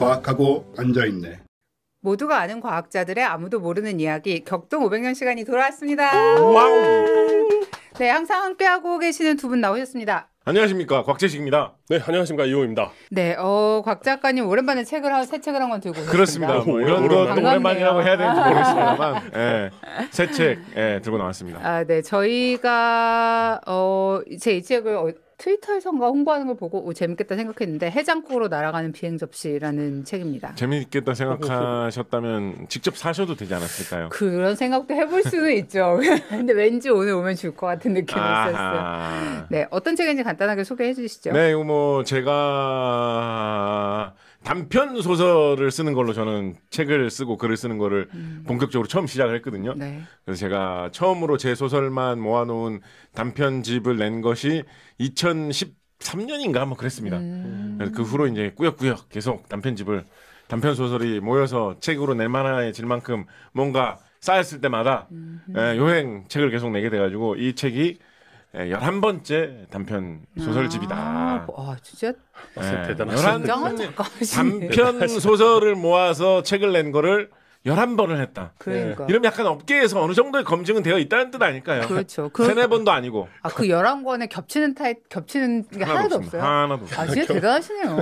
과학하고 앉아있네. 모두가 아는 과학자들의 아무도 모르는 이야기 격동 500년 시간이 돌아왔습니다. 와우. 네, 항상 함께하고 계시는 두 분 나오셨습니다. 안녕하십니까, 곽재식입니다. 네, 안녕하십니까, 이호입니다. 네, 곽 작가님 오랜만에 새 책을 한 권 들고 오셨습니다. 그렇습니다. 뭐 이런 거 오랜만이라고 해야 되는지 모르겠습니다만, 새 책 들고 나왔습니다. 아, 네, 저희가 제 이 책을 트위터에선가 홍보하는 걸 보고 재밌겠다 생각했는데 해장국으로 날아가는 비행 접시라는 책입니다. 재밌겠다 생각하셨다면 직접 사셔도 되지 않았을까요? 그런 생각도 해볼 수는 있죠. 근데 왠지 오늘 오면 줄 것 같은 느낌이 있었어요. 네, 어떤 책인지 간단하게 소개해 주시죠. 네, 이거 뭐 제가 단편 소설을 쓰는 걸로 저는 책을 쓰고 글을 쓰는 거를 본격적으로 처음 시작을 했거든요. 네. 그래서 제가 처음으로 제 소설만 모아놓은 단편집을 낸 것이 2013년인가 뭐 그랬습니다. 그 후로 이제 꾸역꾸역 계속 단편 소설이 모여서 책으로 낼 만해질 만큼 뭔가 쌓였을 때마다 요행 책을 계속 내게 돼가지고 이 책이 11번째 단편 소설집이다. 진짜 대단하시네. 단편 소설을 모아서 책을 낸 거를 11번을 했다. 그러니까. 이러면 약간 업계에서 어느 정도의 검증은 되어 있다는 뜻 아닐까요? 그렇죠. 세네 번도 아니고. 그 11권에 겹치는 게 하나도 없어요? 하나도 없어요. 아, 진짜 대단하시네요.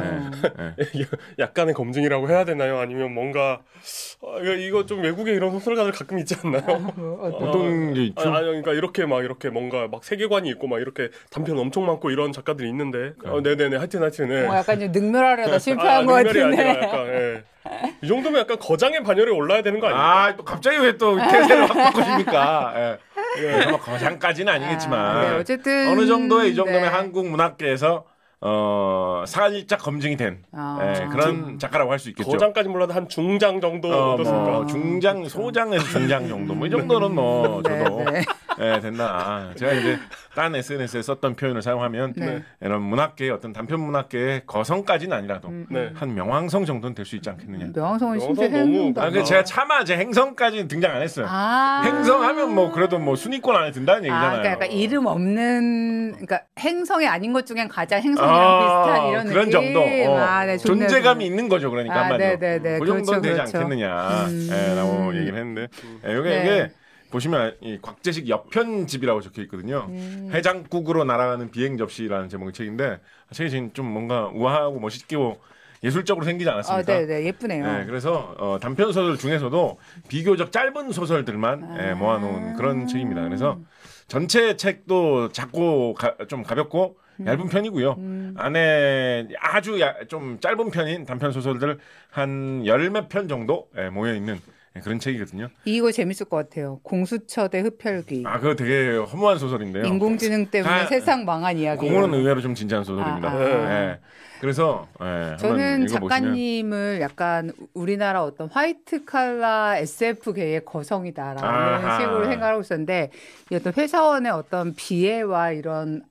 약간의 검증이라고 해야 되나요? 아니면 뭔가 이거 좀 외국에 이런 소설가들 가끔 있지 않나요? 어떤 게 있죠? 그러니까 이렇게 뭔가 막 세계관이 있고 막 이렇게 단편 엄청 많고 이런 작가들이 있는데. 네네네. 하여튼. 네. 약간 좀 능멸하려다 실패한 것 같은데. 아니라 약간, 이 정도면 약간 거장의 반열에 올라야 되는 거 아니에요? 또 갑자기 왜 또 태세를 확 바꾸십니까? 뭐 거장까지는 아니겠지만 네, 어쨌든 어느 정도의 이 정도면 한국 문학계에서 살짝 검증이 된 그런 작가라고 할 수 있겠죠. 거장까지 몰라도 한 중장 정도 어떻습니까? 중장, 소장에서 중장 정도 뭐 이 정도는 뭐 저도 된다. 제가 이제 딴 SNS에 썼던 표현을 사용하면 이런 문학계의 어떤 단편 문학계의 거성까지는 아니라도 한 명왕성 정도는 될 수 있지 않겠느냐. 명왕성은 심지어 행성도 제가 차마 제 행성까지는 등장 안 했어요. 행성하면 뭐 그래도 뭐 순위권 안에 든다는 얘기잖아요. 그러니까 약간 이름 없는, 그러니까 행성이 아닌 것 중엔 가장 행성이랑 비슷한 이런 그런 느낌. 정도. 네, 존재감이 있는 거죠. 그러니까 한마디로. 네네네. 그 정도는 되지 그렇죠. 않겠느냐라고 얘기를 했는데 이게 보시면 이 곽재식 옆편집이라고 적혀 있거든요. 해장국으로 날아가는 비행 접시라는 제목의 책인데 책이 지금 좀 뭔가 우아하고 멋있고 예술적으로 생기지 않았습니까? 네네, 예쁘네요. 네, 그래서 단편 소설 중에서도 비교적 짧은 소설들만 모아놓은 그런 책입니다. 그래서 전체 책도 작고 좀 가볍고 얇은 편이고요. 안에 아주 좀 짧은 편인 단편 소설들 한 10몇 편 정도 모여 있는 그런 책이거든요. 이거 재밌을 것 같아요. 공수처대 흡혈귀. 그거 되게 허무한 소설인데요. 인공지능 때문에 세상 망한 이야기. 그거는 의외로 좀 진지한 소설입니다. 그래서 저는 작가님을 약간 우리나라 어떤 화이트 칼라 SF계의 거성이다라는 식으로 생각하고 있었는데 이 어떤 회사원의 어떤 비애와 이런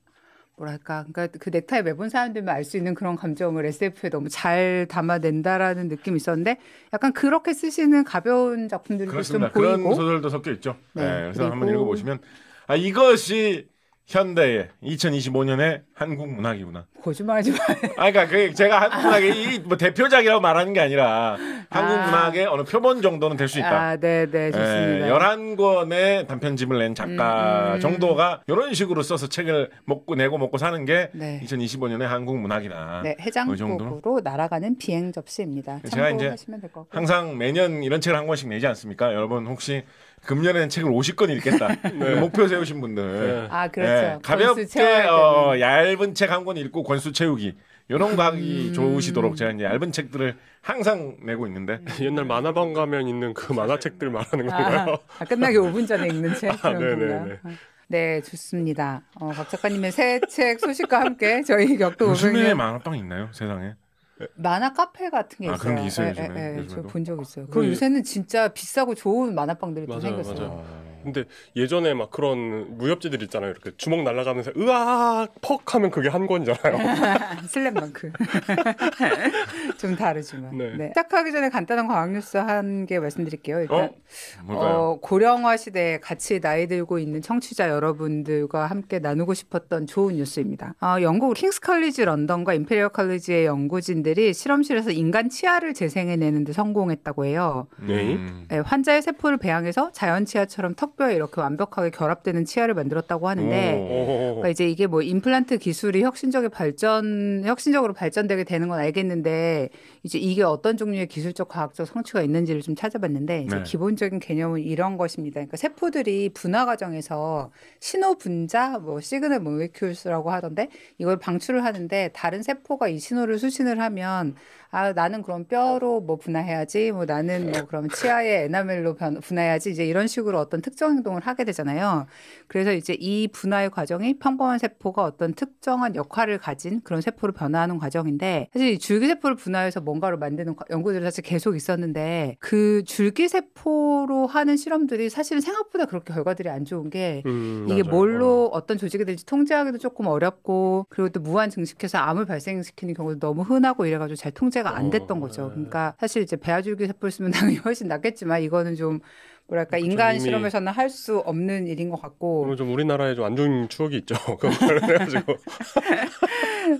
뭐랄까, 그러니까 그 넥타이 매본 사람들만 알 수 있는 그런 감정을 SF에 너무 잘 담아낸다라는 느낌이 있었는데 약간 그렇게 쓰시는 가벼운 작품들이 좀 보이고 그런 소설도 섞여 있죠. 그래서 한번 읽어보시면 이것이 현대의 2025년의 한국 문학이구나. 거짓말하지 마요. 그러니까 제가 한국 문학의 뭐 대표작이라고 말하는 게 아니라 한국 문학의 어느 표본 정도는 될 수 있다. 네네, 좋습니다. 11권의 단편집을 낸 작가 정도가 이런 식으로 써서 책을 먹고 사는 게 2025년의 한국 문학이다. 네, 해장국으로 날아가는 비행 접시입니다. 제가 이제 항상 매년 이런 책을 한 권씩 내지 않습니까? 여러분 혹시 금년에는 책을 50권 읽겠다. 목표 세우신 분들. 그렇죠. 가볍게 얇은 책 한 권 읽고 권수 채우기. 이런 거 하기 좋으시도록 제가 이제 얇은 책들을 항상 내고 있는데. 옛날 만화방 가면 있는 그 만화책들 말하는 건가요? 끝나기 5분 전에 읽는 책 그런 건가요? 네, 좋습니다. 박 작가님의 새 책 소식과 함께 저희 격도 500년. 요즘에 만화방 있나요? 세상에? 만화 카페 같은 게 있어요. 그런 게 있어요, 요즘에. 저 본 적 있어요. 그리고 요새는 진짜 비싸고 좋은 만화방들이 또 생겼어요. 맞아요. 근데 예전에 막 그런 무협지들 있잖아요. 이렇게 주먹 날아가면서 으악 퍽 하면 그게 한 권이잖아요. 슬램덩크. 좀 다르지만. 네. 네. 시작하기 전에 간단한 과학 뉴스 한 개 말씀드릴게요. 일단 뭘까요? 고령화 시대에 같이 나이 들고 있는 청취자 여러분들과 함께 나누고 싶었던 좋은 뉴스입니다. 영국 킹스 컬리지 런던과 임페리얼 컬리지의 연구진들이 실험실에서 인간 치아를 재생해내는 데 성공했다고 해요. 네. 네, 환자의 세포를 배양해서 자연 치아처럼 턱뼈에 이렇게 완벽하게 결합되는 치아를 만들었다고 하는데 그러니까 이제 이게 뭐 임플란트 기술이 혁신적으로 발전되게 되는 건 알겠는데 이제 이게 어떤 종류의 기술적 과학적 성취가 있는지를 좀 찾아봤는데 이제 네. 기본적인 개념은 이런 것입니다. 그러니까 세포들이 분화 과정에서 신호 분자, 뭐 시그널 모레큘스라고 하던데 이걸 방출을 하는데 다른 세포가 이 신호를 수신을 하면 나는 그럼 뼈로 뭐 분화해야지, 뭐 나는 뭐 그럼 치아의 에나멜로 분화해야지 이제 이런 식으로 어떤 특정 행동을 하게 되잖아요. 그래서 이제 이 분화의 과정이 평범한 세포가 어떤 특정한 역할을 가진 그런 세포로 변화하는 과정인데 사실 이 줄기세포를 분화해서 뭔가를 만드는 연구들이 사실 계속 있었는데 그 줄기세포로 하는 실험들이 사실은 생각보다 그렇게 결과들이 안 좋은 게 이게 맞아요. 뭘로 어떤 조직이 될지 통제하기도 조금 어렵고 그리고 또 무한 증식해서 암을 발생시키는 경우도 너무 흔하고 이래가지고 잘 통제가 안 됐던 거죠. 그러니까 사실 이제 배아줄기 세포를 쓰면 당연히 훨씬 낫겠지만 이거는 좀 뭐랄까 그쵸, 인간 이미 실험에서는 할 수 없는 일인 것 같고 그럼 좀 우리나라에 좀 안 좋은 추억이 있죠. 그걸 해가지고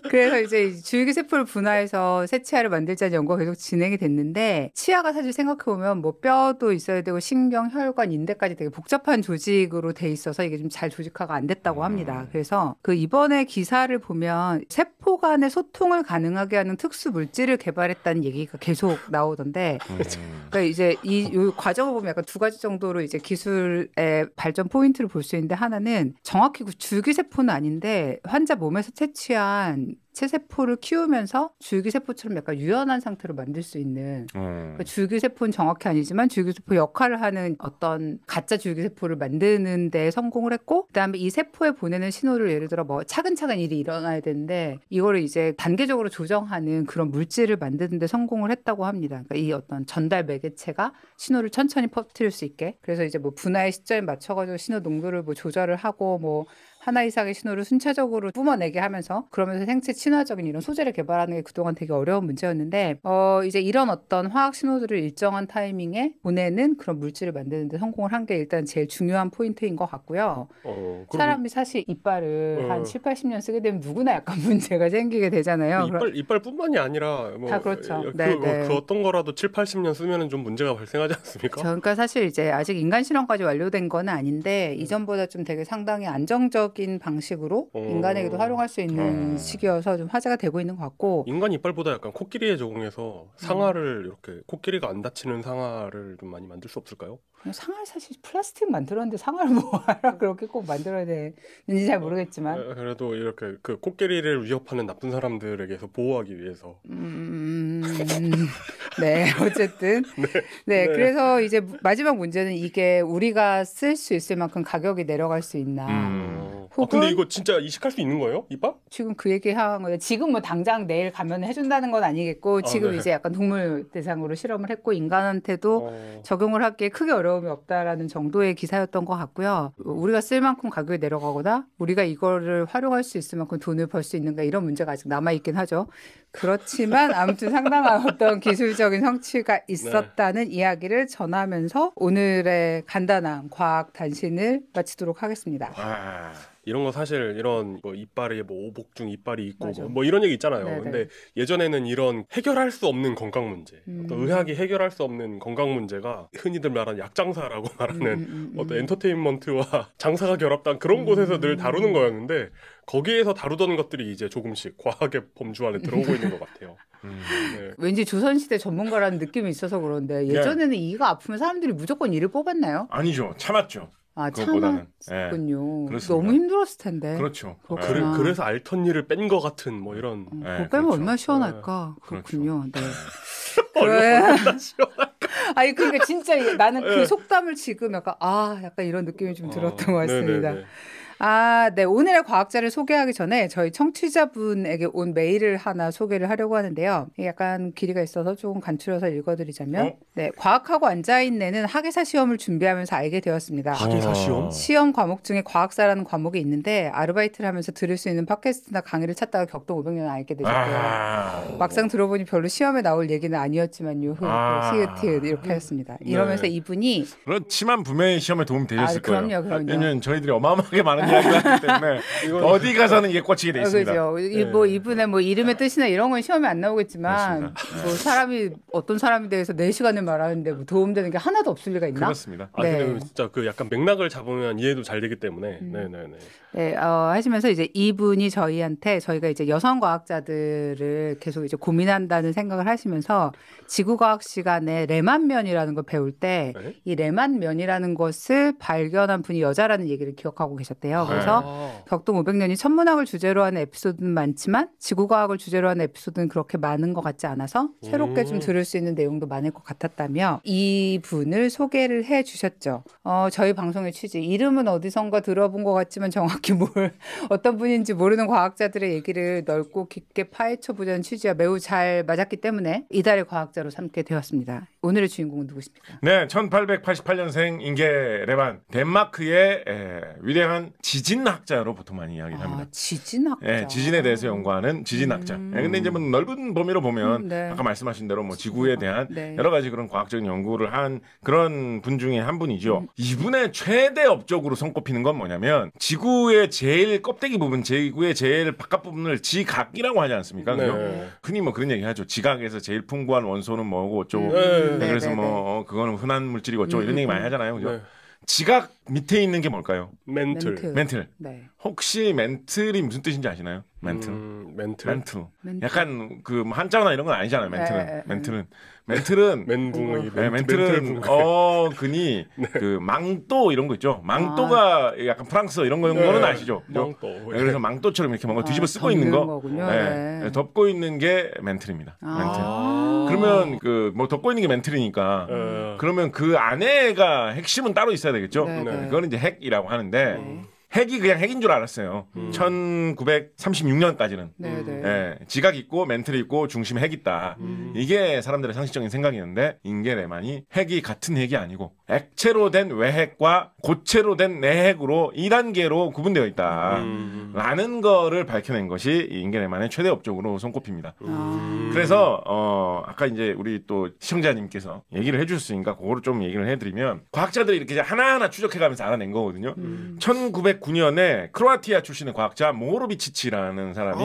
그래서 이제 줄기세포를 분화해서 새 치아를 만들자는 연구가 계속 진행이 됐는데 치아가 사실 생각해보면 뭐 뼈도 있어야 되고 신경, 혈관, 인대까지 되게 복잡한 조직으로 돼 있어서 이게 좀 잘 조직화가 안 됐다고 합니다. 그래서 그 이번에 기사를 보면 세포 간의 소통을 가능하게 하는 특수 물질을 개발했다는 얘기가 계속 나오던데 그러니까 이제 이 과정을 보면 약간 두 가지 정도로 이제 기술의 발전 포인트를 볼 수 있는데 하나는 정확히 줄기세포는 아닌데 환자 몸에서 채취한 체세포를 키우면서 줄기세포처럼 약간 유연한 상태로 만들 수 있는 그러니까 줄기세포는 정확히 아니지만 줄기세포 역할을 하는 어떤 가짜 줄기세포를 만드는 데 성공을 했고 그다음에 이 세포에 보내는 신호를 예를 들어 뭐 차근차근 일이 일어나야 되는데 이거를 이제 단계적으로 조정하는 그런 물질을 만드는 데 성공을 했다고 합니다. 그러니까 이 어떤 전달 매개체가 신호를 천천히 퍼뜨릴 수 있게 그래서 이제 뭐 분화의 시점에 맞춰가지고 신호 농도를 뭐 조절을 하고 뭐 하나 이상의 신호를 순차적으로 뿜어내게 하면서 그러면서 생체 친화적인 이런 소재를 개발하는 게 그동안 되게 어려운 문제였는데 이제 이런 어떤 화학 신호들을 일정한 타이밍에 보내는 그런 물질을 만드는 데 성공을 한 게 일단 제일 중요한 포인트인 것 같고요. 사람이 사실 이빨을 한 7, 80년 쓰게 되면 누구나 약간 문제가 생기게 되잖아요. 이빨뿐만이 아니라 뭐 다 그렇죠. 그 어떤 거라도 7, 80년 쓰면은 좀 문제가 발생하지 않습니까? 그러니까 사실 이제 아직 인간 실험까지 완료된 건 아닌데 이전보다 좀 되게 상당히 안정적인 방식으로 인간에게도 활용할 수 있는 시기여서 좀 화제가 되고 있는 것 같고 인간 이빨보다 약간 코끼리에 적응해서 상아를 이렇게 코끼리가 안 다치는 상아를 좀 많이 만들 수 없을까요? 상아를 사실 플라스틱 만들었는데 상아를 뭐하라 그렇게 꼭 만들어야 되는지 잘 모르겠지만 그래도 이렇게 그 코끼리를 위협하는 나쁜 사람들에게서 보호하기 위해서 네 어쨌든 네 그래서 이제 마지막 문제는 이게 우리가 쓸 수 있을 만큼 가격이 내려갈 수 있나 혹은 근데 이거 진짜 이식할 수 있는 거예요? 이빨? 지금 그 얘기 한 거예요. 지금 뭐 당장 내일 가면 해준다는 건 아니겠고 지금 네. 이제 약간 동물 대상으로 실험을 했고 인간한테도 적용을 하기에 크게 어려움이 없다라는 정도의 기사였던 것 같고요. 우리가 쓸 만큼 가격이 내려가거나 우리가 이거를 활용할 수 있을 만큼 돈을 벌 수 있는가 이런 문제가 아직 남아있긴 하죠. 그렇지만 아무튼 상당한 어떤 기술적인 성취가 있었다는 이야기를 전하면서 오늘의 간단한 과학 단신을 마치도록 하겠습니다. 이런 거 사실 이런 뭐 이빨에 뭐 오복중 이빨이 있고 맞아. 뭐 이런 얘기 있잖아요. 네네. 근데 예전에는 이런 해결할 수 없는 건강 문제, 어떤 의학이 해결할 수 없는 건강 문제가 흔히들 말하는 약장사라고 말하는 어떤 엔터테인먼트와 장사가 결합된 그런 곳에서 늘 다루는 거였는데 거기에서 다루던 것들이 이제 조금씩 과학의 범주 안에 들어오고 있는 것 같아요. 네. 왠지 조선시대 전문가라는 느낌이 있어서 그런데 예전에는 이가 아프면 사람들이 무조건 이를 뽑았나요? 아니죠. 참았죠. 참았군요. 너무 힘들었을 텐데. 그렇죠. 그래서 알턴니를 뺀 것 같은 뭐 이런. 그거 빼면 얼마나 시원할까. 그렇군요. 네. 얼마나 시원할까. 아니 그러니까 진짜 나는 그 속담을 지금 약간 약간 이런 느낌이 좀 들었던 것 같습니다. 네. 오늘의 과학자를 소개하기 전에 저희 청취자분에게 온 메일을 하나 소개를 하려고 하는데요. 약간 길이가 있어서 조금 간추려서 읽어드리자면 네, 과학하고 앉아있네는 학예사 시험을 준비하면서 알게 되었습니다. 학예사 시험? 시험 과목 중에 과학사라는 과목이 있는데 아르바이트를 하면서 들을 수 있는 팟캐스트나 강의를 찾다가 격동 500년 알게 되셨고요. 막상 들어보니 별로 시험에 나올 얘기는 아니었지만요. 히읗 이렇게 하였습니다. 이러면서 이분이 그렇지만 분명히 시험에 도움이 되셨을 거예요. 그럼요. 왜냐면 저희들이 어마어마하게 많은 이야기를 하기 때문에 어디 가서는 이게 꽂히게 돼 있습니다. 그죠. 뭐 이분의 뭐 이름의 뜻이나 이런 건 시험에 안 나오겠지만 뭐 사람이 어떤 사람에 대해서 4시간을 말하는데 뭐 도움되는 게 하나도 없을 리가 있나? 그렇습니다. 근데 진짜 그 약간 맥락을 잡으면 이해도 잘 되기 때문에. 네, 하시면서 이제 이분이 저희한테 저희가 이제 여성 과학자들을 계속 이제 고민한다는 생각을 하시면서 지구과학 시간에 레만면이라는 걸 배울 때 이 레만면이라는 것을 발견한 분이 여자라는 얘기를 기억하고 계셨대요. 그래서 격동 500년이 천문학을 주제로 하는 에피소드는 많지만 지구과학을 주제로 하는 에피소드는 그렇게 많은 것 같지 않아서 새롭게 좀 들을 수 있는 내용도 많을 것 같았다며 이 분을 소개를 해 주셨죠. 저희 방송의 취지 이름은 어디선가 들어본 것 같지만 정확히 어떤 분인지 모르는 과학자들의 얘기를 넓고 깊게 파헤쳐보자는 취지와 매우 잘 맞았기 때문에 이달의 과학자로 삼게 되었습니다. 오늘의 주인공은 누구십니까? 네, 1888년생 인게 레만, 덴마크의 위대한 지진학자로 보통 많이 이야기를 합니다. 지진학자. 네, 지진에 대해서 연구하는 지진학자. 근데 이제 뭐 넓은 범위로 보면 아까 말씀하신 대로 뭐 지구에 대한 여러 가지 그런 과학적인 연구를 한 그런 분 중에 한 분이죠. 이분의 최대 업적으로 손꼽히는 건 뭐냐면 지구의 제일 껍데기 부분, 지구의 제일 바깥 부분을 지각이라고 하지 않습니까? 흔히 뭐 그런 얘기 하죠. 지각에서 제일 풍부한 원소는 뭐고 어쩌고. 그래서 뭐 그거는 흔한 물질이고 어쩌고 이런 얘기 많이 하잖아요. 그죠? 지각 밑에 있는 게 뭘까요? 멘틀. 네. 혹시 멘틀이 무슨 뜻인지 아시나요? 멘틀. 약간 그 한자어나 이런 건 아니잖아요. 멘틀은 멘붕의 멘틀은 어근이 그 망토 이런 거 있죠. 망토가 약간 프랑스 이런 거는 아시죠? 망토. 그래서 망토처럼 이렇게 뭔가 뒤집어 쓰고 있는 거, 덮고 있는 게 멘틀입니다. 그러면 그 뭐 덮고 있는 게 멘틀이니까 그러면 그 안에가 핵심은 따로 있어야 되겠죠. 그거는 이제 핵이라고 하는데. 핵이 그냥 핵인 줄 알았어요. 1936년까지는. 지각 있고 멘틀 있고 중심에 핵 있다. 이게 사람들의 상식적인 생각이었는데 인게 레만이 핵이 같은 핵이 아니고 액체로 된 외핵과 고체로 된 내핵으로 2단계로 구분되어 있다. 라는 거를 밝혀낸 것이 인게 레만의 최대 업적으로 손꼽힙니다. 그래서 아까 이제 우리 또 시청자님께서 얘기를 해주셨으니까 그거를 좀 얘기를 해드리면 과학자들이 이렇게 하나하나 추적해가면서 알아낸 거거든요. 1909년에 크로아티아 출신의 과학자 모로비치치라는 사람이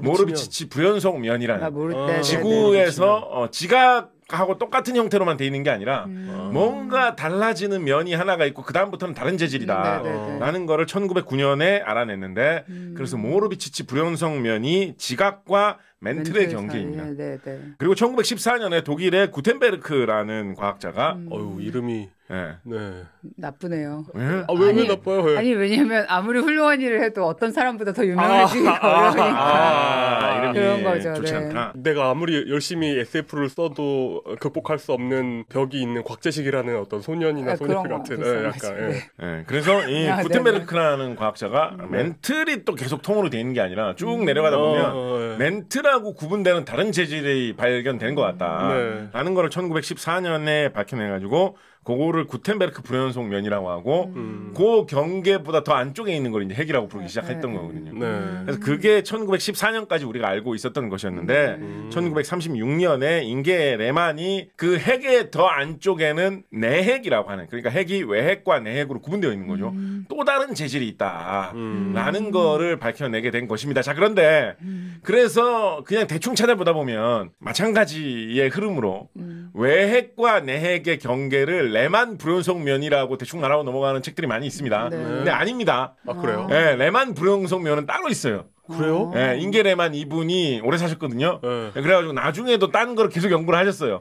모로비치치 부연속 면이라는 지구에서 지각하고 똑같은 형태로만 돼 있는 게 아니라 뭔가 달라지는 면이 하나가 있고 그 다음부터는 다른 재질이다 라는 거를 1909년에 알아냈는데 그래서 모로비치치 불연성 면이 지각과 멘틀의 경계입니다. 그리고 1914년에 독일의 구텐베르크라는 과학자가 이름이 나쁘네요. 왜 나빠요? 아니 왜냐면 아무리 훌륭한 일을 해도 어떤 사람보다 더 유명해지기가 어려우니까 그런 거죠. 좋지 않다. 내가 아무리 열심히 SF를 써도 극복할 수 없는 벽이 있는 곽재식이라는 어떤 소년이나 소녀 같은 약간. 그래서 이 구텐베르크라는 과학자가 멘틀이 또 계속 통으로 돼 있는 게 아니라 쭉 내려가다 보면 멘틀하고 구분되는 다른 재질이 발견된 것 같다라는 거를 1914년에 밝혀내가지고 그거를 구텐베르크 불연속 면이라고 하고 그 경계보다 더 안쪽에 있는 걸 이제 핵이라고 부르기 시작했던 거거든요. 그래서 그게 1914년까지 우리가 알고 있었던 것이었는데 1936년에 인게 레만이 그 핵의 더 안쪽에는 내핵이라고 하는 그러니까 핵이 외핵과 내핵으로 구분되어 있는 거죠. 또 다른 재질이 있다라는 거를 밝혀내게 된 것입니다. 자 그런데 그래서 그냥 대충 찾아보다 보면 마찬가지의 흐름으로 외핵과 내핵의 경계를 레만 불연속 면이라고 대충 말하고 넘어가는 책들이 많이 있습니다. 근데 아닙니다. 그래요? 네, 레만 불연속 면은 따로 있어요. 그래요? 네, 인게 레만 이분이 오래 사셨거든요. 그래가지고 나중에도 다른 걸 계속 연구를 하셨어요.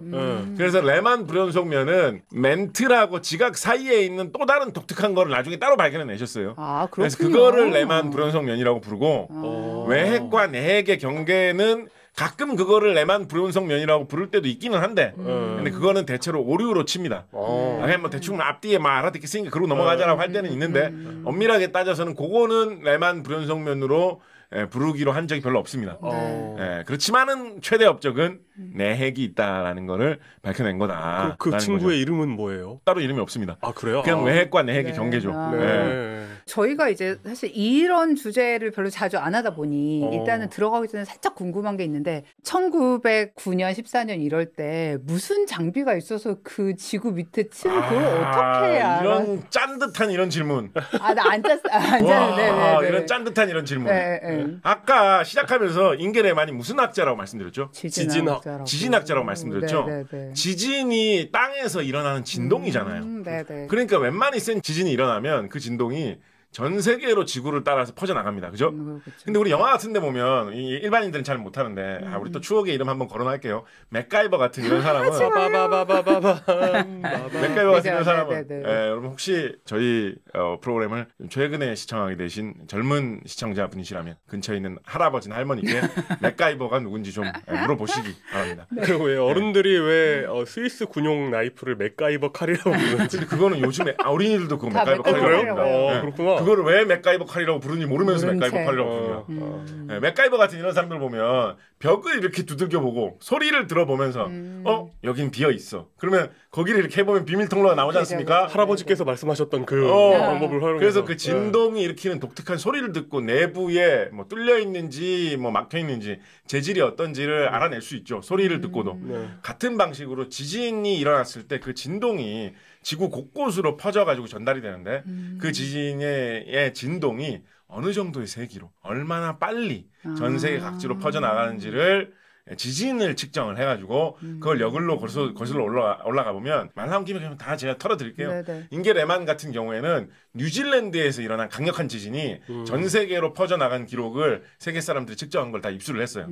그래서 레만 불연속 면은 멘틀하고 지각 사이에 있는 또 다른 독특한 거를 나중에 따로 발견해내셨어요. 그래서 그거를 레만 불연속 면이라고 부르고 외핵과 내핵의 경계는 가끔 그거를 내만 불연성면이라고 부를 때도 있기는 한데 근데 그거는 대체로 오류로 칩니다. 그냥 뭐 대충 앞뒤에 막 알아듣겠으니까 그러고 넘어가자라고 할 때는 있는데 엄밀하게 따져서는 그거는 내만 불연성면으로 부르기로 한 적이 별로 없습니다. 그렇지만은 최대 업적은 내핵이 있다라는 거를 밝혀낸 거다. 그 친구의 이름은 뭐예요? 따로 이름이 없습니다. 아 그래요? 그냥 외핵과 내핵의 네. 경계죠. 네. 저희가 이제 사실 이런 주제를 별로 자주 안 하다 보니 일단은 들어가기 전에 살짝 궁금한 게 있는데 1909년 14년 이럴 때 무슨 장비가 있어서 그 지구 밑에 층을 그걸 어떻게 알아? 이런 짠듯한 이런 질문. 나 안 짰어. 안 짰는데. 이런 짠듯한 이런 질문. 네. 아까 시작하면서 인게레만이 무슨 학자라고 말씀드렸죠? 지진학. 지진학자라고 말씀드렸죠. 네. 지진이 땅에서 일어나는 진동이잖아요. 네. 그러니까 웬만히 센 지진이 일어나면 그 진동이 전 세계로 지구를 따라서 퍼져나갑니다. 그죠? 근데 우리 영화 같은 데 보면 일반인들은 잘 못하는데 우리 또 추억의 이름 한번 거론할게요. 맥가이버 같은 이런 사람은 맥가이버 같은 이런 사람은 여러분 혹시 저희 프로그램을 최근에 시청하게 되신 젊은 시청자분이시라면 근처에 있는 할아버지나 할머니께 맥가이버가 누군지 좀 물어보시기 바랍니다. 그리고 왜 어른들이 왜 스위스 군용 나이프를 맥가이버 칼이라고 부르는지 그거는 요즘에 어린이들도 그거 다 맥가이버 칼이라고 맥가이버 합니다. 그렇구나. 그거를 왜 맥가이버 칼이라고 부르는지 모르면서 모른 맥가이버 채. 칼이라고 부르냐. 맥가이버 같은 이런 사람들 보면 벽을 이렇게 두들겨 보고 소리를 들어보면서 여긴 비어 있어. 그러면 거기를 이렇게 해보면 비밀 통로가 나오지 않습니까? 할아버지께서 말씀하셨던 그 방법을 활용해서 그래서 그 진동이 일으키는 독특한 소리를 듣고 내부에 뭐 뚫려 있는지 뭐 막혀 있는지 재질이 어떤지를 알아낼 수 있죠. 소리를 듣고도. 같은 방식으로 지진이 일어났을 때 그 진동이 지구 곳곳으로 퍼져가지고 전달이 되는데 그 지진의 진동이 어느 정도의 세기로 얼마나 빨리 전 세계 각지로 퍼져나가는지를 지진을 측정을 해가지고 그걸 역을로 거슬러 올라가 보면 말 나온 김에 그냥 다 제가 털어드릴게요. 인게레만 같은 경우에는 뉴질랜드에서 일어난 강력한 지진이 전 세계로 퍼져나간 기록을 세계 사람들이 측정한 걸 다 입수를 했어요.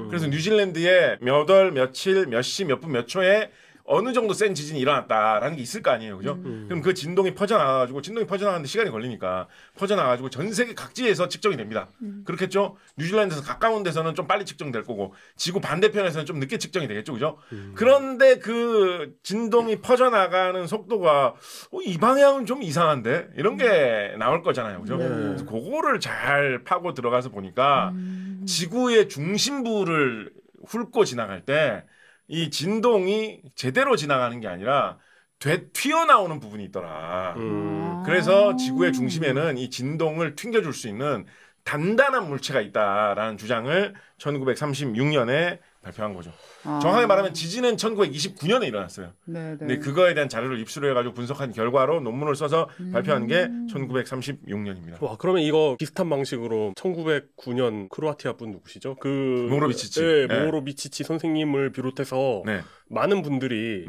그래서 뉴질랜드에 몇 월, 며칠, 몇 시, 몇 분, 몇 초에 어느 정도 센 지진이 일어났다라는 게 있을 거 아니에요. 그죠? 그럼 그 진동이 퍼져나가가지고 진동이 퍼져나가는데 시간이 걸리니까 퍼져나가가지고 전 세계 각지에서 측정이 됩니다. 그렇겠죠? 뉴질랜드에서 가까운 데서는 좀 빨리 측정될 거고 지구 반대편에서는 좀 늦게 측정이 되겠죠. 그죠? 그런데 그 진동이 퍼져나가는 속도가 이 방향은 좀 이상한데? 이런 게 나올 거잖아요. 그죠? 그래서 그거를 잘 파고 들어가서 보니까 지구의 중심부를 훑고 지나갈 때 이 진동이 제대로 지나가는 게 아니라 튀어나오는 부분이 있더라. 그래서 지구의 중심에는 이 진동을 튕겨줄 수 있는 단단한 물체가 있다라는 주장을 1936년에 발표한 거죠. 정확하게 말하면 지진은 1929년에 일어났어요. 근데 그거에 대한 자료를 입수를 해가지고 분석한 결과로 논문을 써서 발표한 게 1936년입니다. 와, 그러면 이거 비슷한 방식으로 1909년 크로아티아 분 누구시죠? 모로비치치. 모로비치치 선생님을 비롯해서 많은 분들이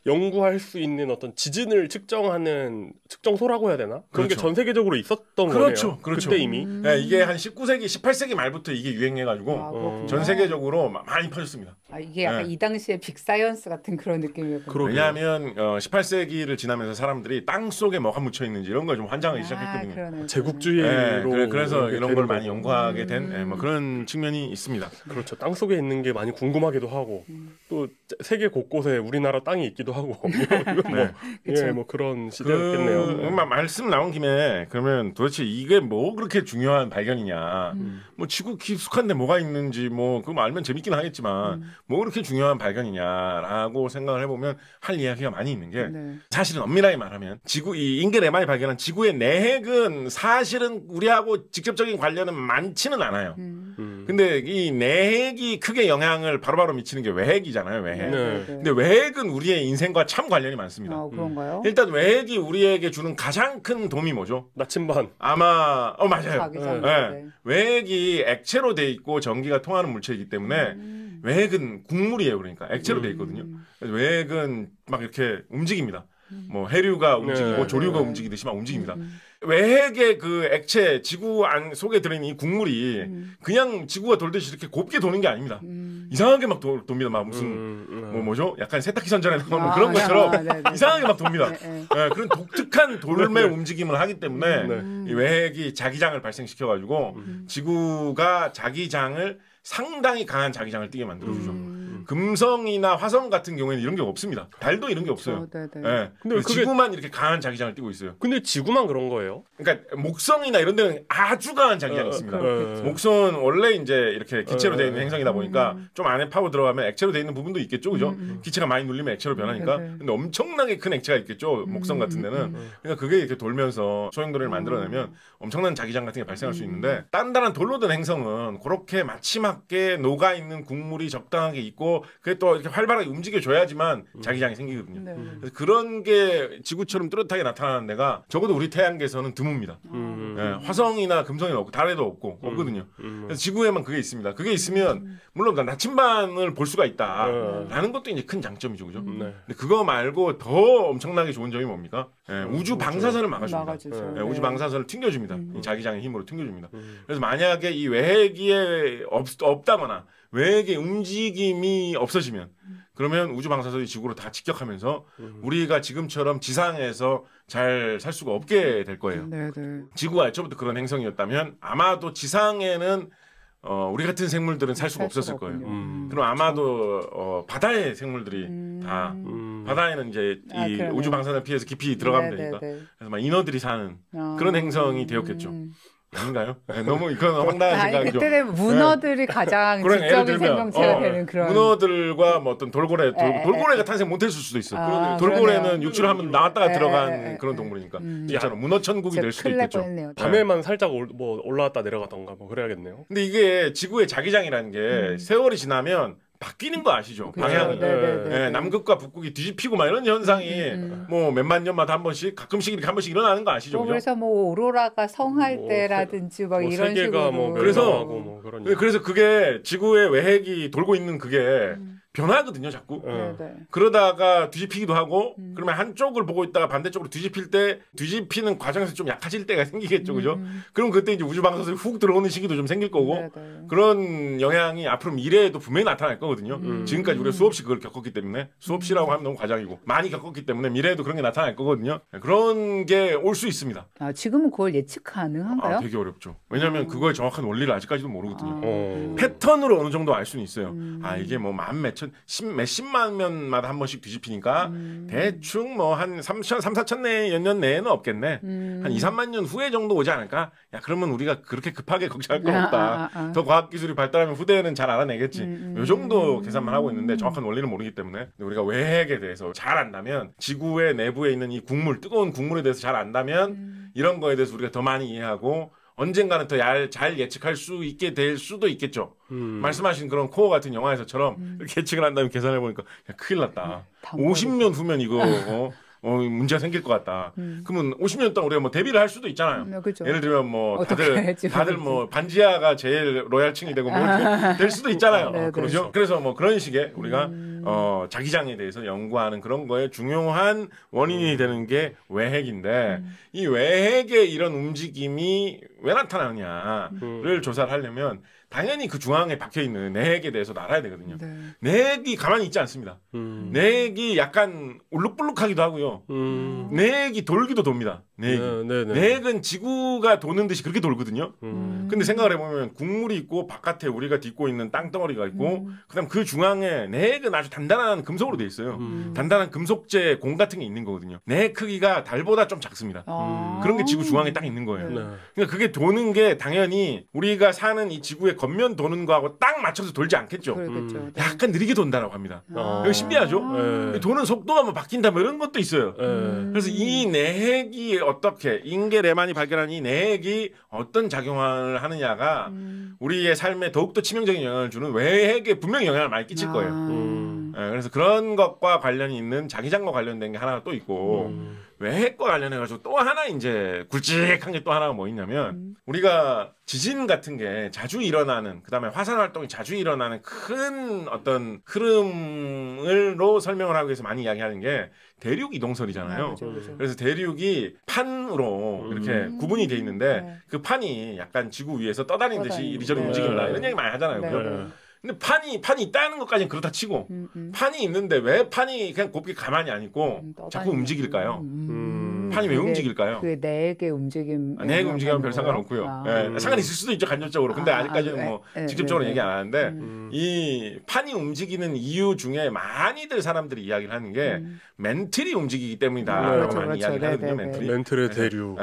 연구할 수 있는 어떤 지진을 측정하는 측정소라고 해야 되나? 그런 게 전 세계적으로 있었던 거네요. 그때 이미. 이게 한 19세기, 18세기 말부터 이게 유행해가지고 전 세계적으로 많이 퍼졌습니다. 이게 약간 이 당시에 빅사이언스 같은 그런 느낌이었군요. 왜냐하면 18세기를 지나면서 사람들이 땅 속에 뭐가 묻혀 있는지 이런 걸 좀 환장하기 시작했거든요. 제국주의로. 그래서 이런 걸 많이 연구하게 된 뭐 그런 측면이 있습니다. 그렇죠. 땅 속에 있는 게 많이 궁금하기도 하고 또 세계 곳곳에 우리나라 땅이 있기도 하고 뭐 그런 시대였겠네요. 말씀 나온 김에 그러면 도대체 이게 뭐 그렇게 중요한 발견이냐? 뭐 지구 깊숙한데 뭐가 있는지 뭐 그거 알면 재밌긴 하겠지만 뭐 그렇게 중요한 발견이냐라고 생각을 해보면 할 이야기가 많이 있는 게 사실은 엄밀하게 말하면 이 인게레만이 발견한 지구의 내핵은 사실은 우리하고 직접적인 관련은 많지는 않아요. 근데 이 내핵이 크게 영향을 바로바로 미치는 게 외핵이잖아요. 외핵. 근데 외핵은 우리의 인생과 참 관련이 많습니다. 그런가요? 일단 외핵이 우리에게 주는 가장 큰 도움이 뭐죠? 나침반. 아마 맞아요. 외핵이 액체로 돼 있고 전기가 통하는 물체이기 때문에 외핵은 국물이에요. 그러니까 액체로 돼 있거든요. 그래서 외핵은 막 이렇게 움직입니다. 뭐 해류가 움직이고 조류가 움직이듯이 막 움직입니다. 외핵의 그 액체 지구 안 속에 들어있는 이 국물이 그냥 지구가 돌듯이 이렇게 곱게 도는 게 아닙니다. 이상하게 막 돕니다. 막 무슨 뭐죠? 약간 세탁기 선전에 나오는 그런 것처럼 이상하게 막 돕니다. 그런 독특한 돌매 움직임을 하기 때문에 이 외핵이 자기장을 발생시켜가지고 지구가 자기장을 상당히 강한 자기장을 띠게 만들어주죠. 금성이나 화성 같은 경우에는 이런 게 없습니다. 달도 이런 게 없어요. 네. 근데 지구만 이렇게 강한 자기장을 띠고 있어요. 근데 지구만 그런 거예요? 그러니까 목성이나 이런 데는 아주 강한 자기장이 있습니다. 목성은 원래 이제 이렇게 기체로 되어 있는 행성이다 보니까 좀 안에 파고 들어가면 액체로 되어 있는 부분도 있겠죠, 그죠? 기체가 많이 눌리면 액체로 변하니까. 근데 엄청나게 큰 액체가 있겠죠, 목성 같은 데는. 그러니까 그게 이렇게 돌면서 소용돌이를 만들어내면 엄청난 자기장 같은 게 발생할 수 있는데, 단단한 돌로 된 행성은 그렇게 마침맞게 녹아 있는 국물이 적당하게 있고 그게 또 이렇게 활발하게 움직여줘야지만 자기장이 생기거든요. 그래서 그런 게 지구처럼 뚜렷하게 나타나는 데가 적어도 우리 태양계에서는 드뭅니다. 화성이나 금성에는 없고 달에도 없거든요. 그래서 지구에만 그게 있습니다. 그게 있으면 물론 나침반을 볼 수가 있다라는 것도 이제 큰 장점이죠, 그죠? 근데 그거 말고 더 엄청나게 좋은 점이 뭡니까? 우주 방사선을 막아줍니다. 우주 방사선을 튕겨줍니다. 이 자기장의 힘으로 튕겨줍니다. 그래서 만약에 이 외계에 없다거나 외계의 움직임이 없어지면 그러면 우주 방사선이 지구로 다 직격하면서 우리가 지금처럼 지상에서 잘 살 수가 없게 될 거예요. 지구가 애초부터 그런 행성이었다면 아마도 지상에는 우리 같은 생물들은 살 수가 없었을 거예요. 그럼 아마도 바다의 생물들이 다 바다에는 이제 이 우주 방사선을 피해서 깊이 들어가면 되니까 그래서 막 인어들이 사는 그런 행성이 되었겠죠. 아닌가요? 네, 너무 이건 황당한 생각이죠. 그때는 문어들이 가장 직접적인 생명체가 되는 그런. 문어들과 뭐 어떤 돌고래가 탄생 못했을 수도 있어. 돌고래는 육지로 한번 나왔다가 들어간 그런 동물이니까. 진짜로 문어 천국이 될 수도 있겠죠. 밤에만 살짝 올라왔다 내려가던가 뭐 그래야겠네요. 근데 이게 지구의 자기장이라는 게 세월이 지나면 바뀌는 거 아시죠? 방향이. 남극과 북극이 뒤집히고 막 이런 현상이 뭐 몇만 년마다 한 번씩 가끔씩 이렇게 한 번씩 일어나는 거 아시죠? 그래서 뭐 오로라가 성할 때라든지 막 이런 식으로. 그래서 그게 지구의 외핵이 돌고 있는 그게 변하거든요, 자꾸. 그러다가 뒤집히기도 하고, 그러면 한쪽을 보고 있다가 반대쪽으로 뒤집힐 때, 뒤집히는 과정에서 좀 약해질 때가 생기겠죠, 그죠? 그럼 그때 이제 우주 방사선이 훅 들어오는 시기도 좀 생길 거고, 그런 영향이 앞으로 미래에도 분명히 나타날 거거든요. 지금까지 우리가 수없이 그걸 겪었기 때문에, 수없이라고 하면 너무 과장이고, 많이 겪었기 때문에 미래에도 그런 게 나타날 거거든요. 그런 게 올 수 있습니다. 지금은 그걸 예측 가능한가요? 되게 어렵죠. 왜냐하면 그거의 정확한 원리를 아직까지도 모르거든요. 패턴으로 어느 정도 알 수는 있어요. 이게 뭐 몇십만 년마다 한 번씩 뒤집히니까 대충 뭐 한 4천 년 내에는 없겠네. 한 2, 3만 년 후에 정도 오지 않을까? 야, 그러면 우리가 그렇게 급하게 걱정할 건 없다. 더 과학기술이 발달하면 후대에는 잘 알아내겠지. 요 정도 계산만 하고 있는데 정확한 원리는 모르기 때문에 우리가 외핵에 대해서 잘 안다면 지구의 내부에 있는 이 국물, 뜨거운 국물에 대해서 잘 안다면 이런 거에 대해서 우리가 더 많이 이해하고 언젠가는 더 잘 예측할 수 있게 될 수도 있겠죠. 말씀하신 그런 코어 같은 영화에서처럼 이렇게 예측을 한다면 계산해 보니까 큰일 났다. 50년 후면 이거 문제가 생길 것 같다. 그러면 50년 동안 우리가 뭐 대비를 할 수도 있잖아요. 그렇죠. 예를 들면 뭐 다들 뭐 반지하가 제일 로얄층이 되고 뭐 이렇게 될 수도 있잖아요. 그렇죠. 그래서 뭐 그런 식의 우리가 자기장에 대해서 연구하는 그런 거에 중요한 원인이 되는 게 외핵인데 이 외핵의 이런 움직임이 왜 나타나느냐를 조사를 하려면 당연히 그 중앙에 박혀있는 내핵에 대해서도 알아야 되거든요. 내핵이 가만히 있지 않습니다. 내핵이 약간 울룩불룩하기도 하고요. 내핵이 돌기도 돕니다. 내핵은 지구가 도는 듯이 그렇게 돌거든요. 근데 생각을 해보면 국물이 있고 바깥에 우리가 딛고 있는 땅덩어리가 있고 그다음 그 중앙에 내핵은 아주 단단한 금속으로 되어 있어요. 단단한 금속재 공 같은 게 있는 거거든요. 내핵 크기가 달보다 좀 작습니다. 그런 게 지구 중앙에 딱 있는 거예요. 그러니까 그게 도는 게 당연히 우리가 사는 이 지구의 겉면 도는 거하고 딱 맞춰서 돌지 않겠죠. 약간 느리게 돈다라고 합니다. 이거 신기하죠? 도는 속도가 뭐 바뀐다 뭐 이런 것도 있어요. 그래서 이 내핵이 어떻게 잉게레만이 발견한 이 내핵이 어떤 작용을 하느냐가 우리의 삶에 더욱더 치명적인 영향을 주는 외핵에 분명히 영향을 많이 끼칠 거예요. 그래서 그런 것과 관련이 있는 자기장과 관련된 게 하나가 또 있고 외핵과 관련해가지고 또 하나 이제 굵직한 게 또 하나가 뭐 있냐면 우리가 지진 같은 게 자주 일어나는 그다음에 화산 활동이 자주 일어나는 큰 어떤 흐름으로 설명을 하기 위해서 많이 이야기하는 게 대륙 이동설이잖아요. 그래서 대륙이 판으로 이렇게 구분이 돼 있는데 그 판이 약간 지구 위에서 떠다니듯이 이리저리 움직인다 이런 얘기 많이 하잖아요. 근데 판이 있다는 것까지는 그렇다 치고 판이 있는데 왜 판이 그냥 곱게 가만히 안 있고 자꾸 움직일까요? 판이 왜 움직일까요? 그 내액의 움직임. 내액 움직이면 별 상관없고요. 예, 상관 있을 수도 있죠 간접적으로. 근데 아직까지는 뭐 직접적으로 얘기 안 하는데 이 판이 움직이는 이유 중에 많이들 사람들이 이야기를 하는 게 멘틀이 움직이기 때문이다라고 많이 이야기를 하거든요. 멘틀의 대류.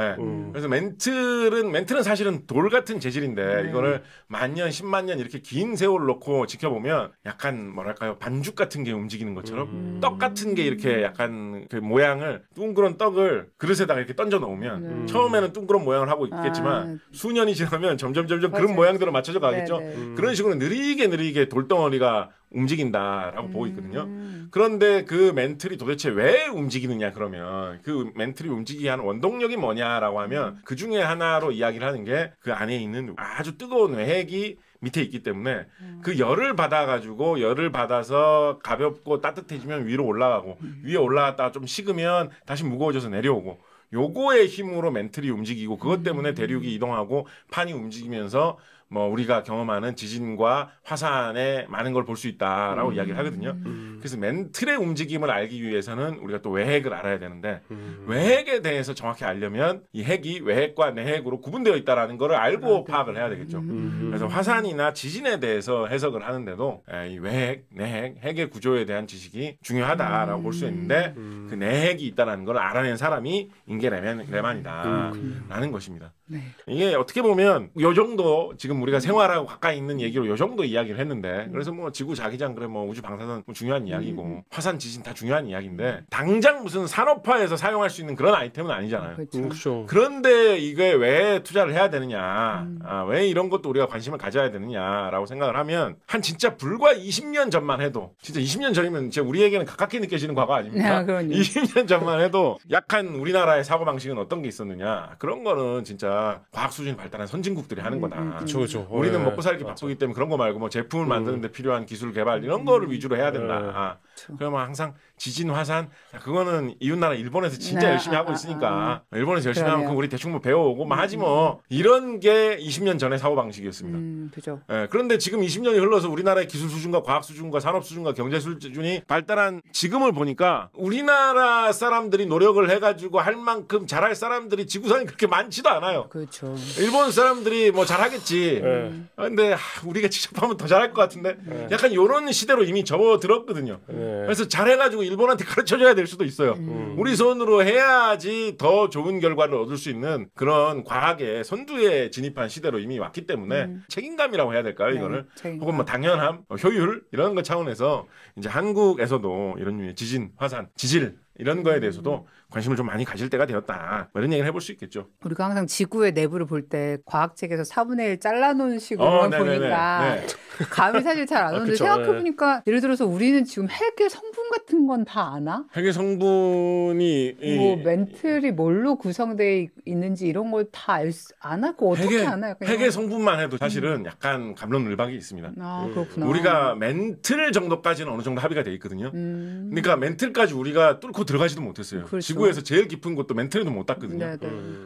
그래서 멘틀은 사실은 돌 같은 재질인데 이거를 만년, 10만 년 이렇게 긴 세월을 놓고 지켜보면 약간 뭐랄까요 반죽 같은 게 움직이는 것처럼 떡 같은 게 이렇게 약간 그 모양을 둥그런 떡을 그릇에다가 이렇게 던져 놓으면 처음에는 둥그런 모양을 하고 있겠지만 수년이 지나면 점점 그런 모양대로 맞춰져 가겠죠. 그런 식으로 느리게 돌덩어리가 움직인다라고 보고 있거든요. 그런데 그 멘틀이 도대체 왜 움직이느냐 그러면 그 멘틀이 움직이게 하는 원동력이 뭐냐라고 하면 그 중에 하나로 이야기를 하는 게 그 안에 있는 아주 뜨거운 외핵이 밑에 있기 때문에 그 열을 받아서 가볍고 따뜻해지면 위로 올라가고 위에 올라갔다가 좀 식으면 다시 무거워져서 내려오고 요거의 힘으로 멘틀이 움직이고 그것 때문에 대륙이 이동하고 판이 움직이면서 뭐 우리가 경험하는 지진과 화산에 많은 걸 볼 수 있다라고 이야기를 하거든요. 그래서 멘틀의 움직임을 알기 위해서는 우리가 또 외핵을 알아야 되는데 외핵에 대해서 정확히 알려면 이 핵이 외핵과 내핵으로 구분되어 있다라는 걸 알고 파악을 해야 되겠죠. 그래서 화산이나 지진에 대해서 해석을 하는데도 이 외핵, 내핵, 핵의 구조에 대한 지식이 중요하다라고 볼 수 있는데 그 내핵이 있다는 걸 알아낸 사람이 인계 레만이다라는 것입니다. 네. 이게 어떻게 보면 요 정도 지금 우리가 생활하고 가까이 있는 얘기로 요 정도 이야기를 했는데 그래서 뭐 지구 자기장 그래 뭐 우주 방사선 뭐 중요한 이야기고 화산 지진 다 중요한 이야기인데 당장 무슨 산업화에서 사용할 수 있는 그런 아이템은 아니잖아요. 그렇죠. 그런데 이게 왜 투자를 해야 되느냐, 왜 이런 것도 우리가 관심을 가져야 되느냐라고 생각을 하면 한 진짜 불과 20년 전만 해도 진짜 20년 전이면 진짜 우리에게는 가깝게 느껴지는 과거 아닙니까? 20년 전만 해도 약한 우리나라의 사고 방식은 어떤 게 있었느냐 그런 거는 진짜 과학 수준이 발달한 선진국들이 하는 거다. 그렇죠. 우리는 먹고 살기 바쁘기 때문에 그런 거 말고 뭐 제품을 만드는 데 필요한 기술 개발 이런 거를 위주로 해야 된다. 그러면 항상 지진, 화산 그거는 이웃나라 일본에서 진짜 열심히 하고 있으니까 일본에서 열심히 하면 그거 우리 대충 뭐 배워오고 뭐 하지 뭐 이런 게 20년 전의 사고방식이었습니다. 그죠. 그런데 지금 20년이 흘러서 우리나라의 기술 수준과 과학 수준과 산업 수준과 경제 수준이 발달한 지금을 보니까 우리나라 사람들이 노력을 해가지고 할 만큼 잘할 사람들이 지구상에 그렇게 많지도 않아요. 그렇죠. 일본 사람들이 뭐 잘하겠지. 근데 우리가 직접 하면 더 잘할 것 같은데 약간 이런 시대로 이미 접어들었거든요. 그래서 잘해가지고 일본한테 가르쳐줘야 될 수도 있어요. 우리 손으로 해야지 더 좋은 결과를 얻을 수 있는 그런 과학의 선두에 진입한 시대로 이미 왔기 때문에 책임감이라고 해야 될까요? 이거를 혹은 뭐 당연함, 효율 이런 것 차원에서 이제 한국에서도 이런 류의 지진, 화산, 지질 이런 거에 대해서도 관심을 좀 많이 가질 때가 되었다. 뭐 이런 얘기를 해볼 수 있겠죠. 우리가 항상 지구의 내부를 볼 때 과학책에서 4분의 1 잘라놓은 식으로 보니까 감이 사실 잘 안 오는데 생각해보니까 예를 들어서 우리는 지금 핵의 성분 같은 건 다 아나? 핵의 성분이 뭐 멘틀이 뭘로 구성되어 있는지 이런 걸 다 아나? 그거 어떻게 아나요? 핵의 성분만 해도 사실은 약간 갑론을박이 있습니다. 그렇구나. 우리가 멘틀 정도까지는 어느 정도 합의가 돼 있거든요. 그러니까 멘틀까지 우리가 뚫고 들어가지도 못했어요. 그렇죠. 지구에서 제일 깊은 곳도 멘틀에도 못 닿거든요.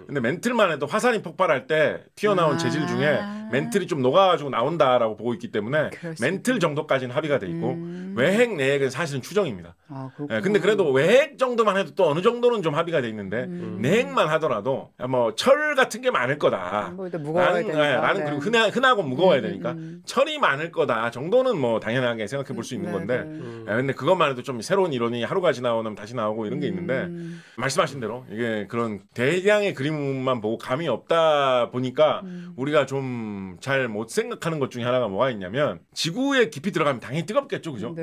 근데 멘틀만 해도 화산이 폭발할 때 튀어나온 재질 중에 멘틀이 좀 녹아가지고 나온다라고 보고 있기 때문에 멘틀 정도까지는 합의가 돼 있고 외핵, 내핵은 사실은 추정입니다. 근데 그래도 외핵 정도만 해도 또 어느 정도는 좀 합의가 돼 있는데 내핵만 하더라도 뭐 철 같은 게 많을 거다. 나는 그리고 흔하고 무거워야 되니까 철이 많을 거다 정도는 뭐 당연하게 생각해 볼 수 있는 건데 근데 그것만 해도 좀 새로운 이론이 하루가 지나오면 다시 나오고 이런 게 있는데 말씀하신 대로 이게 그런 대량의 그림만 보고 감이 없다 보니까 우리가 좀 잘 못 생각하는 것 중에 하나가 뭐가 있냐면 지구에 깊이 들어가면 당연히 뜨겁겠죠, 그죠?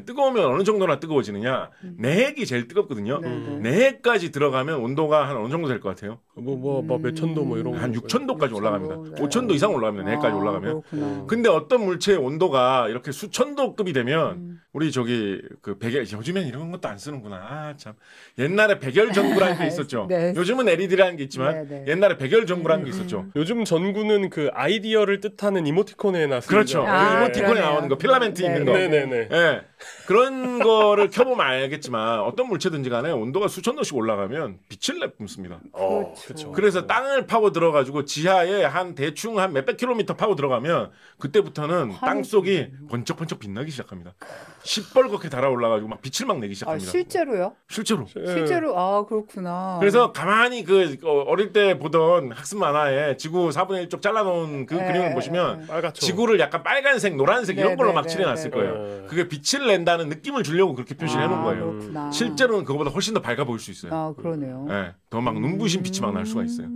뜨거우면 어느 정도나 뜨거워지느냐? 내핵이 제일 뜨겁거든요. 내핵까지 들어가면 온도가 한 어느 정도 될 것 같아요? 뭐 몇 천도 뭐 이런 한 6,000도까지 올라갑니다. 5,000도 이상 올라갑니다. 내핵까지 올라가면. 근데 어떤 물체의 온도가 이렇게 수천도급이 되면 우리 저기 그 백열 요즘엔 이런 것도 안 쓰는구나. 참 옛날에 백열 전구라는 게 있었죠. 요즘은 LED라는 게 있지만 옛날에 백열 전구라는 게 있었죠. 요즘 전구는 그 아이디어를 뜻하는 이모티콘에 놨습니다. 그렇죠. 그 이모티콘에 나오는 거 필라멘트 있는 거. 그런 거를 켜보면 알겠지만 어떤 물체든지 간에 온도가 수천 도씩 올라가면 빛을 내뿜습니다. 그렇죠. 그래서 땅을 파고 들어가지고 지하에 한 대충 한 몇백 킬로미터 파고 들어가면 그때부터는 땅 속이 번쩍번쩍 빛나기 시작합니다. 시뻘겋게 달아올라가지고 막 빛을 막 내기 시작합니다. 실제로요? 실제로. 실제로 그렇구나. 그래서 가만히 그 어릴 때 보던 학습 만화에 지구 4분의 1쪽 잘라놓은 그 그림을 보시면 빨갛죠. 지구를 약간 빨간색, 노란색 이런 걸로 막 네, 칠해놨을 네, 거예요. 그게 빛을 낸다는 느낌을 주려고 그렇게 표시를 해놓은 거예요. 그렇구나. 실제로는 그거보다 훨씬 더 밝아 보일 수 있어요. 그러네요. 네, 더 막 눈부신 빛이 막 날 수가 있어요.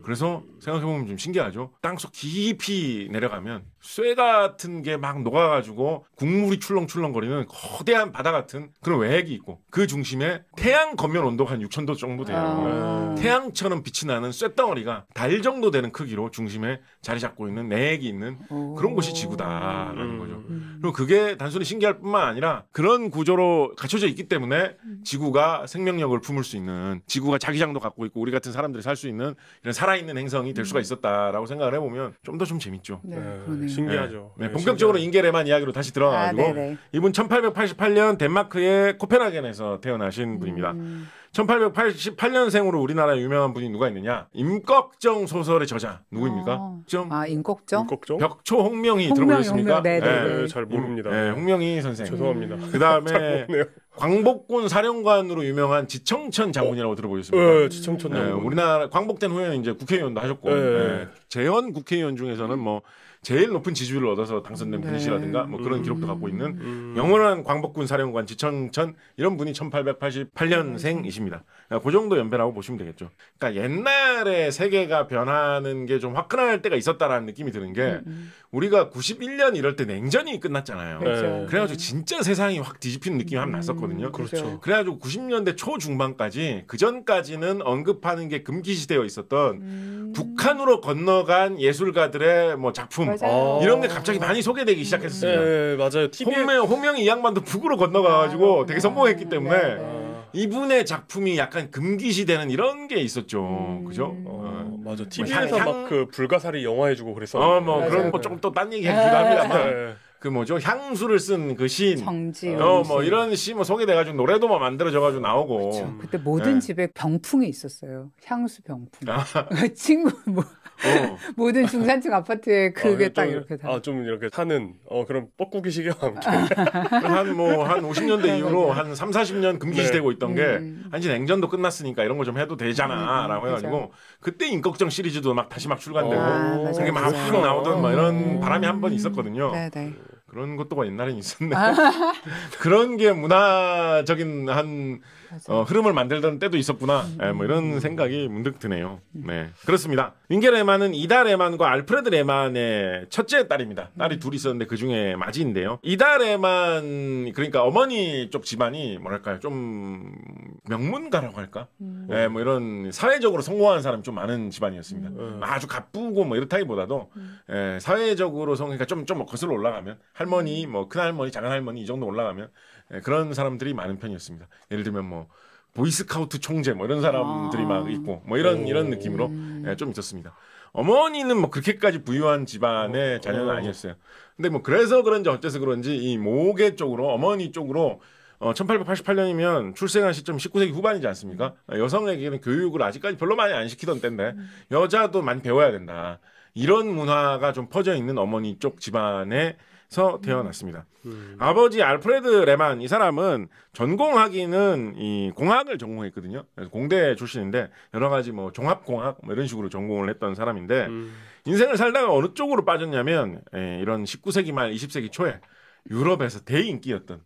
그래서 생각해보면 좀 신기하죠. 땅속 깊이 내려가면 쇠 같은 게 막 녹아가지고 국물이 출렁출렁거리는 거대한 바다 같은 그런 외핵이 있고 그 중심에 태양 겉면 온도가 한 6,000도 정도 돼요. 태양처럼 빛이 나는 쇳덩어리가 달 정도 되는 크기로 중심에 자리 잡고 있는 내핵이 있는 그런 곳이 지구다라는 거죠. 그리고 그게 단순히 신기할 뿐만 아니라 그런 구조로 갖춰져 있기 때문에 지구가 생명력을 품을 수 있는, 지구가 자기장도 갖고 있고 우리 같은 사람들이 살 수 있는 이런 살아있는 행성이 될 수가 있었다라고 생각을 해보면 좀 더 좀 재밌죠. 네, 신기하죠. 네, 본격적으로 인게레만 이야기로 다시 들어가가지고 이분 1888년 덴마크의 코펜하겐에서 태어나신 분입니다. 1888년생으로 우리나라에 유명한 분이 누가 있느냐? 임꺽정 소설의 저자 누구입니까? 임꺽정? 벽초 홍명희 들어보셨습니까? 네, 잘 모릅니다. 네, 홍명희 선생. 죄송합니다. 그다음에 광복군 사령관으로 유명한 지청천 장군이라고 들어보셨습니까? 네, 지청천 장군. 우리나라 광복된 후에는 이제 국회의원도 하셨고 재헌 국회의원 중에서는 뭐 제일 높은 지지율을 얻어서 당선된 분이시라든가 뭐 그런 기록도 갖고 있는 영원한 광복군 사령관 지청천 이런 분이 1888년생이십니다. 그 정도 연배라고 보시면 되겠죠. 그러니까 옛날에 세계가 변하는 게 좀 화끈할 때가 있었다라는 느낌이 드는 게 우리가 91년 이럴 때 냉전이 끝났잖아요. 그렇죠. 그래가지고 진짜 세상이 확 뒤집히는 느낌이 한번 났었거든요. 그렇죠. 그래가지고 90년대 초중반까지 그 전까지는 언급하는 게 금기시되어 있었던 북한으로 건너간 예술가들의 뭐 작품 이런 게 갑자기 많이 소개되기 시작했습니다. 네, 맞아요. 홍명이 이 양반도 북으로 건너가가지고 되게 성공했기 때문에 이분의 작품이 약간 금기시되는 이런 게 있었죠. 그죠? 맞아. TV에서 막 그 불가사리 영화 해주고 그랬었는데. 뭐 그런 거 조금 또 딴 얘기 해주기도 합니다만. 그 뭐죠? 향수를 쓴 그 시인. 정지. 뭐 이런 시 뭐 소개돼가지고 노래도 막 만들어져가지고 나오고. 그렇죠. 그때 모든 집에 병풍이 있었어요. 향수 병풍. 친구 모든 중산층 아파트에 그게 딱 이렇게 다. 좀 이렇게 사는 그런 뻐꾸기 시경. 한 50년대 이후로 한 3, 40년 금기시되고 있던 게 한지 냉전도 끝났으니까 이런 거 좀 해도 되잖아라고 해가지고 그때 임꺽정 시리즈도 막 다시 막 출간되고 그게 막 확 나오던 막 이런 바람이 한 번 있었거든요. 네네. 그런 것도 옛날엔 있었네. 그런 게 문화적인 한 흐름을 만들던 때도 있었구나. 뭐 이런 생각이 문득 드네요. 네, 그렇습니다. 윙게 레만은 이다 레만과 알프레드 레만의 첫째 딸입니다. 딸이 둘이 있었는데 그 중에 맏이인데요. 이다 레만 그러니까 어머니 쪽 집안이 뭐랄까요, 좀 명문가라고 할까? 네, 뭐 이런 사회적으로 성공한 사람이 좀 많은 집안이었습니다. 아주 가쁘고 뭐 이렇다기보다도 사회적으로 그러니까 좀 거슬러 올라가면 할머니, 뭐 큰할머니, 작은할머니 이 정도 올라가면 그런 사람들이 많은 편이었습니다. 예를 들면 뭐 보이스카우트 총재 뭐 이런 사람들이 막 있고 뭐 이런 느낌으로 좀 있었습니다. 어머니는 뭐 그렇게까지 부유한 집안의 자녀는 아니었어요. 근데 뭐 그래서 그런지 어째서 그런지 이 모계 쪽으로 어머니 쪽으로 1888년이면 출생한 시점 19세기 후반이지 않습니까? 여성에게는 교육을 아직까지 별로 많이 안 시키던 때인데 여자도 많이 배워야 된다. 이런 문화가 좀 퍼져 있는 어머니 쪽 집안에서 태어났습니다. 아버지 알프레드 레만 이 사람은 전공하기는 이 공학을 전공했거든요. 그래서 공대 출신인데 여러 가지 뭐 종합공학 뭐 이런 식으로 전공을 했던 사람인데 인생을 살다가 어느 쪽으로 빠졌냐면 이런 19세기 말 20세기 초에 유럽에서 대인기였던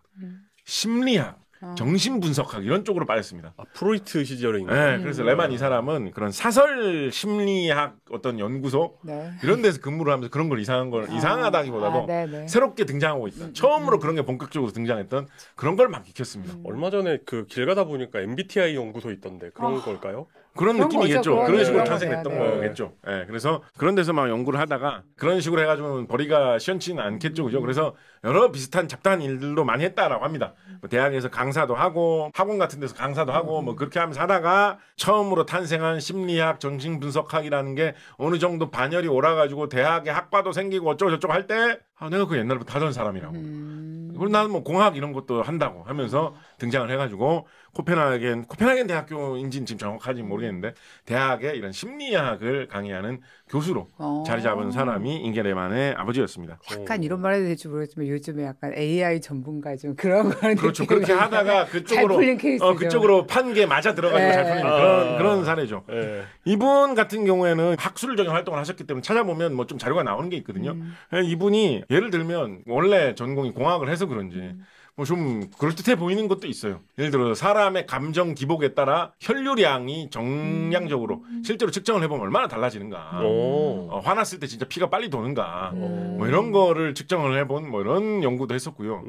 심리학, 정신분석학 이런 쪽으로 빠졌습니다. 프로이트 시절인가요? 네, 그래서 레만 이 사람은 그런 사설 심리학 어떤 연구소 이런 데서 근무를 하면서 그런 걸 이상하다기보다도 새롭게 등장하고 있다. 처음으로 그런 게 본격적으로 등장했던 그런 걸 막 익혔습니다. 얼마 전에 그 길 가다 보니까 MBTI 연구소 있던데 그런 걸까요? 그런 느낌이겠죠. 그런 식으로 탄생했던 거겠죠. 네, 그래서 그런 데서 막 연구를 하다가 그런 식으로 해가지고 벌이가 시원치는 않겠죠, 그죠? 그래서 여러 비슷한 잡다한 일들도 많이 했다라고 합니다. 뭐 대학에서 강사도 하고 학원 같은 데서 강사도 하고 뭐 그렇게 하면서 하다가 처음으로 탄생한 심리학, 정신분석학이라는 게 어느 정도 반열이 오라가지고 대학에 학과도 생기고 어쩌고 저쩌고 할 때 내가 그 옛날부터 하던 사람이라고. 그리고 나는 뭐 공학 이런 것도 한다고 하면서 등장을 해가지고 코펜하겐 대학교인지는 지금 정확하지 모르겠는데 대학에 이런 심리학을 강의하는 교수로 자리 잡은 사람이 잉게 레만의 아버지였습니다. 약간 이런 말 해도 될지 모르겠지만 요즘에 약간 AI 전문가 좀 그런 거는 그렇죠. 그렇게 하다가 그쪽으로 그쪽으로 판 게 맞아 들어가지고 잘 풀린 그런 사례죠. 이분 같은 경우에는 학술적인 활동을 하셨기 때문에 찾아보면 뭐 좀 자료가 나오는 게 있거든요. 이분이 예를 들면 원래 전공이 공학을 해서 그런지 뭐 좀 그럴듯해 보이는 것도 있어요. 예를 들어 사람의 감정 기복에 따라 혈류량이 정량적으로 실제로 측정을 해보면 얼마나 달라지는가. 화났을 때 진짜 피가 빨리 도는가. 뭐 이런 거를 측정을 해본 뭐 이런 연구도 했었고요.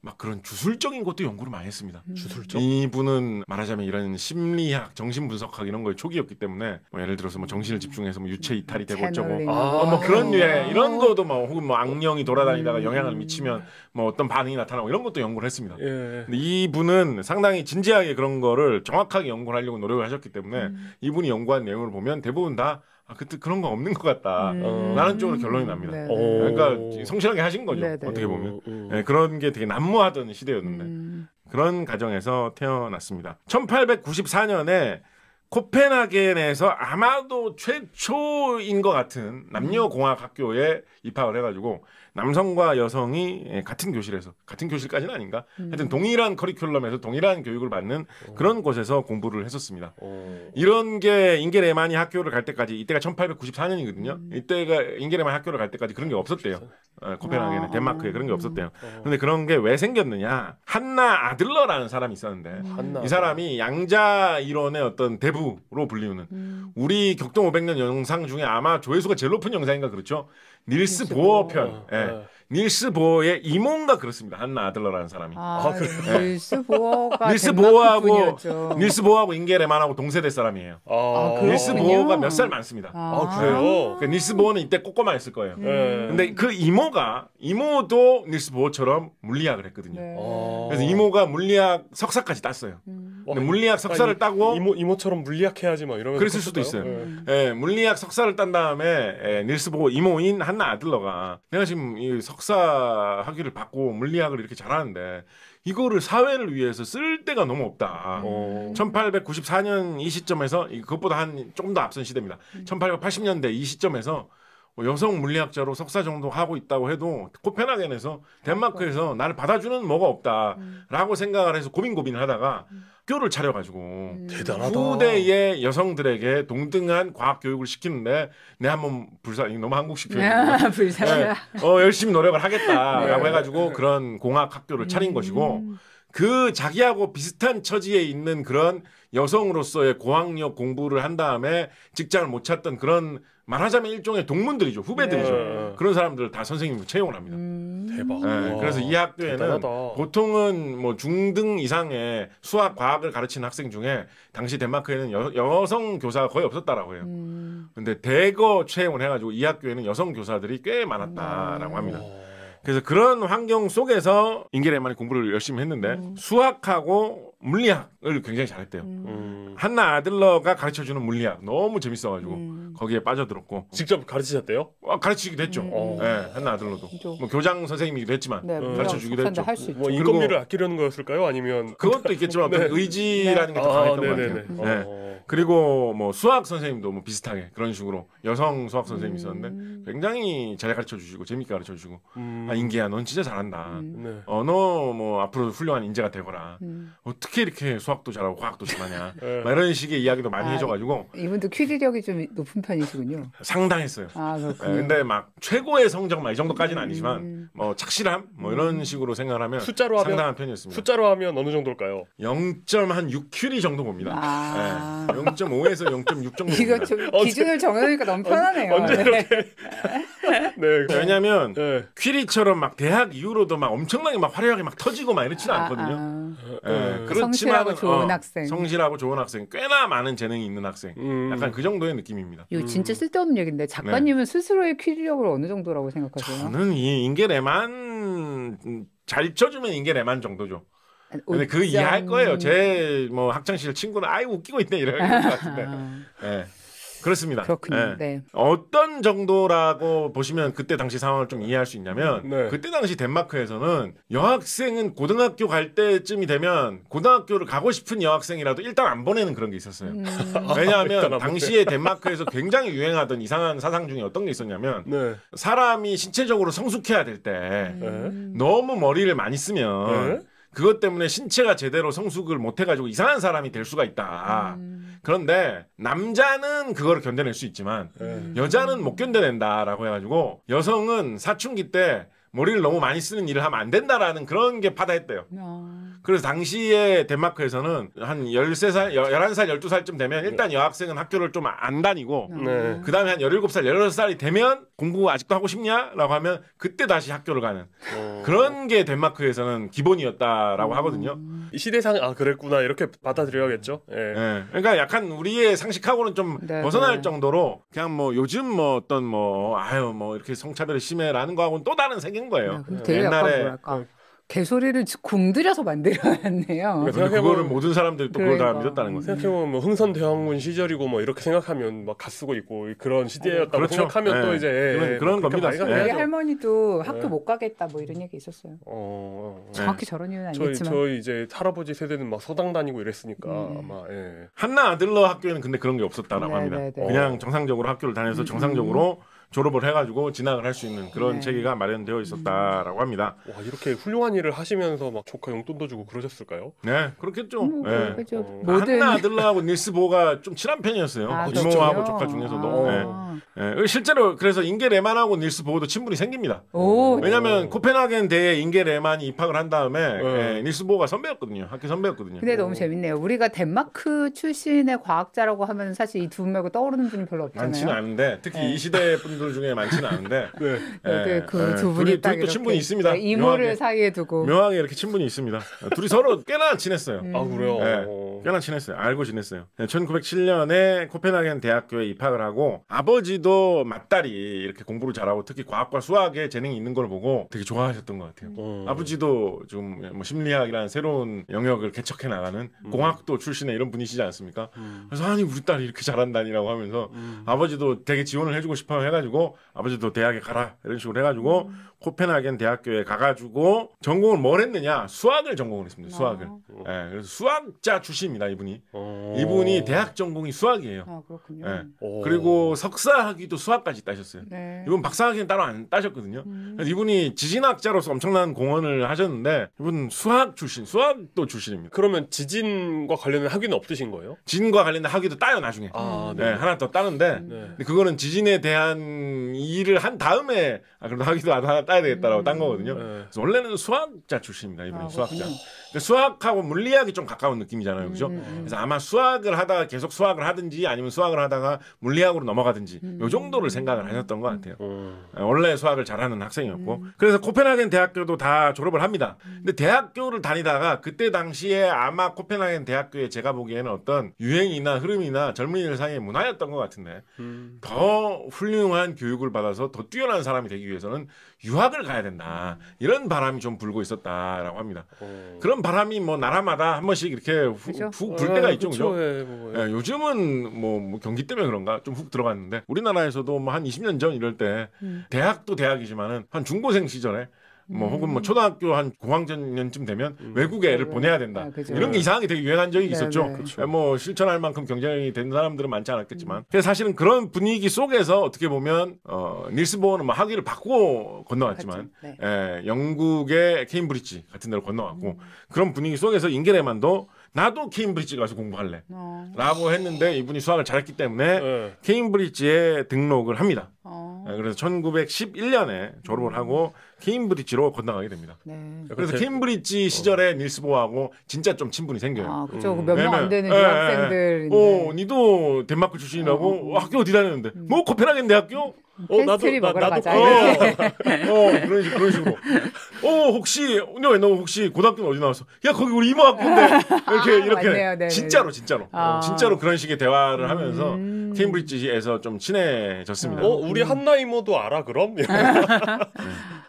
막 그런 주술적인 것도 연구를 많이 했습니다. 주술적? 이분은 말하자면 이런 심리학, 정신분석학 이런 거에 촉이었기 때문에 뭐 예를 들어서 뭐 정신을 집중해서 뭐 유체 이탈이 되고 어쩌고 뭐 그런 류의 이런 거도 뭐 혹은 뭐 악령이 돌아다니다가 영향을 미치면 뭐 어떤 반응이 나타나고 이런 것도 연구를 했습니다. 근데 이분은 상당히 진지하게 그런 거를 정확하게 연구를 하려고 노력을 하셨기 때문에 이분이 연구한 내용을 보면 대부분 다 그때 그런 거 없는 것 같다. 라는 쪽으로 결론이 납니다. 그러니까 성실하게 하신 거죠. 네네. 어떻게 보면. 네, 그런 게 되게 난무하던 시대였는데 그런 가정에서 태어났습니다. 1894년에 코펜하겐에서 아마도 최초인 것 같은 남녀공학 학교에 입학을 해가지고 남성과 여성이 같은 교실에서 같은 교실까지는 아닌가 하여튼 동일한 커리큘럼에서 동일한 교육을 받는 그런 곳에서 공부를 했었습니다. 이런 게 잉게 레만이 학교를 갈 때까지 이때가 1894년이거든요. 이때가 잉게 레만이 학교를 갈 때까지 그런 게 없었대요. 코펜하겐에 덴마크에 그런 게 없었대요. 그런데 그런 게 왜 생겼느냐. 한나 아들러라는 사람이 있었는데 이 사람이 양자 이론의 어떤 대부로 불리우는 우리 격동 500년 영상 중에 아마 조회수가 제일 높은 영상인가 그렇죠. 닐스 보어 편. 닐스 보어의 이모인가 그렇습니다. 한나 아들러라는 사람이. 닐스 보어가 닐스 보어하고 잉게 레만하고 동세대 사람이에요. 닐스 보어가 몇 살 많습니다. 그래요? 그러니까 닐스 보어는 이때 꼬꼬마였을 거예요. 근데 그 이모도 닐스 보어처럼 물리학을 했거든요. 그래서 이모가 물리학 석사까지 땄어요. 근데 물리학 석사를 따고 이모처럼 물리학해야지 막 이러면서 그랬을 수도 있어요. 물리학 석사를 딴 다음에 닐스 보어 이모인 한나 아들러가 내가 지금 이 석사 학위를 받고 물리학을 이렇게 잘하는데 이거를 사회를 위해서 쓸 데가 너무 없다. 1894년 이 시점에서 그것보다 한 조금 더 앞선 시대입니다. 1880년대 이 시점에서 여성 물리학자로 석사 정도 하고 있다고 해도 코펜하겐에서 덴마크에서 나를 받아주는 뭐가 없다라고 생각을 해서 고민을 하다가 학교를 차려가지고 대단하다. 후대의 여성들에게 동등한 과학 교육을 시키는데 내 한번 너무 한국식 표현이에요. 열심히 노력을 하겠다라고 해가지고 그런 공학 학교를 차린 것이고 그 자기하고 비슷한 처지에 있는 그런 여성으로서의 고학력 공부를 한 다음에 직장을 못 찾던 그런 말하자면 일종의 동문들이죠. 후배들이죠. 그런 사람들을 다 선생님으로 채용을 합니다. 대박. 그래서 이 학교에는 대단하다. 보통은 뭐 중등 이상의 수학, 과학을 가르치는 학생 중에 당시 덴마크에는 여성 교사가 거의 없었다라고 해요. 근데 대거 채용을 해가지고 이 학교에는 여성 교사들이 꽤 많았다라고 합니다. 그래서 그런 환경 속에서 잉게 레만이 공부를 열심히 했는데 수학하고 물리학을 굉장히 잘했대요. 한나 아들러가 가르쳐주는 물리학 너무 재밌어가지고 거기에 빠져들었고 직접 가르치셨대요? 가르치기도 했죠. 한나 아들러도 뭐 교장 선생님이기도 했지만 가르쳐주기도 했죠. 뭐 인건비를 아끼려는 거였을까요? 아니면 그것도 있겠지만 어떤 의지라는 게 더 강했던 것 같아요. 그리고 뭐 수학 선생님도 뭐 비슷하게 그런 식으로 여성 수학 선생님이 있었는데 굉장히 잘 가르쳐주시고 재밌게 가르쳐주시고 잉게야 넌 진짜 잘한다. 너 뭐 앞으로 훌륭한 인재가 되거라. 어떻게 이렇게 수학도 잘하고 과학도 잘하냐. 막 이런 식의 이야기도 많이 해줘가지고 이분도 퀴즈력이 좀 높은 편이시군요. 상당했어요. 근데 막 최고의 성적 막 이 정도까지는 아니지만 뭐 착실함 뭐 이런 식으로 생각하면 숫자로 상당한 편이었습니다. 숫자로 하면 어느 정도일까요? 0.6 정도 봅니다. 0.5에서 0.6 정도. 이거 좀 기준을 정해놓으니까 너무 편하네요. 언제 이렇게? 왜냐하면 퀴리처럼 막 대학 이후로도 막 엄청나게 막 화려하게 막 터지고 막 이렇지는 않거든요. 성실하고 좋은 학생. 성실하고 좋은 학생, 꽤나 많은 재능이 있는 학생. 약간 그 정도의 느낌입니다. 이거 진짜 쓸데없는 얘기인데 작가님은 스스로의 퀴리력을 어느 정도라고 생각하세요? 저는 이 잉게 레만 잘 쳐주면 잉게 레만 정도죠. 근데 그 이해할 거예요. 제 뭐 학창 시절 친구는 아이 웃기고 있네 이럴 것 같은데. 그렇습니다. 그렇군요. 예. 네. 어떤 정도라고 보시면 그때 당시 상황을 좀 이해할 수 있냐면 네. 그때 당시 덴마크에서는 여학생은 고등학교 갈 때쯤이 되면 고등학교를 가고 싶은 여학생이라도 일단 안 보내는 그런 게 있었어요. 왜냐하면 당시에 덴마크에서 굉장히 유행하던 이상한 사상 중에 어떤 게 있었냐면 네. 사람이 신체적으로 성숙해야 될 때 네. 너무 머리를 많이 쓰면 네. 그것 때문에 신체가 제대로 성숙을 못 해가지고 이상한 사람이 될 수가 있다. 그런데 남자는 그걸 견뎌낼 수 있지만 여자는 못 견뎌낸다라고 해가지고 여성은 사춘기 때 머리를 너무 많이 쓰는 일을 하면 안 된다라는 그런 게 파다했대요. 그래서 당시에 덴마크에서는 한 13살, 11살, 12살쯤 되면 일단 여학생은 학교를 좀 안 다니고 네. 그 다음에 한 17살, 16살이 되면 공부 아직도 하고 싶냐? 라고 하면 그때 다시 학교를 가는 그런 게 덴마크에서는 기본이었다라고 하거든요. 이 시대상 그랬구나 이렇게 받아들여야겠죠. 예. 예. 그러니까 약간 우리의 상식하고는 좀 네, 벗어날 네. 정도로 그냥 뭐 요즘 뭐 어떤 뭐 아유 뭐 이렇게 성차별이 심해라는 거하고는 또 다른 세계인 거예요. 근데 되게 약간 뭐랄까 개소리를 공들여서 만들어놨네요. 그거를 모든 사람들이 또 그걸 다 그러니까. 믿었다는 거죠. 생각해보면 뭐 흥선대원군 시절이고 뭐 이렇게 생각하면 막 가쓰고 있고 그런 시대였다고 그렇죠. 생각하면 또 예. 이제 그런 그렇게 겁니다. 많이 예. 우리 가야죠. 할머니도 학교 네. 못 가겠다 뭐 이런 얘기 있었어요. 네. 정확히 저런 이유는 저희 아니겠지만. 이제 할아버지 세대는 막 서당 다니고 이랬으니까 아마 예. 한나 아들러 학교에는 근데 그런 게 없었다라고 네, 합니다. 네, 네. 그냥 정상적으로 학교를 다녀서 정상적으로 졸업을 해가지고 진학을 할 수 있는 그런 네. 체계가 마련되어 있었다라고 합니다. 와 이렇게 훌륭한 일을 하시면서 막 조카 용돈도 주고 그러셨을까요? 네, 그렇겠죠. 예. 그렇죠. 모든 한나 아들러하고 닐스 보가 좀 친한 편이었어요. 아, 이모하고 진짜요? 조카 중에서도. 아. 예. 예. 실제로 그래서 잉게 레만하고 닐스 보도 친분이 생깁니다. 오. 왜냐하면 코펜하겐 대에 잉게 레만이 입학을 한 다음에 예, 닐스 보가 선배였거든요. 학교 선배였거든요. 근데 너무 재밌네요. 우리가 덴마크 출신의 과학자라고 하면 사실 이 두 분 말고 떠오르는 분이 별로 없잖아요. 많지는 않은데 특히 네. 이 시대 분들 중에 많지는 않은데 그 두 분이 둘이 딱 또 이렇게 친분이 있습니다. 이모를 묘하게. 사이에 두고. 묘하게 이렇게 친분이 있습니다. 둘이 서로 꽤나 친했어요. 아 그래요? 네, 꽤나 친했어요. 알고 지냈어요. 1907년에 코펜하겐 대학교에 입학을 하고 아버지도 맏딸이 이렇게 공부를 잘하고 특히 과학과 수학에 재능이 있는 걸 보고 되게 좋아하셨던 것 같아요. 아버지도 좀 뭐 심리학이라는 새로운 영역을 개척해 나가는 공학도 출신의 이런 분이시지 않습니까? 그래서 아니 우리 딸이 이렇게 잘한다니라고 하면서 아버지도 되게 지원을 해주고 싶어 해가지고 아버지도 대학에 가라 이런 식으로 해가지고 코펜하겐 대학교에 가가지고 전공을 뭘 했느냐 수학을 전공을 했습니다. 수학을. 예, 그래서 수학자 출신입니다. 이분이. 이분이 대학 전공이 수학이에요. 아 그렇군요. 예. 그리고 석사학위도 수학까지 따셨어요. 네. 이분 박사학위는 따로 안 따셨거든요. 그래서 이분이 지진학자로서 엄청난 공헌을 하셨는데 이분 수학 출신, 수학도 출신입니다. 그러면 지진과 관련된 학위는 없으신 거예요? 지진과 관련된 학위도 따요 나중에. 아, 네, 하나 더 따는데 네. 근데 그거는 지진에 대한 일을 한 다음에 그래도 학위도 하나 따야 되겠다라고 딴 거거든요. 네. 그래서 원래는 수학자 출신입니다. 이분이 아, 수학자. 그렇군요. 근데 수학하고 물리학이 좀 가까운 느낌이잖아요, 그죠? 그래서 아마 수학을 하다가 계속 수학을 하든지 아니면 수학을 하다가 물리학으로 넘어가든지 요 정도를 생각을 하셨던 것 같아요. 원래 수학을 잘하는 학생이었고 그래서 코펜하겐 대학교도 다 졸업을 합니다. 근데 대학교를 다니다가 그때 당시에 아마 코펜하겐 대학교에 제가 보기에는 어떤 유행이나 흐름이나 젊은이들 사이의 문화였던 것 같은데 더 훌륭한 교육을 받아서 더 뛰어난 사람이 되기 위해서는 유학을 가야 된다. 이런 바람이 좀 불고 있었다라고 합니다. 그런 바람이 뭐 나라마다 한 번씩 이렇게 그죠? 훅 불 때가 있죠. 그죠? 뭐, 예, 요즘은 뭐 경기 때문에 그런가 좀 훅 들어갔는데 우리나라에서도 뭐 한 20년 전 이럴 때 대학도 대학이지만은 한 중고생 시절에 뭐 혹은 뭐 초등학교 한 고학년쯤 되면 외국에 애를 보내야 된다. 아, 그죠. 이런 게 이상하게 되게 유행한 적이 네, 있었죠. 네. 그렇죠. 뭐 실천할 만큼 경쟁이 된 사람들은 많지 않았겠지만. 그래서 사실은 그런 분위기 속에서 어떻게 보면 닐스 보어는 뭐 학위를 받고 건너왔지만 네. 영국의 케임브리지 같은 데로 건너왔고 그런 분위기 속에서 잉게레만도 나도 케임브리지 가서 공부할래 라고 했는데 이분이 수학을 잘했기 때문에 네. 케임브리지에 등록을 합니다. 그래서 1911년에 졸업을 하고 케임브리지로 건너가게 됩니다. 네. 그래서 케임브리지 시절에 닐스 보어하고 진짜 좀 친분이 생겨요. 아 그렇죠. 몇 명 안 되는 예, 유학생들. 니도 덴마크 출신이라고 학교 어디 다녔는데? 뭐 코펜하겐 대학교? 페스트리 먹으러 가자. 그런 식으로. 너 혹시 고등학교는 어디 나왔어? 야, 거기 우리 이모 학교인데. 이렇게. 맞네요. 네, 진짜로. 아. 진짜로 그런 식의 대화를 하면서 케임브리지에서 좀 친해졌습니다. 우리 한나 이모도 알아 그럼?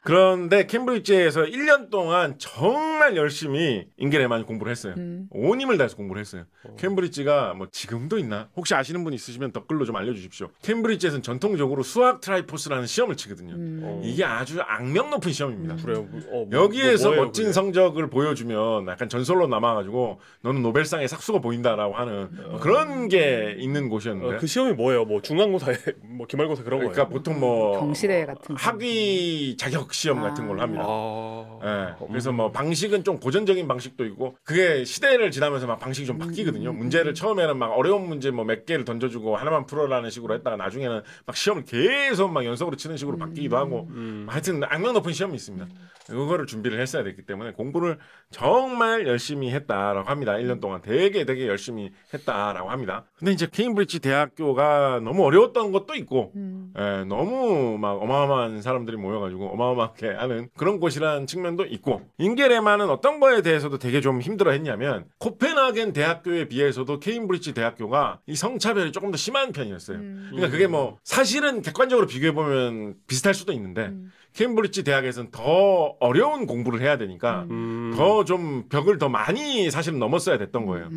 그런데 캠브리지에서 1년 동안 정말 열심히 잉겔레만이 공부를 했어요. 온 힘을 다해서 공부를 했어요. 캠브리지가 뭐 지금도 있나? 혹시 아시는 분 있으시면 댓글로 좀 알려주십시오. 캠브리지에서는 전통적으로 수학 트라이포스라는 시험을 치거든요. 이게 아주 악명 높은 시험입니다. 그래요. 여기에서 뭐예요, 멋진 그게? 성적을 보여주면 약간 전설로 남아가지고 너는 노벨상의 삭수가 보인다라고 하는 뭐 그런 게 있는 곳이었는데. 그 시험이 뭐예요? 뭐 중간고사에 뭐 기말고사 그런 거예요? 그러니까 보통 뭐 경시대 같은 거. 학위 자격 시험 같은 걸로 합니다. 아. 예, 그래서 뭐 방식은 좀 고전적인 방식도 있고 그게 시대를 지나면서 막 방식이 좀 바뀌거든요. 문제를 처음에는 막 어려운 문제 뭐 몇 개를 던져주고 하나만 풀어라는 식으로 했다가 나중에는 막 시험을 계속 막 연속으로 치는 식으로 바뀌기도 하고 하여튼 악명 높은 시험이 있습니다. 그거를 준비를 했어야 됐기 때문에 공부를 정말 열심히 했다라고 합니다. 1년 동안 되게 열심히 했다라고 합니다. 근데 이제 케임브리지 대학교가 너무 어려웠던 것도 있고 예, 너무 막 어마어마한 사람들이 모여가지고 어마어마하게 하는 그런 곳이라는 측면도 있고 잉겔레만은 어떤 거에 대해서도 되게 좀 힘들어했냐면 코펜하겐 대학교에 비해서도 케임브리지 대학교가 이 성차별이 조금 더 심한 편이었어요. 그러니까 그게 뭐 사실은 객관적으로 비교해 보면 비슷할 수도 있는데 케임브리지 대학에서는 더 어려운 공부를 해야 되니까 더 좀 벽을 더 많이 사실은 넘었어야 됐던 거예요.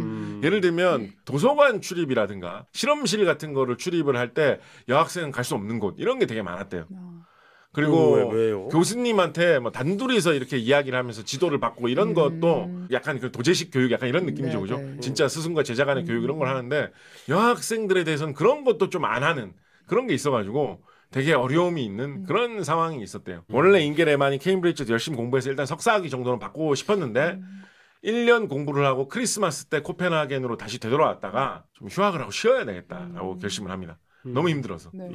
예를 들면 도서관 출입이라든가 실험실 같은 거를 출입을 할 때 여학생은 갈 수 없는 곳 이런 게 되게 많았대요. 그리고 왜요? 교수님한테 뭐 단둘이서 이렇게 이야기를 하면서 지도를 받고 이런 것도 약간 그 도제식 교육 약간 이런 느낌이죠. 그죠? 진짜 스승과 제자 간의 교육 이런 걸 하는데 여학생들에 대해서는 그런 것도 좀 안 하는 그런 게 있어가지고 되게 어려움이 있는 그런 상황이 있었대요. 원래 잉겔레만이 케임브리지에서 열심히 공부해서 일단 석사학위 정도는 받고 싶었는데 1년 공부를 하고 크리스마스 때 코펜하겐으로 다시 되돌아왔다가 좀 휴학을 하고 쉬어야 되겠다라고 결심을 합니다. 너무 힘들어서. 네.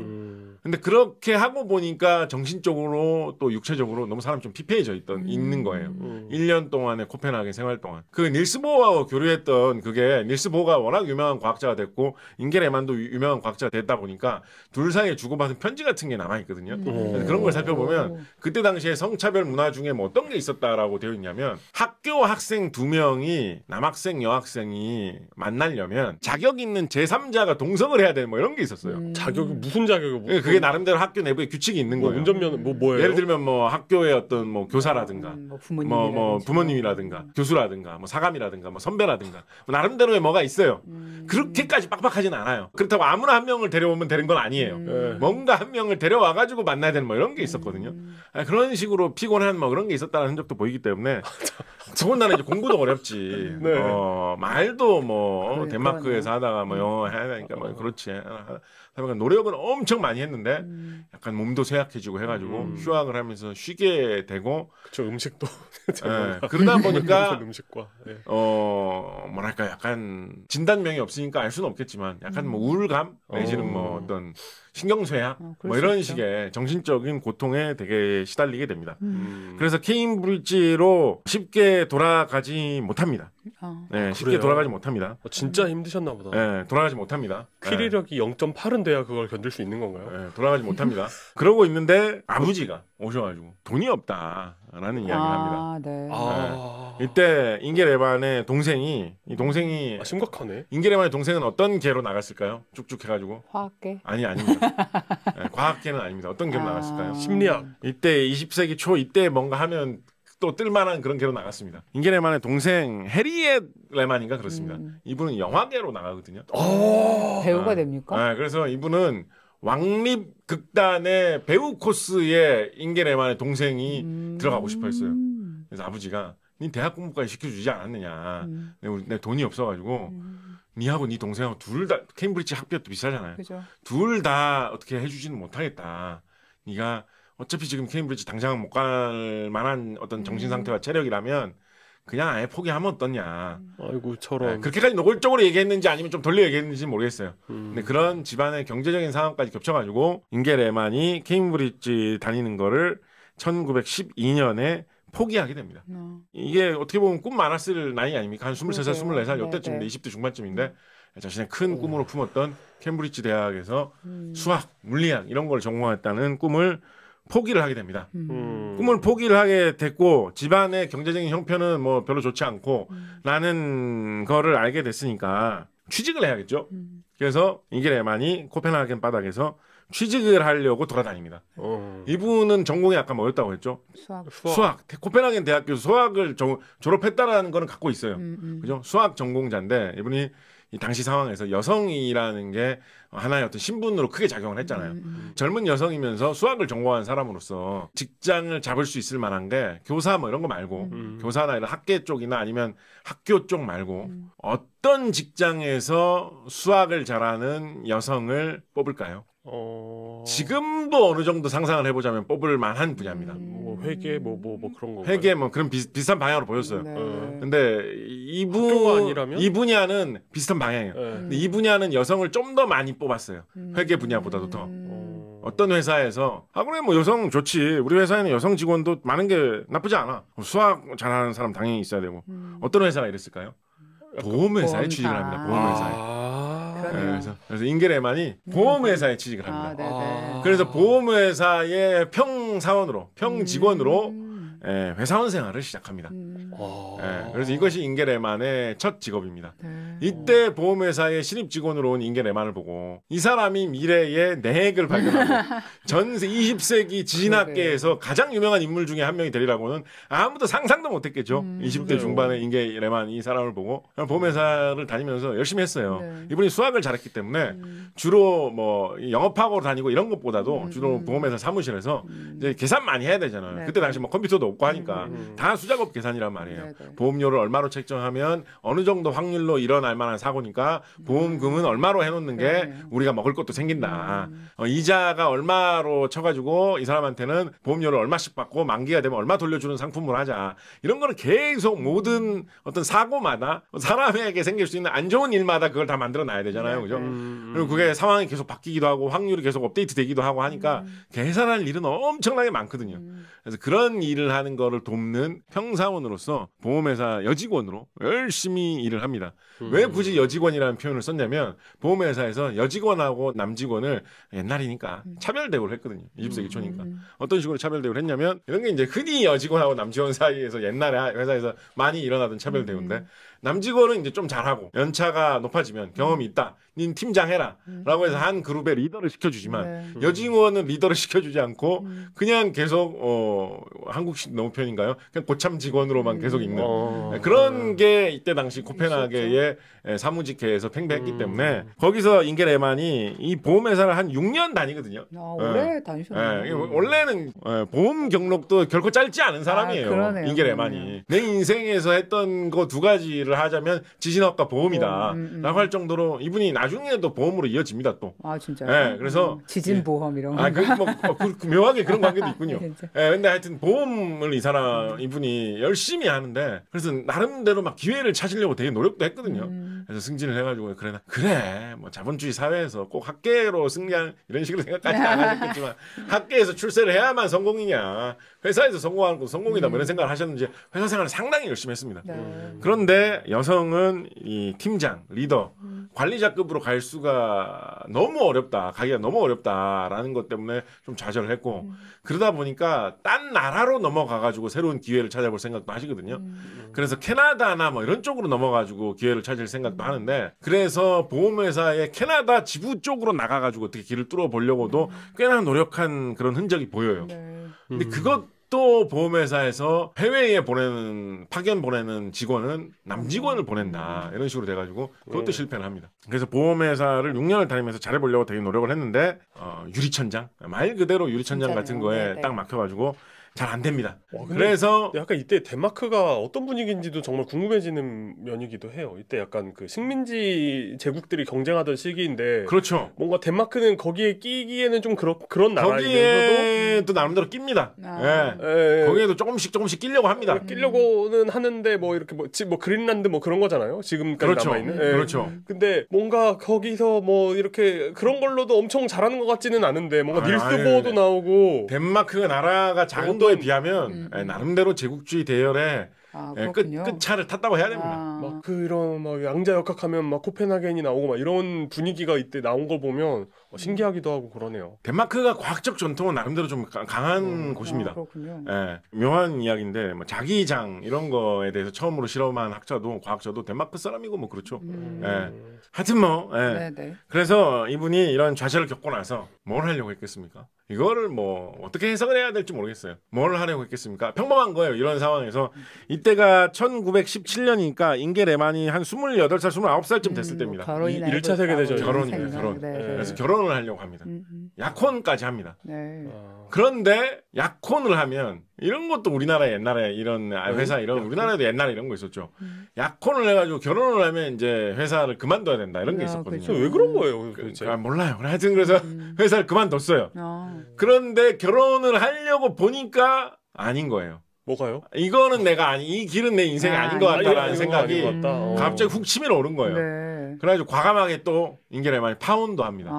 근데 그렇게 하고 보니까 정신적으로 또 육체적으로 너무 사람이 좀 피폐해져 있는 거예요. 1년 동안의 코펜하겐 생활 동안. 그 닐스 보어와 교류했던 그게 닐스 보어가 워낙 유명한 과학자가 됐고 잉겔레만도 유명한 과학자가 됐다 보니까 둘 사이에 주고받은 편지 같은 게 남아있거든요. 그래서 그런 걸 살펴보면 그때 당시에 성차별 문화 중에 뭐 어떤 게 있었다라고 되어 있냐면 학교 학생 2명이 남학생 여학생이 만나려면 자격 있는 제3자가 동석을 해야 되는 뭐 이런 게 있었어요. 자격이 무슨 자격이 그게 나름대로 학교 내부에 규칙이 있는 거예요. 운전면 뭐예요? 예를 들면 뭐 학교의 어떤 뭐 교사라든가 뭐 뭐 부모님이라든가 교수라든가 뭐 사감이라든가 뭐 선배라든가 뭐 나름대로의 뭐가 있어요. 그렇게까지 빡빡하진 않아요. 그렇다고 아무나 한 명을 데려오면 되는 건 아니에요. 뭔가 한 명을 데려와 가지고 만나야 되는 뭐 이런 게 있었거든요. 그런 식으로 피곤한 뭐 그런 게 있었다는 흔적도 보이기 때문에 더군다나 이제 공부도 어렵지. 네. 말도 뭐 덴마크에서 하다가 뭐 영어 해야 되니까 뭐 그렇지. 하여간 노력은 엄청 많이 했는데 약간 몸도 쇠약해지고 해가지고 휴학을 하면서 쉬게 되고 그쵸 음식도 그러다 보니까 음식과 뭐랄까 약간 진단명이 없으니까 알 수는 없겠지만 약간 뭐 우울감 내지는 뭐 어떤 신경쇠약 뭐 이런 식의 정신적인 고통에 되게 시달리게 됩니다. 그래서 케임브리지로 쉽게 돌아가지 못합니다. 네, 쉽게 그래요? 돌아가지 못합니다. 진짜 힘드셨나 보다. 네, 돌아가지 못합니다. 피리력이 0.8은 돼야 그걸 견딜 수 있는 건가요? 네, 돌아가지 못합니다. 그러고 있는데 아버지가 오셔가지고 돈이 없다라는 이야기를 합니다. 네. 이때 잉겔레만의 동생이 심각하네. 잉겔레만의 동생은 어떤 계로 나갔을까요? 쭉쭉 해가지고 화학계? 아닙니다. 네, 과학계는 아닙니다. 어떤 계로 나갔을까요? 심리학. 이때 20세기 초 이때 뭔가 하면 또 뜰만한 그런 계로 나갔습니다. 잉겔레만의 동생 해리엣 레만인가 그렇습니다. 이분은 영화계로 나가거든요. 배우가 됩니까? 네, 그래서 이분은 왕립 극단의 배우 코스에 잉겔레만의 동생이 들어가고 싶어 했어요. 그래서 아버지가 네 대학 공부까지 시켜주지 않았느냐. 내 돈이 없어가지고 니하고 네 동생하고 둘 다 케임브리지 학비도 비싸잖아요. 둘 다 어떻게 해주지는 못하겠다. 네가 어차피 지금 케임브리지 당장 못 갈 만한 어떤 정신 상태와 체력이라면 그냥 아예 포기하면 어떠냐. 아이고 저런. 그렇게까지 노골적으로 얘기했는지 아니면 좀 돌려 얘기했는지 모르겠어요. 근데 그런 집안의 경제적인 상황까지 겹쳐가지고 잉겔레만이 케임브리지 다니는 거를 1912년에 포기하게 됩니다. 이게 어떻게 보면 꿈 많았을 나이 아닙니까? 한 23살, 24살 이때쯤인데 20대 중반쯤인데 자신의 큰 꿈으로 품었던 캠브리지 대학에서 수학, 물리학 이런 걸 전공했다는 꿈을 포기를 하게 됩니다. 꿈을 포기를 하게 됐고 집안의 경제적인 형편은 뭐 별로 좋지 않고 라는 거를 알게 됐으니까 취직을 해야겠죠. 그래서 잉겔레만이 코펜하겐 바닥에서 취직을 하려고 돌아다닙니다. 이분은 전공이 아까 뭐였다고 했죠? 수학. 코펜하겐 대학교 수학을 졸업했다라는 거는 갖고 있어요. 그죠? 수학 전공자인데 이분이 이 당시 상황에서 여성이라는 게 하나의 어떤 신분으로 크게 작용을 했잖아요. 젊은 여성이면서 수학을 전공한 사람으로서 직장을 잡을 수 있을 만한 게 교사 뭐 이런 거 말고 교사나 이런 학계 쪽이나 아니면 학교 쪽 말고 어떤 직장에서 수학을 잘하는 여성을 뽑을까요? 지금도 어느 정도 상상을 해보자면 뽑을 만한 분야입니다. 뭐 회계 뭐 그런 거. 회계 뭐 그런 비슷한 방향으로 보였어요. 네. 근데 학교가 아니라면? 이 분야는 비슷한 방향이에요. 근데 이 분야는 여성을 좀 더 많이 뽑았어요. 회계 분야보다도 더. 어떤 회사에서 그래 뭐 여성 좋지. 우리 회사에는 여성 직원도 많은 게 나쁘지 않아. 수학 잘하는 사람 당연히 있어야 되고. 어떤 회사가 이랬을까요? 보험회사에 취직을 합니다. 보험회사에. 그래서 잉게레만이 보험회사에 취직을 합니다. 그래서 보험회사의 평사원으로, 평직원으로 회사원 생활을 시작합니다. 그래서 이것이 잉게레만의 첫 직업입니다. 이때 보험회사의 신입 직원으로 온 잉게레만을 보고 이 사람이 미래의 내핵을 발견하고 전세 20세기 지진학계에서 가장 유명한 인물 중에 한 명이 되리라고는 아무도 상상도 못했겠죠. 20대 중반의 잉게레만 이 사람을 보고 보험회사를 다니면서 열심히 했어요. 이분이 수학을 잘했기 때문에 주로 뭐 영업학으로 다니고 이런 것보다도 주로 보험회사 사무실에서 이제 계산 많이 해야 되잖아요. 그때 당시 뭐 컴퓨터도 없고 하니까 다 수작업 계산이란 말이에요. 보험료를 얼마로 책정하면 어느 정도 확률로 일어날 만한 사고니까 보험금은 얼마로 해놓는 게 우리가 먹을 것도 생긴다. 이자가 얼마로 쳐가지고 이 사람한테는 보험료를 얼마씩 받고 만기가 되면 얼마 돌려주는 상품을 하자. 이런 거는 계속 모든 어떤 사고마다 사람에게 생길 수 있는 안 좋은 일마다 그걸 다 만들어 놔야 되잖아요. 그죠? 그리고 그게 상황이 계속 바뀌기도 하고 확률이 계속 업데이트 되기도 하고 하니까 계산할 일은 엄청나게 많거든요. 그래서 그런 일을 하는 거를 돕는 평사원으로서 보험회사 여직원으로 열심히 일을 합니다. 왜 굳이 여직원이라는 표현을 썼냐면 보험회사에서 여직원하고 남직원을 옛날이니까 차별 대우를 했거든요. 20세기 초니까. 어떤 식으로 차별 대우를 했냐면 이런 게 이제 흔히 여직원하고 남직원 사이에서 옛날에 회사에서 많이 일어나던 차별 대우인데 남직원은 이제 좀 잘하고 연차가 높아지면 경험이 있다. 닌 팀장 해라. 라고 해서 한 그룹의 리더를 시켜주지만 여직원은 리더를 시켜주지 않고 그냥 계속 한국식 너무 표현인가요? 그냥 고참 직원으로만 계속 있는 그런 게 이때 당시 코펜하겐의 사무직회에서 팽배했기 때문에 거기서 잉게레만이 이 보험회사를 한 6년 다니거든요. 오래 다니셨네요. 원래는 보험 경력도 결코 짧지 않은 사람이에요. 잉게레만이. 내 인생에서 했던 거 두 가지를 하자면 지진학과 보험이다 라고 할 정도로 이분이 나중에도 보험으로 이어집니다 또. 진짜요? 그래서 지진보험 이런 거. 묘하게 그런 관계도 있군요. 근데 하여튼 보험을 이분이 열심히 하는데 그래서 나름대로 막 기회를 찾으려고 되게 노력도 했거든요. 그래서 승진을 해가지고 그래 뭐 자본주의 사회에서 꼭 학계로 승리한 이런 식으로 생각까지 안 하셨겠지만 학계에서 출세를 해야만 성공이냐 회사에서 성공하는 건 성공이다 뭐 이런 생각을 하셨는지 회사 생활을 상당히 열심히 했습니다. 그런데 여성은 이 팀장, 리더, 관리자급으로 갈 수가 너무 어렵다. 가기가 너무 어렵다라는 것 때문에 좀 좌절을 했고 그러다 보니까 딴 나라로 넘어가가지고 새로운 기회를 찾아볼 생각도 하시거든요. 그래서 캐나다나 뭐 이런 쪽으로 넘어가지고 기회를 찾을 생각도 하는데 그래서 보험회사의 캐나다 지부 쪽으로 나가가지고 어떻게 길을 뚫어보려고도 꽤나 노력한 그런 흔적이 보여요. 근데 그것도 보험회사에서 해외에 파견 보내는 직원은 남직원을 보낸다. 이런 식으로 돼가지고 그것도 실패를 합니다. 그래서 보험회사를 6년을 다니면서 잘해보려고 되게 노력을 했는데 유리천장, 말 그대로 유리천장 같은 거에 딱 막혀가지고 잘 안 됩니다. 그래서 약간 이때 덴마크가 어떤 분위기인지도 정말 궁금해지는 면이기도 해요. 이때 약간 그 식민지 제국들이 경쟁하던 시기인데 그렇죠. 뭔가 덴마크는 거기에 끼기에는 좀 그런 나라이면서도 거기에도 나름대로 낍니다. 거기에도 조금씩 끼려고 합니다. 끼려고는 하는데 뭐 이렇게 뭐 그린란드 뭐 그런 거잖아요. 지금까지 그렇죠. 남아있는. 그렇죠. 근데 뭔가 거기서 뭐 이렇게 그런 걸로도 엄청 잘하는 것 같지는 않은데 뭔가 닐스 보어도 나오고 덴마크가 나라가 작은 거에 비하면 나름대로 제국주의 대열에 끝 차를 탔다고 해야 됩니다. 막 그런 막 양자 역학하면 막 코펜하겐이 나오고 막 이런 분위기가 이때 나온 걸 보면 신기하기도 하고 그러네요. 덴마크가 과학적 전통은 나름대로 좀 강한 곳입니다. 그렇군요. 예, 묘한 이야기인데 뭐 자기장 이런 거에 대해서 처음으로 실험한 학자도 과학자도 덴마크 사람이고 뭐 그렇죠. 예. 하여튼 뭐 그래서 이분이 이런 좌절을 겪고 나서 뭘 하려고 했겠습니까? 이거를 뭐 어떻게 해석을 해야 될지 모르겠어요. 뭘 하려고 했겠습니까? 평범한 거예요. 이런 상황에서 이때가 1917년이니까 잉게 레만이 한 28살, 29살쯤 됐을 때입니다. 1차 세계대전 결혼. 그래서 결혼을 하려고 합니다. 약혼까지 합니다. 그런데 약혼을 하면 이런 것도 우리나라 옛날에 이런 회사 이런 우리나라에도 옛날에 이런 거 있었죠. 약혼을 해가지고 결혼을 하면 이제 회사를 그만둬야 된다 이런 게 있었거든요. 그렇죠. 왜 그런 거예요? 몰라요. 하여튼 그래서 회사를 그만뒀어요. 그런데 결혼을 하려고 보니까 아닌 거예요. 뭐가요? 이거는 이 길은 내 인생이 아닌 것 같다라는 생각이 갑자기 훅 치밀어 오른 거예요. 그래가지고 과감하게 또 잉게 레만이 파혼도 합니다.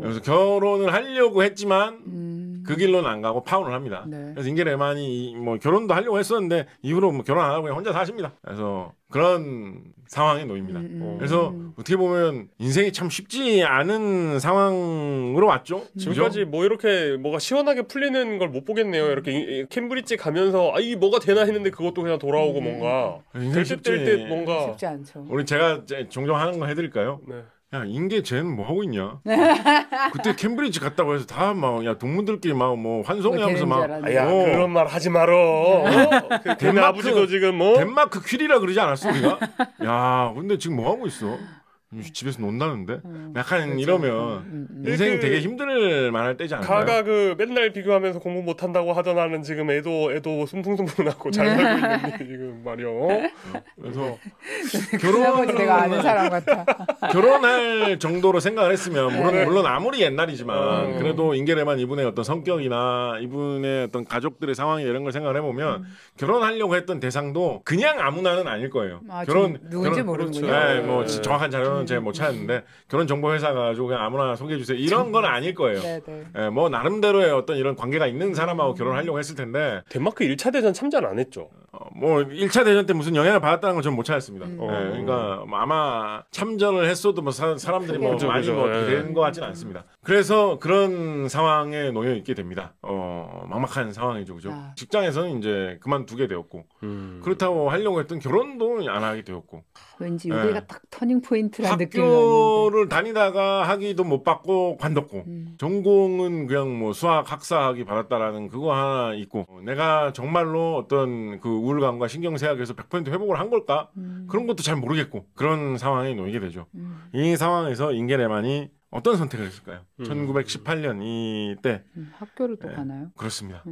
그래서 결혼을 하려고 했지만 그 길로는 안 가고 파혼을 합니다. 그래서 잉게 레만이 뭐 결혼도 하려고 했었는데 이후로 뭐 결혼 안 하고 그냥 혼자 사십니다. 그래서 그런 상황에 놓입니다. 그래서 어떻게 보면 인생이 참 쉽지 않은 상황으로 왔죠. 지금까지 뭐 이렇게 뭐가 시원하게 풀리는 걸 못 보겠네요. 이렇게 캠브리지 가면서 이 뭐가 되나 했는데 그것도 그냥 돌아오고 뭔가 될 듯 뭔가 쉽지 않죠. 우리 제가 종종 하는 거 해드릴까요? 네. 야, 잉게 쟤는 뭐 하고 있냐? 그때 캠브리지 갔다고 해서 다 막 야 동문들끼리 막 뭐 환송해하면서 막 그런 말 하지 말어. 걔네 아버지도 지금 뭐 덴마크 퀴리라 그러지 않았어 우리가? 야, 근데 지금 뭐 하고 있어? 집에서 논다는데? 약간 이러면 인생이 되게 힘들 만할 때지 않을까요? 가가 맨날 비교하면서 공부 못한다고 하던 나는 지금 애도 숭숭숭숭하고 잘 살고 있는데 지금 말이요. 그래서 내가 아는 사람 같아. 결혼할 정도로 생각을 했으면 물론 아무리 옛날이지만 그래도 잉게 레만 이분의 어떤 성격이나 이분의 어떤 가족들의 상황이 이런 걸 생각을 해보면 결혼하려고 했던 대상도 그냥 아무나는 아닐 거예요. 누군지 모르는군요. 네, 뭐 정확한 자료는 제가 못 찾았는데 결혼 정보 회사 가지고 그냥 아무나 소개해 주세요 이런 건 아닐 거예요. 네, 뭐 나름대로의 어떤 이런 관계가 있는 사람하고 결혼하려고 했을 텐데 덴마크 1차 대전 참전 안 했죠. 뭐 1차 대전 때 무슨 영향을 받았다는 건 저는 못 찾았습니다. 그러니까 뭐 아마 참전을 했어도 뭐 사람들이 뭐 많이 뭐 된 것 같지는 않습니다. 그래서 그런 상황에 놓여 있게 됩니다. 막막한 상황이죠, 그죠? 직장에서는 이제 그만두게 되었고 그렇다고 하려고 했던 결혼도 안 하게 되었고. 왠지 여기가 딱 터닝 포인트라는 느낌이 학교를 다니다가 학위도 못 받고 관뒀고 전공은 그냥 뭐 수학 학사학위 받았다라는 그거 하나 있고 내가 정말로 어떤 그 우울감과 신경쇠약에서 100% 회복을 한 걸까? 그런 것도 잘 모르겠고 그런 상황에 놓이게 되죠. 이 상황에서 잉게 레만이 어떤 선택을 했을까요? 1918년 이때 학교를 또 가나요? 그렇습니다.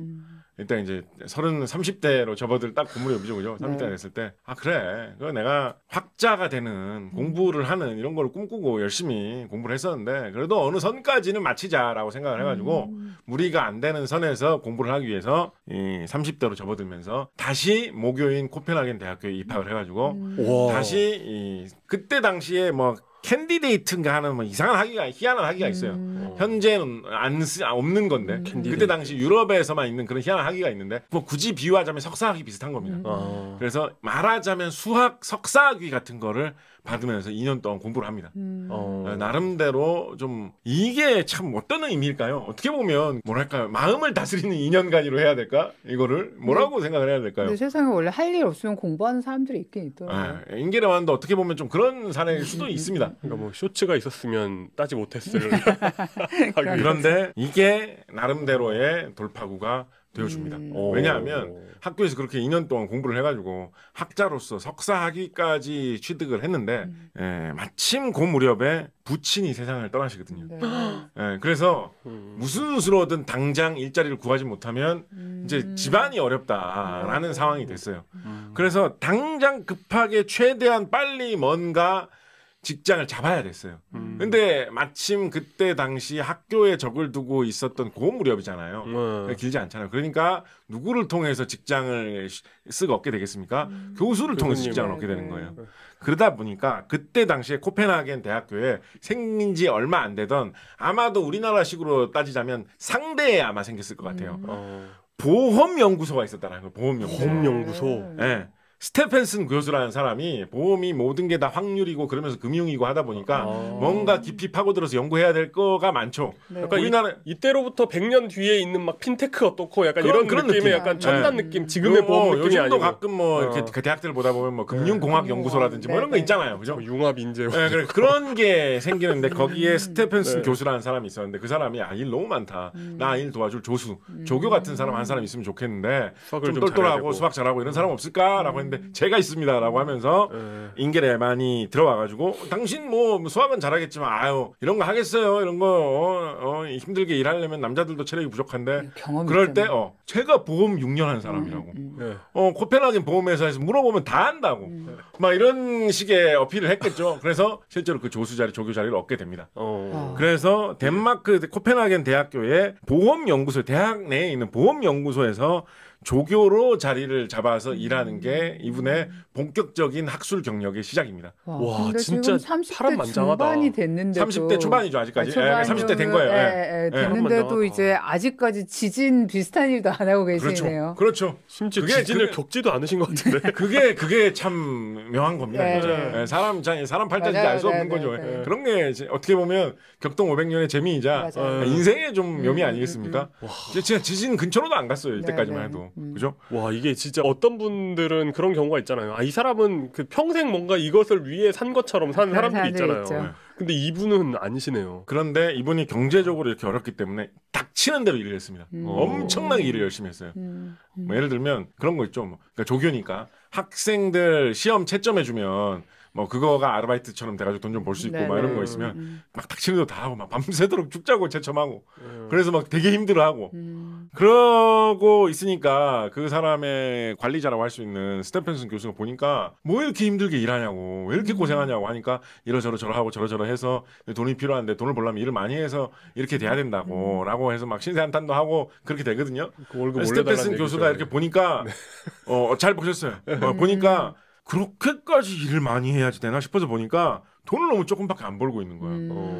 일단 이제 30대로 접어들 딱 고무렵이죠, 그죠? 30대가 됐을 때 그래, 내가 학자가 되는 공부를 하는 이런 걸 꿈꾸고 열심히 공부를 했었는데 그래도 어느 선까지는 마치자라고 생각을 해가지고 무리가 안 되는 선에서 공부를 하기 위해서 이 30대로 접어들면서 다시 모교인 코펜하겐 대학교에 입학을 해가지고 다시 그때 당시에 뭐 캔디데이트인가 하는 뭐 이상한 학위가 희한한 학위가 있어요. 현재는 없는 건데 그때 당시 유럽에서만 있는 그런 희한한 학위가 있는데 뭐 굳이 비유하자면 석사학위 비슷한 겁니다. 그래서 말하자면 수학 석사학위 같은 거를 받으면서 2년 동안 공부를 합니다. 나름대로 좀 이게 참 어떤 의미일까요? 어떻게 보면 뭐랄까요? 마음을 다스리는 2년간이로 해야 될까? 이거를 뭐라고 생각을 해야 될까요? 근데 세상에 원래 할 일 없으면 공부하는 사람들이 있긴 있더라고요. 잉게 레만도 어떻게 보면 좀 그런 사례일 수도 있습니다. 그러니까 뭐 쇼츠가 있었으면 따지 못했을. 그런데 이게 나름대로의 돌파구가 되어줍니다. 왜냐하면 학교에서 그렇게 2년 동안 공부를 해가지고 학자로서 석사 학위까지 취득을 했는데 마침 그 무렵에 부친이 세상을 떠나시거든요. 그래서 무슨 수로든 당장 일자리를 구하지 못하면 이제 집안이 어렵다라는 상황이 됐어요. 그래서 당장 급하게 최대한 빨리 뭔가 직장을 잡아야 됐어요. 근데 마침 그때 당시 학교에 적을 두고 있었던 그 무렵이잖아요. 길지 않잖아요. 그러니까 누구를 통해서 직장을 쓱 얻게 되겠습니까? 교수를 통해서 직장을 얻게 되는 거예요. 그러다 보니까 그때 당시에 코펜하겐 대학교에 생긴 지 얼마 안 되던 아마도 우리나라식으로 따지자면 상대에 아마 생겼을 것 같아요. 보험 연구소가 있었다는 거예요. 보험 연구소. 보험 연구소. 예. 스테펜슨 교수라는 사람이 보험이 모든 게 다 확률이고 그러면서 금융이고 하다 보니까 뭔가 깊이 파고들어서 연구해야 될 거가 많죠. 네. 약간 우리나라 이때로부터 100년 뒤에 있는 막 핀테크 어떻고 약간 그런 이런 느낌의 느낌. 약간 첨단 느낌. 지금의 보험 느낌이 요즘도 아니고. 가끔 뭐 이렇게 그 대학들 보다 보면 뭐 금융공학 연구소라든지 뭐 이런 거 있잖아요. 그죠? 융합 인재. 네, 그런 게 생기는데 거기에 스테펜슨 교수라는 사람이 있었는데 그 사람이 일 너무 많다. 나 일 도와줄 조수, 조교 같은 사람 한 사람 있으면 좋겠는데 수학을 좀 좀 잘해야 똘똘하고 되고. 수학 잘하고 이런 사람 없을까라고 했는데 제가 있습니다라고 하면서 인겔에만이 들어와가지고 당신 뭐 수학은 잘하겠지만 아유 이런 거 하겠어요 이런 거 힘들게 일하려면 남자들도 체력이 부족한데 그럴 때 제가 보험 6년 한 사람이라고 네. 코펜하겐 보험회사에서 물어보면 다 안다고 막 이런 식의 어필을 했겠죠. 그래서 실제로 그 조수 자리 조교 자리를 얻게 됩니다. 그래서 덴마크 코펜하겐 대학교의 보험 연구소 대학 내에 있는 보험 연구소에서 조교로 자리를 잡아서 일하는 게 이분의 본격적인 학술 경력의 시작입니다. 와 진짜 파란만장하다. 중반이 됐는데도 30대 초반이죠 아직까지. 30대 된 거예요. 됐는데도 이제 아직까지 지진 비슷한 일도 안 하고 계시네요. 그렇죠. 심지어 지진을 겪지도 않으신 것 같은데. 그게 참 묘한 겁니다. 사람 팔자인지 알 수 없는 거죠. 그런 게 어떻게 보면 격동 500년의 재미이자 인생의 좀 묘미 아니겠습니까? 진짜 지진 근처로도 안 갔어요 이때까지만 해도. 그죠? 와 이게 진짜 어떤 분들은 그런 경우가 있잖아요. 이 사람은 그 평생 뭔가 이것을 위해 산 것처럼 산 사람들이 있잖아요. 근데 이분은 아니시네요. 그런데 이분이 경제적으로 이렇게 어렵기 때문에 닥치는 대로 일을 했습니다. 엄청나게 일을 열심히 했어요. 뭐 예를 들면 그런 거 있죠. 그러니까 조교니까 학생들 시험 채점해주면 뭐 그거가 아르바이트처럼 돼가지고 돈 좀 벌 수 있고 막 이런 거 있으면 막 닥치는 대로 다 하고 막 밤새도록 죽자고 채점하고 그래서 막 되게 힘들어하고 그러고 있으니까 그 사람의 관리자라고 할 수 있는 스테펜슨 교수가 보니까 뭐 이렇게 힘들게 일하냐고 왜 이렇게 고생하냐고 하니까 이러저러 하고 저러저러 해서 돈이 필요한데 돈을 벌려면 일을 많이 해서 이렇게 돼야 된다고 라고 해서 막 신세한탄도 하고 그렇게 되거든요. 그 스테펜슨 교수가 이렇게 보니까 잘 보셨어요. 보니까 그렇게까지 일을 많이 해야지 되나 싶어서 보니까 돈을 너무 조금밖에 안 벌고 있는 거야.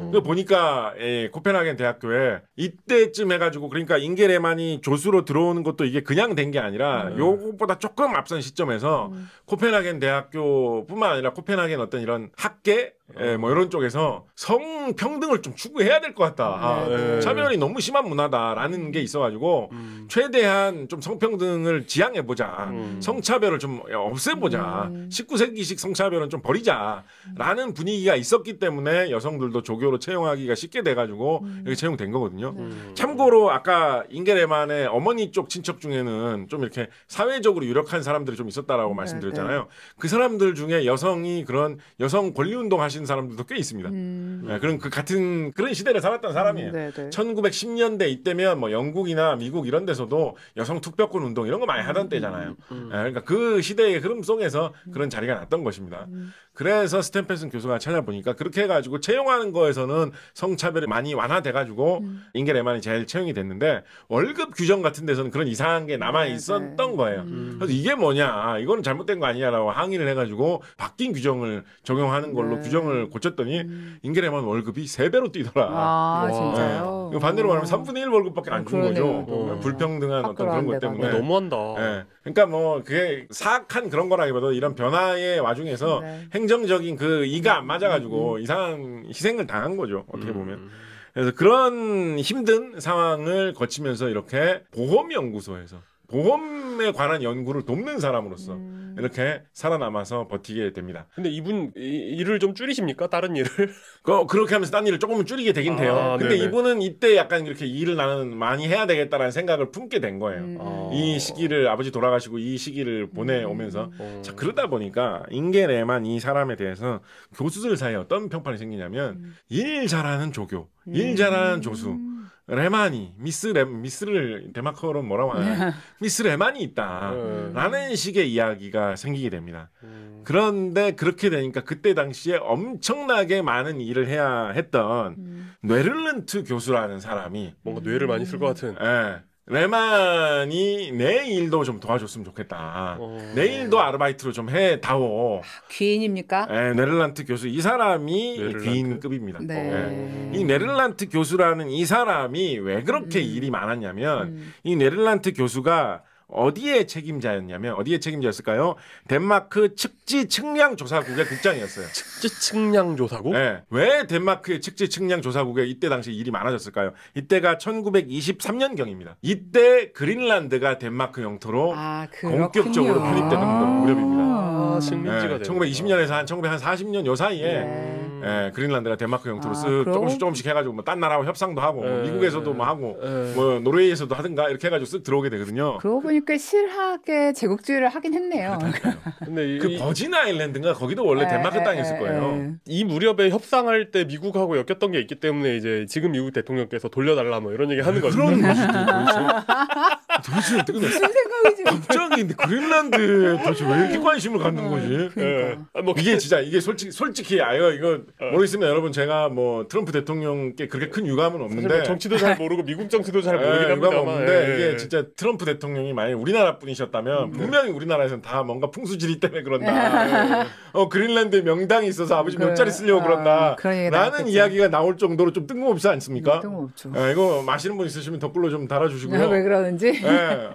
그래서 보니까 코펜하겐 대학교에 이때쯤 해가지고 그러니까 인겔에만이 조수로 들어오는 것도 이게 그냥 된 게 아니라 요것보다 조금 앞선 시점에서 코펜하겐 대학교뿐만 아니라 코펜하겐 어떤 이런 학계 뭐 이런 쪽에서 성평등을 좀 추구해야 될 것 같다. 차별이 너무 심한 문화다라는 게 있어가지고 최대한 좀 성평등을 지향해보자. 성차별을 좀 없애보자. 19세기식 성차별은 좀 버리자라는 분위기가 있었기 때문에 여성들도 조교로 채용하기가 쉽게 돼가지고 이렇게 채용된 거거든요. 참고로 아까 인겔에만의 어머니 쪽 친척 중에는 좀 이렇게 사회적으로 유력한 사람들이 좀 있었다라고 말씀드렸잖아요. 그 사람들 중에 여성이 그런 여성 권리운동 하시는 사람들도 꽤 있습니다. 그런 그 같은 그런 시대를 살았던 사람이에요. 1910년대 이때면 뭐 영국이나 미국 이런 데서도 여성 투표권 운동 이런 거 많이 하던 때잖아요. 그러니까 그 시대의 흐름 속에서 그런 자리가 났던 것입니다. 그래서 스테펜슨 교수가 찾아보니까 그렇게 해가지고 채용하는 거에서는 성차별이 많이 완화돼가지고 인겔에만이 제일 채용이 됐는데 월급 규정 같은 데서는 그런 이상한 게 남아 있었던 거예요. 그래서 이게 뭐냐, 이거는 잘못된 거 아니냐라고 항의를 해가지고 바뀐 규정을 적용하는 걸로 규정을 고쳤더니 인겔에만 월급이 3배로 뛰더라. 진짜요? 반대로 말하면 3분의 1 월급밖에 안 준 거죠. 불평등한 어떤 그런 것 때문에. 너무한다. 그러니까 뭐 그게 사악한 그런 거라기보다 이런 변화의 와중에서 행정적인 그 이가 안 맞아가지고 이상한 희생을 당한 거죠. 어떻게 보면. 그래서 그런 힘든 상황을 거치면서 이렇게 보험연구소에서 보험에 관한 연구를 돕는 사람으로서 이렇게 살아남아서 버티게 됩니다. 근데 이분 일을 좀 줄이십니까? 다른 일을? 그렇게 하면서 딴 일을 조금은 줄이게 되긴 돼요. 근데 네네. 이분은 이때 약간 이렇게 일을 나는 많이 해야 되겠다라는 생각을 품게 된 거예요. 이 시기를 아버지 돌아가시고 이 시기를 보내오면서 자, 그러다 보니까 인겔에만 이 사람에 대해서 교수들 사이에 어떤 평판이 생기냐면 일 잘하는 조교, 일 잘하는 조수 레만이 미스를 데마커로 뭐라고 하나요? 미스 레만이 있다라는 식의 이야기가 생기게 됩니다. 그런데 그렇게 되니까 그때 당시에 엄청나게 많은 일을 해야 했던 뇌를른트 교수라는 사람이 뭔가 뇌를 많이 쓸 것 같은 레만이 내 일도 좀 도와줬으면 좋겠다. 내 일도 아르바이트로 좀 해다오. 귀인입니까? 네덜란드 교수 이 사람이 네덜란드? 귀인급입니다. 네. 이 네덜란드 교수라는 이 사람이 왜 그렇게 일이 많았냐면 이 네덜란드 교수가 어디에 책임자였을까요? 덴마크 측지 측량 조사국의 국장이었어요. 측지 측량 조사국? 네. 왜 덴마크의 측지 측량 조사국에 이때 당시 일이 많아졌을까요? 이때가 1923년경입니다. 이때 그린란드가 덴마크 영토로 본격적으로 편입되던 무렵입니다. 식민지가 1920년에서 한 1940년 요 사이에 그린란드가 덴마크 영토로 쓱 조금씩 해가지고 뭐 딴 나라하고 협상도 하고 뭐 미국에서도 뭐 하고 뭐 노르웨이에서도 하든가 이렇게 해가지고 쓱 들어오게 되거든요. 그러고 보니까 실하게 제국주의를 하긴 했네요. 근데 그 버진 아일랜드인가 거기도 원래 덴마크 땅이었을 거예요. 이 무렵에 협상할 때 미국하고 엮였던 게 있기 때문에 이제 지금 미국 대통령께서 돌려달라 뭐 이런 얘기 하는 거죠. 그런 도대체 어떻게 무슨 생각이지? 갑자기 근데 그린란드에 도대체 왜 이렇게 관심을 갖는 거지? 그러니까. 뭐 이게 진짜 이게 솔직히 이거 모르겠으면 여러분 제가 뭐 트럼프 대통령께 그렇게 큰 유감은 없는데 뭐 정치도 잘 모르고 미국 정치도 잘 모르긴 유감 합니다만 없는데 이게 진짜 트럼프 대통령이 만약 우리나라 분이셨다면 분명히 우리나라에서는 다 뭔가 풍수지리 때문에 그런다. 그린란드에 명당이 있어서 아버지 몇 자리 쓰려고 그런다. 라는 이야기가 나올 정도로 좀 뜬금없지 않습니까? 뜬금없죠. 이거 마시는 분 있으시면 댓글로 좀 달아주시고요. 왜 그러는지?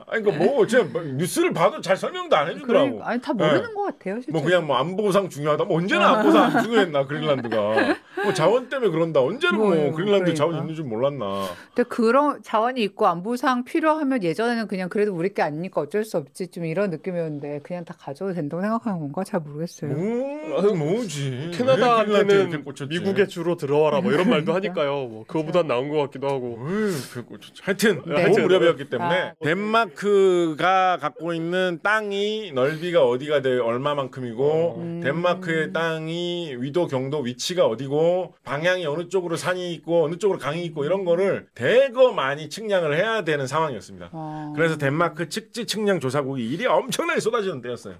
아니 뭐 제가 뉴스를 봐도 잘 설명도 안 해주더라고. 아니 다 모르는 것 같아요. 실제로. 뭐 그냥 뭐 안보상 중요하다. 뭐 언제나 안보상 안 중요했나 그린란드가. 뭐 자원 때문에 그런다. 언제는 뭐 그린란드 자원 있는 줄 몰랐나. 근데 그런 자원이 있고 안보상 필요하면 예전에는 그냥 그래도 우리 게 아니니까 어쩔 수 없지 좀 이런 느낌이었는데 그냥 다 가져도 된다고 생각하는 건가? 잘 모르겠어요. 뭐지? 캐나다한테는 미국에 주로 들어와라 뭐 이런 말도 하니까요. 뭐 그거보단 나은 것 같기도 하고. 하여튼 그 무렵이었기 때문에 덴마크가 갖고 있는 땅이 넓이가 어디가 돼 얼마만큼이고 덴마크의 땅이 위도 경도 위치가 어디고 방향이 어느 쪽으로 산이 있고 어느 쪽으로 강이 있고 이런 거를 대거 많이 측량을 해야 되는 상황이었습니다. 그래서 덴마크 측지 측량 조사국이 일이 엄청나게 쏟아지는 때였어요.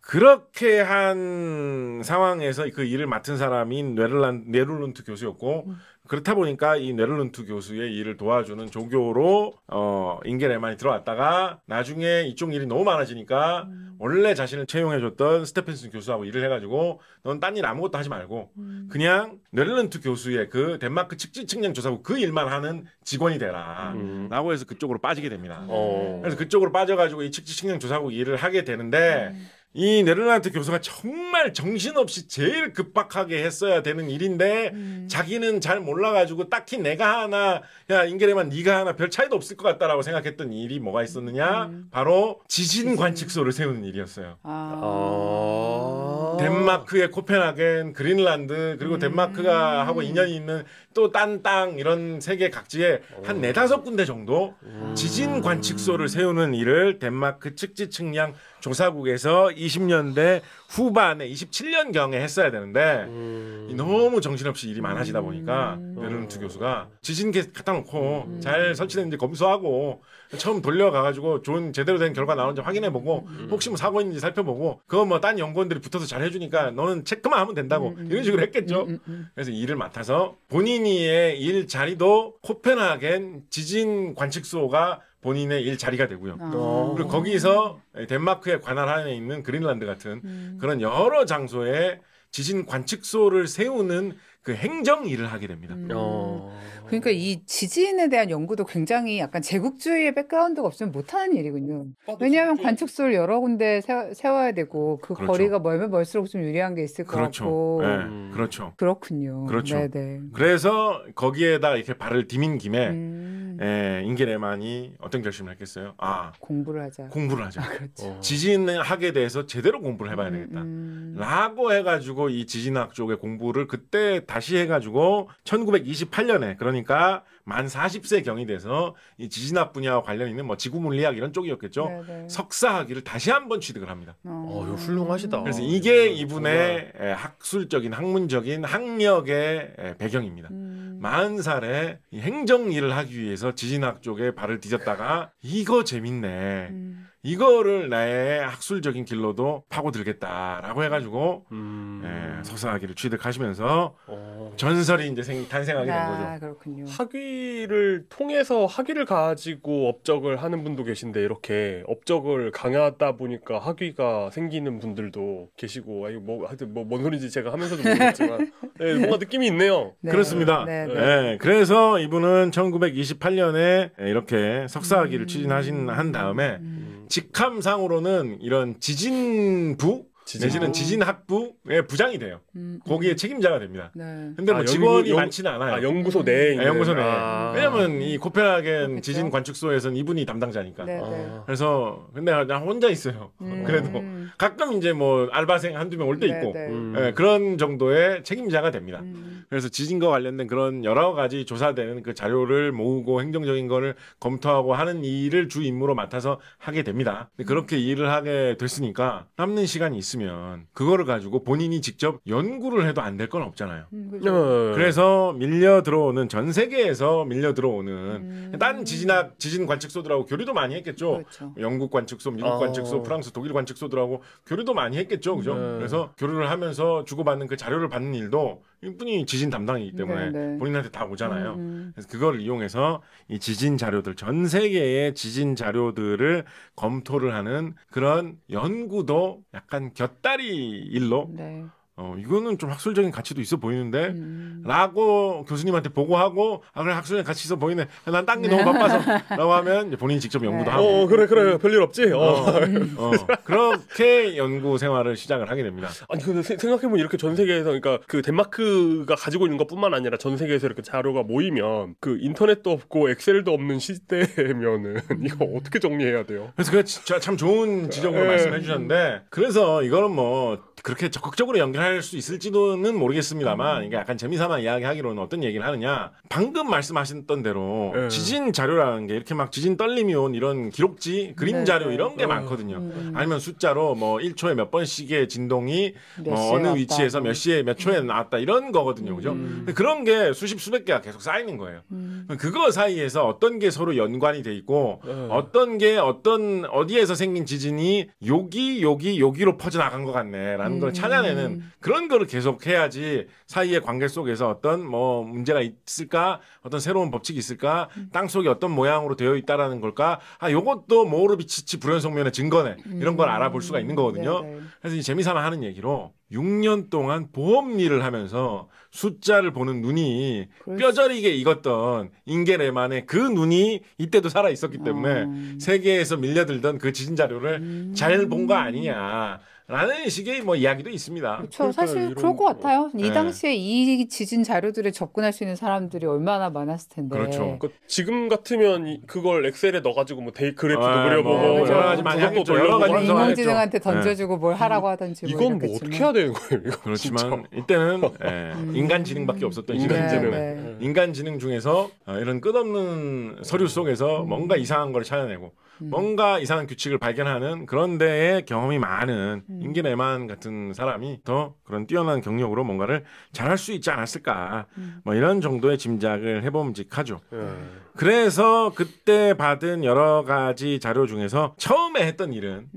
그렇게 한 상황에서 그 일을 맡은 사람이 네룰룬트 교수였고 그렇다 보니까 이 네룰룬트 교수의 일을 도와주는 조교로 잉게 레만이 들어왔다가 나중에 이쪽 일이 너무 많아지니까 원래 자신을 채용해줬던 스테펜슨 교수하고 일을 해가지고 넌 딴 일 아무것도 하지 말고 그냥 네룰룬트 교수의 그 덴마크 측지 측량 조사국 그 일만 하는 직원이 되라 라고 해서 그쪽으로 빠지게 됩니다. 그래서 그쪽으로 빠져가지고 이 측지 측량 조사국 일을 하게 되는데 이 네덜란드 교수가 정말 정신없이 제일 급박하게 했어야 되는 일인데 자기는 잘 몰라가지고 딱히 내가 하나 야 잉게레만 네가 하나 별 차이도 없을 것 같다라고 생각했던 일이 뭐가 있었느냐 바로 지진 관측소를 세우는 일이었어요. 덴마크의 코펜하겐, 그린란드 그리고 덴마크가 하고 인연이 있는 또 딴 땅 이런 세계 각지에 한 4-5군데 정도 지진 관측소를 세우는 일을 덴마크 측지 측량 조사국에서 20년대 후반에 27년경에 했어야 되는데 너무 정신없이 일이 많아지다 보니까 네룰룬트 교수가 지진계 갖다 놓고 잘 설치됐는지 검수하고 처음 돌려가가지고 좋은 제대로 된 결과 나오는지 확인해보고 혹시 뭐 사고 있는지 살펴보고 그거 뭐 딴 연구원들이 붙어서 잘 해주니까 너는 체크만 하면 된다고 이런 식으로 했겠죠. 그래서 일을 맡아서 본인의 일 자리도 코펜하겐 지진 관측소가 본인의 일 자리가 되고요. 그리고 거기서 덴마크의 관할 하에 있는 그린란드 같은 그런 여러 장소에 지진 관측소를 세우는 그 행정 일을 하게 됩니다. 그러니까 이 지진에 대한 연구도 굉장히 약간 제국주의의 백그라운드가 없으면 못하는 일이군요. 왜냐하면 관측소를 여러 군데 세워야 되고 그 그렇죠. 거리가 멀면 멀수록 좀 유리한 게 있을 것 같고. 네, 그렇죠. 그렇군요. 그렇죠. 네네. 그래서 거기에다 이렇게 발을 디민 김에 잉게 레만이 어떤 결심을 했겠어요? 공부를 하자. 그렇죠. 지진학에 대해서 제대로 공부를 해봐야 되겠다. 라고 해가지고 이 지진학 쪽의 공부를 그때 다시 해가지고 1928년에 그러니까 만 40세 경이 돼서 이 지진학 분야와 관련 있는 뭐 지구물리학 이런 쪽이었겠죠. 네네. 석사학위를 다시 한번 취득을 합니다. 이거 훌륭하시다. 그래서 이게 이분의 학술적인 학문적인 학력의 배경입니다. 40살에 이 행정 일을 하기 위해서 지진학 쪽에 발을 디뎠다가 이거 재밌네. 이거를 나의 학술적인 길로도 파고들겠다라고 해가지고 석사학위를 취득하시면서 전설이 이제 탄생하게 된 거죠. 그렇군요. 학위를 통해서 학위를 가지고 업적을 하는 분도 계신데 이렇게 업적을 강화하다 보니까 학위가 생기는 분들도 계시고 하여튼 뭔 소리인지 제가 하면서도 모르겠지만 네, 뭔가 느낌이 있네요. 네. 그렇습니다. 네. 그래서 이분은 1928년에 이렇게 석사학위를 추진한 다음에 직함상으로는 이런 지진부 내지는 지진학부의 부장이 돼요. 거기에 책임자가 됩니다. 근데 뭐 직원이 많지는 않아요. 연구소 내에 연구소 내에. 왜냐면 이 코펜하겐 그렇죠. 지진 관측소에서는 이분이 담당자니까. 그래서 근데 나 혼자 있어요. 그래도 가끔 이제 뭐 알바생 한두 명 올 때 있고 그런 정도의 책임자가 됩니다. 그래서 지진과 관련된 그런 여러 가지 조사되는 그 자료를 모으고 행정적인 거를 검토하고 하는 일을 주 임무로 맡아서 하게 됩니다. 근데 그렇게 일을 하게 됐으니까 남는 시간이 있으면 그거를 가지고 본인이 직접 연구를 해도 안 될 건 없잖아요. 그래서 전 세계에서 밀려 들어오는 다른 지진 관측소들하고 교류도 많이 했겠죠. 그렇죠. 영국 관측소, 미국 관측소, 프랑스, 독일 관측소들하고 교류도 많이 했겠죠. 그죠? 그래서 교류를 하면서 주고받는 그 자료를 받는 일도 이분이 지진 담당이기 때문에 본인한테 다 오잖아요. 그래서 그걸 이용해서 이 지진 자료들, 전 세계의 지진 자료들을 검토를 하는 그런 연구도 약간 곁다리 일로 이거는 좀 학술적인 가치도 있어 보이는데 라고 교수님한테 보고하고 그래 학술적인 가치 있어 보이네. 난 딴 게 너무 바빠서 라고 하면 이제 본인이 직접 연구도 하고 그래 별일 없지. 그렇게 연구 생활을 시작을 하게 됩니다. 아니 근데 생각해보면 이렇게 전 세계에서 그러니까 그 덴마크가 가지고 있는 것뿐만 아니라 전 세계에서 이렇게 자료가 모이면 그 인터넷도 없고 엑셀도 없는 시대면은 이거 어떻게 정리해야 돼요? 그래서 그게 진짜 참 좋은 지적으로 말씀해 주셨는데 그래서 이거는 뭐 그렇게 적극적으로 연결할 수 있을지도는 모르겠습니다만 이게 약간 재미삼아 이야기하기로는 어떤 얘기를 하느냐 방금 말씀하셨던 대로 지진 자료라는 게 이렇게 막 지진 떨림이 온 이런 기록지 그림 자료 이런 게 많거든요. 아니면 숫자로 뭐 1초에 몇 번씩의 진동이 뭐 어느 위치에서 몇 시에 몇 초에 나왔다 이런 거거든요. 그죠? 그런 게 수백 개가 계속 쌓이는 거예요. 그거 사이에서 어떤 게 서로 연관이 돼 있고 어떤 게 어디에서 생긴 지진이 여기로 퍼져나간 것 같네라는 걸 찾아내는 그런 거를 계속 해야지 사이의 관계 속에서 어떤 뭐 문제가 있을까 어떤 새로운 법칙이 있을까 땅 속에 어떤 모양으로 되어 있다라는 걸까 요것도 모르비치치 불연성면의 증거네 이런 걸 알아볼 수가 있는 거거든요. 그래서 이 재미삼아 하는 얘기로 6년 동안 보험 일을 하면서 숫자를 보는 눈이 뼈저리게 익었던 잉게레만의 그 눈이 이때도 살아 있었기 때문에 세계에서 밀려들던 그 지진 자료를 잘 본 거 아니냐. 라는 식의 뭐 이야기도 있습니다. 그렇죠. 사실 그럴 것 같아요. 이 당시에 이 지진 자료들에 접근할 수 있는 사람들이 얼마나 많았을 텐데. 그렇죠. 그러니까 지금 같으면 그걸 엑셀에 넣어가지고 뭐 그래프도 그려보고 여러 가지 많이 하겠죠. 여러 가지 인공지능한테 던져주고 뭘 하라고 하든지. 이건 뭐 어떻게 해야 되는 거예요? 이거 그렇지만 진짜. 이때는 인간지능밖에 없었던 시간이잖아요. 인간지능 중에서 이런 끝없는 서류 속에서 뭔가 이상한 걸 찾아내고 뭔가 이상한 규칙을 발견하는 그런 데에 경험이 많은 잉게레만 같은 사람이 더 그런 뛰어난 경력으로 뭔가를 잘할 수 있지 않았을까 뭐 이런 정도의 짐작을 해봄직하죠. 그래서 그때 받은 여러 가지 자료 중에서 처음에 했던 일은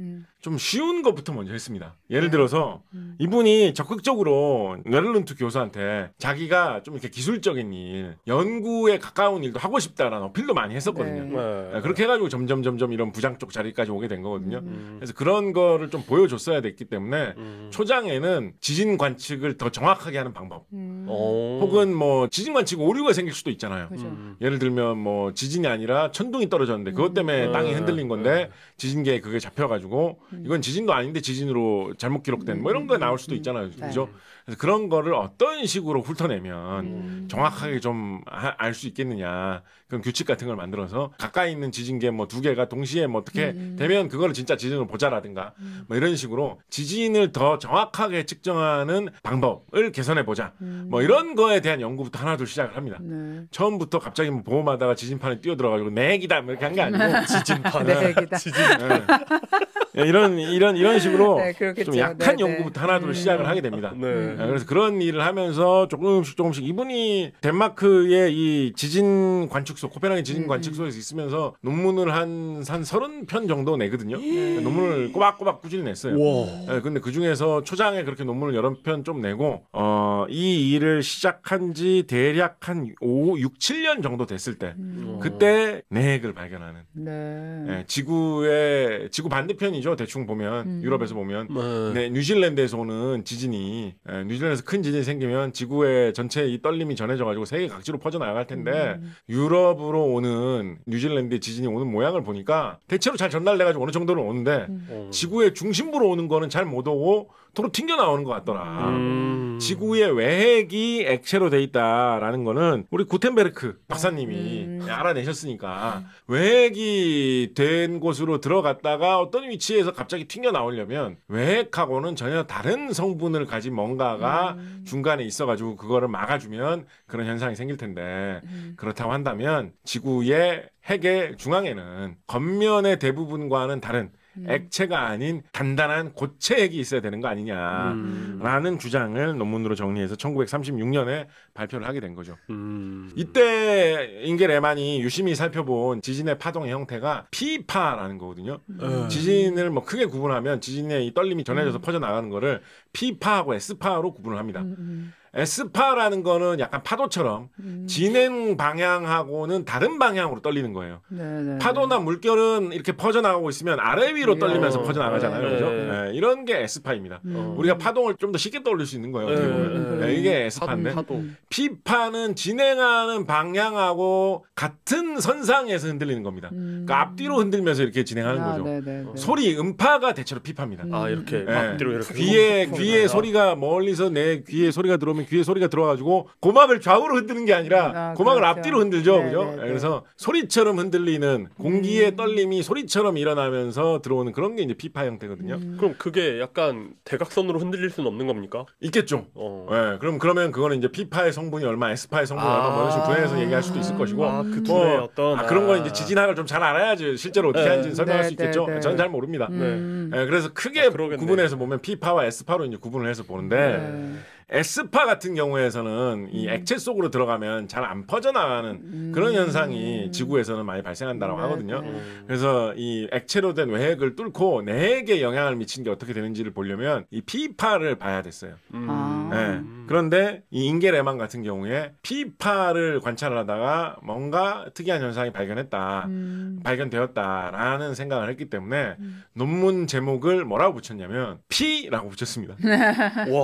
좀 쉬운 것부터 먼저 했습니다. 예를 들어서 이분이 적극적으로 네덜란드 교수한테 자기가 좀 이렇게 기술적인 일, 연구에 가까운 일도 하고 싶다라는 어필도 많이 했었거든요. 그렇게 해가지고 점점 이런 부장 쪽 자리까지 오게 된 거거든요. 그래서 그런 거를 좀 보여줬어야 됐기 때문에 초장에는 지진 관측을 더 정확하게 하는 방법, 혹은 뭐 지진 관측 오류가 생길 수도 있잖아요. 예를 들면 뭐 지진이 아니라 천둥이 떨어졌는데 그것 때문에 땅이 흔들린 건데 지진계에 그게 잡혀가지고 이건 지진도 아닌데 지진으로 잘못 기록된 뭐 이런 거 나올 수도 있잖아요. 그죠? 그래서 그런 거를 어떤 식으로 훑어내면 정확하게 좀 알 수 있겠느냐. 그런 규칙 같은 걸 만들어서 가까이 있는 지진계 뭐 2개가 동시에 뭐 어떻게 되면 그거를 진짜 지진으로 보자라든가 뭐 이런 식으로 지진을 더 정확하게 측정하는 방법을 개선해 보자. 뭐 이런 거에 대한 연구부터 하나둘 시작을 합니다. 처음부터 갑자기 뭐 보험하다가 지진판에 뛰어들어가지고 내기다 뭐 이렇게 한 게 아니고 지진판 내기다. 지진판. 이런 식으로 네, 그렇겠죠. 좀 약한 네, 연구부터 하나둘 시작을 하게 됩니다. 네. 그래서 그런 일을 하면서 조금씩 이분이 덴마크의 이 지진 관측소 코펜하겐 지진 관측소에서 있으면서 논문을 한 30편 정도 내거든요. 논문을 꼬박꼬박 꾸준히 냈어요. 와. 근데 그 중에서 초장에 그렇게 논문을 여러 편 좀 내고 이 일을 시작한 지 대략 한 6, 7년 정도 됐을 때 그때 내핵을 발견하는 지구 반대편이죠. 대충 보면 유럽에서 보면 네, 뉴질랜드에서 오는 지진이 뉴질랜드에서 큰 지진이 생기면 지구의 전체 이 떨림이 전해져가지고 세계 각지로 퍼져나갈 텐데 유럽으로 오는 뉴질랜드의 지진이 오는 모양을 보니까 대체로 잘 전달돼가지고 어느 정도는 오는데 지구의 중심부로 오는 거는 잘 못 오고 도로 튕겨 나오는 것 같더라. 지구의 외핵이 액체로 돼 있다라는 거는 우리 구텐베르크 박사님이 알아내셨으니까 외핵이 된 곳으로 들어갔다가 어떤 위치에서 갑자기 튕겨 나오려면 외핵하고는 전혀 다른 성분을 가진 뭔가가 중간에 있어가지고 그거를 막아주면 그런 현상이 생길 텐데 그렇다고 한다면 지구의 핵의 중앙에는 겉면의 대부분과는 다른 액체가 아닌 단단한 고체 핵이 있어야 되는 거 아니냐라는 주장을 논문으로 정리해서 1936년에 발표를 하게 된 거죠. 이때 잉겔 에만이 유심히 살펴본 지진의 파동의 형태가 P파라는 거거든요. 지진을 뭐 크게 구분하면 지진의 이 떨림이 전해져서 퍼져나가는 거를 P파하고 S파로 구분을 합니다. S파라는 거는 약간 파도처럼 진행 방향하고는 다른 방향으로 떨리는 거예요. 파도나 물결은 이렇게 퍼져나가고 있으면 아래 위로 떨리면서 퍼져나가잖아요. 그죠? 네, 이런 게 S파입니다. 우리가 파동을 좀 더 쉽게 떠올릴 수 있는 거예요. 어떻게 보면. 네, 이게 S파인데 P파는 진행하는 방향하고 같은 선상에서 흔들리는 겁니다. 그러니까 앞뒤로 흔들면서 이렇게 진행하는 거죠. 소리, 음파가 대체로 P파입니다. 이렇게 앞뒤로 이렇게 귀에 소리가 멀리서 내 귀에 소리가 들어오면 귀에 소리가 들어가지고 고막을 좌우로 흔드는 게 아니라 고막을 그렇죠. 앞뒤로 흔들죠. 그죠? 그래서 소리처럼 흔들리는 공기의 떨림이 소리처럼 일어나면서 들어오는 그런 게 이제 P파 형태거든요. 그럼 그게 약간 대각선으로 흔들릴 수는 없는 겁니까? 있겠죠. 네, 그러면 그거는 이제 P파의 성분이 얼마, S파의 성분이 얼마 뭐 이런 식으로 분해해서 얘기할 수도 있을 것이고 그 둘의 어떤 그런 건 이제 지진학을 좀 잘 알아야지 실제로 어떻게 하는지 설명할 수 있겠죠. 저는 잘 모릅니다. 그래서 크게 구분해서 보면 P파와 S파로 이제 구분을 해서 보는데 S파 같은 경우에서는 이 액체 속으로 들어가면 잘 안 퍼져나가는 그런 현상이 지구에서는 많이 발생한다고 하거든요. 그래서 이 액체로 된 외핵을 뚫고 내핵에 영향을 미친 게 어떻게 되는지를 보려면 이 P파를 봐야 됐어요. 네. 그런데 이 잉겔 에만 같은 경우에 P파를 관찰을 하다가 뭔가 특이한 현상이 발견되었다라는 생각을 했기 때문에 논문 제목을 뭐라고 붙였냐면 P라고 붙였습니다.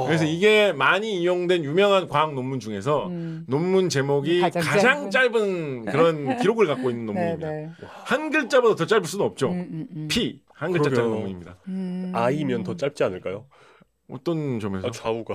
그래서 이게 많이 이용된 유명한 과학 논문 중에서 논문 제목이 가장 짧은 그런 기록을 갖고 있는 논문입니다. 한 글자보다 더 짧을 수는 없죠. P 한 글자짜리 논문입니다. I면 더 짧지 않을까요? 어떤 점에서? 좌우가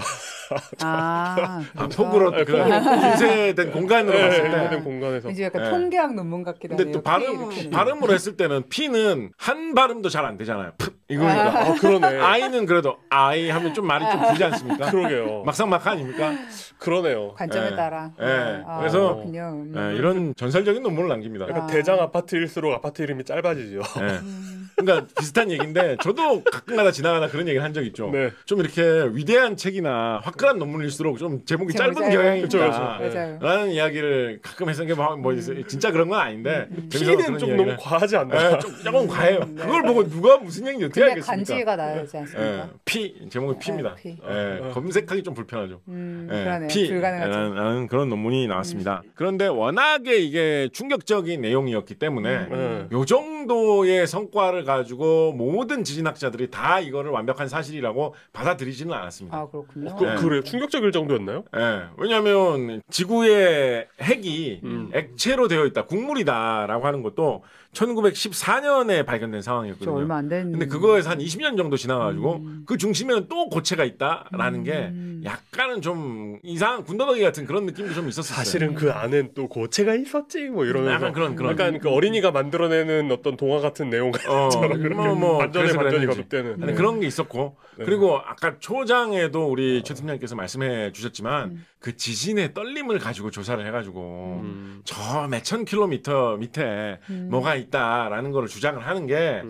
폭으로 인쇄된 공간으로 봤을 때 인쇄된 공간에서 이제 약간 통계학 논문 같기도 근데 하네요. 또 발음으로 했을 때는 P는 한 발음도 잘 안 되잖아요. 이거니까. 그러네. I는 그래도 I 하면 좀 말이 좀 길지 않습니까? 그러게요. 막상막하 아닙니까? 그러네요. 관점에 따라. 그래서 이런 전설적인 논문을 남깁니다. 그러니까 대장 아파트일수록 아파트 이름이 짧아지죠. 그러니까 비슷한 얘기인데 저도 가끔가다 지나가다 그런 얘기를 한 적 있죠. 좀 이렇게 위대한 책이나 화끈한 논문일수록 좀 제목이 짧은 경향이 있다. 라는 이야기를 가끔 해서 뭐 진짜 그런 건 아닌데 P는 좀 너무 과하지 않나요? 조금 과해요. 그걸 보고 누가 무슨 얘기인지 어떻게 알겠습니까? 간지가 나지 않습니까? P 제목이 P입니다. P. 검색하기 좀 불편하죠. 그러네요. P라는 그런 논문이 나왔습니다. 그런데 워낙에 이게 충격적인 내용이었기 때문에 요 정도의 성과를 가지고 모든 지진학자들이 다 이거를 완벽한 사실이라고 받아들이지는 않았습니다. 그렇군요. 그래요? 충격적일 정도였나요? 왜냐하면 지구의 핵이 액체로 되어 있다, 국물이다라고 하는 것도 1914년에 발견된 상황이었거든요. 얼마 안 된. 근데 그거에서 한 20년 정도 지나가지고 그 중심에는 또 고체가 있다라는 게 약간은 좀 이상한 군더더기 같은 그런 느낌도 좀 있었어요. 사실은 그 안엔 또 고체가 있었지 뭐 이러면서 약간 약간 그 어린이가 만들어내는 어떤 동화 같은 내용 같잖아요. 반전이 거듭되는 그런 게 있었고 그리고 아까 초장에도 우리 최 팀장님께서 말씀해 주셨지만 그 지진의 떨림을 가지고 조사를 해가지고 저 몇천 킬로미터 밑에 뭐가 있다라는 거를 주장을 하는 게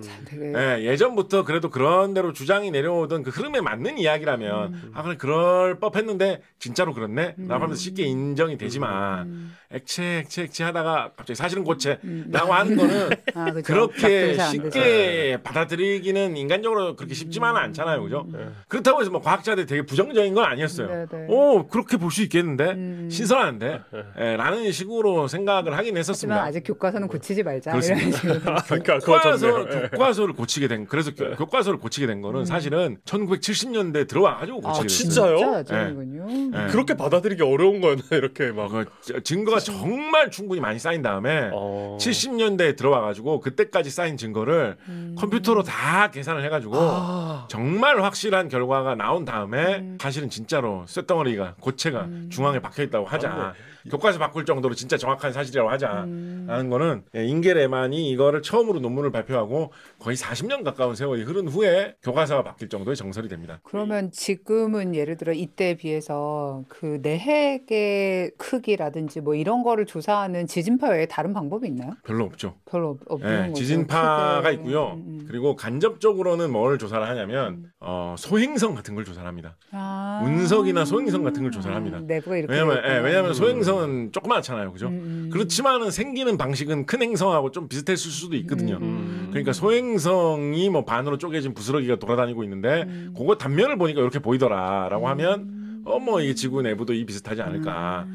예전부터 그래도 그런 대로 주장이 내려오던 그 흐름에 맞는 이야기라면 아 그래 그럴 법했는데 진짜로 그렇네 라고 하면서 쉽게 인정이 되지만 액체 하다가 갑자기 사실은 고체라고 하는 거는 그렇게 쉽게 받아들이기는 인간적으로 그렇게 쉽지만은 않잖아요, 그죠? 그렇다고 해서 뭐 과학자들이 되게 부정적인 건 아니었어요. 오 그렇게 볼 수 있겠는데 신선한데 라는 식으로 생각을 하긴 했었습니다. 아직 교과서는 고치지 말자. 그러니까 교과서를 고치게 된 그래서 교과서를 고치게 된 거는 사실은 1970년대 들어와가지고 고치게 됐어요. 진짜요? 진짜요? 그렇게 받아들이기 어려운 거였나 이렇게 막 증거가 정말 충분히 많이 쌓인 다음에 70년대에 들어와가지고 그때까지 쌓인 증거를 컴퓨터로 다 계산을 해가지고 정말 확실한 결과가 나온 다음에 사실은 진짜로 쇳덩어리가 고체가 중앙에 박혀있다고 하자. 교과서 바꿀 정도로 진짜 정확한 사실이라고 하자라는 거는 잉게레만이 이거를 처음으로 논문을 발표하고 거의 40년 가까운 세월이 흐른 후에 교과서가 바뀔 정도의 정설이 됩니다. 그러면 지금은 예를 들어 이때에 비해서 그 내핵의 크기라든지 뭐 이런 거를 조사하는 지진파 외에 다른 방법이 있나요? 별로 없죠. 별로 없는 거죠. 지진파가 있고요. 그리고 간접적으로는 뭘 조사를 하냐면 소행성 같은 걸 조사를 합니다. 운석이나 소행성 같은 걸 조사를 합니다. 내부가 이렇게 왜냐면 소행성은 조그맣잖아요, 그죠? 그렇지만은 생기는 방식은 큰 행성하고 좀 비슷했을 수도 있거든요. 그러니까 소행성이 뭐 반으로 쪼개진 부스러기가 돌아다니고 있는데 그거 단면을 보니까 이렇게 보이더라라고 하면 뭐 이게 지구 내부도 이 비슷하지 않을까.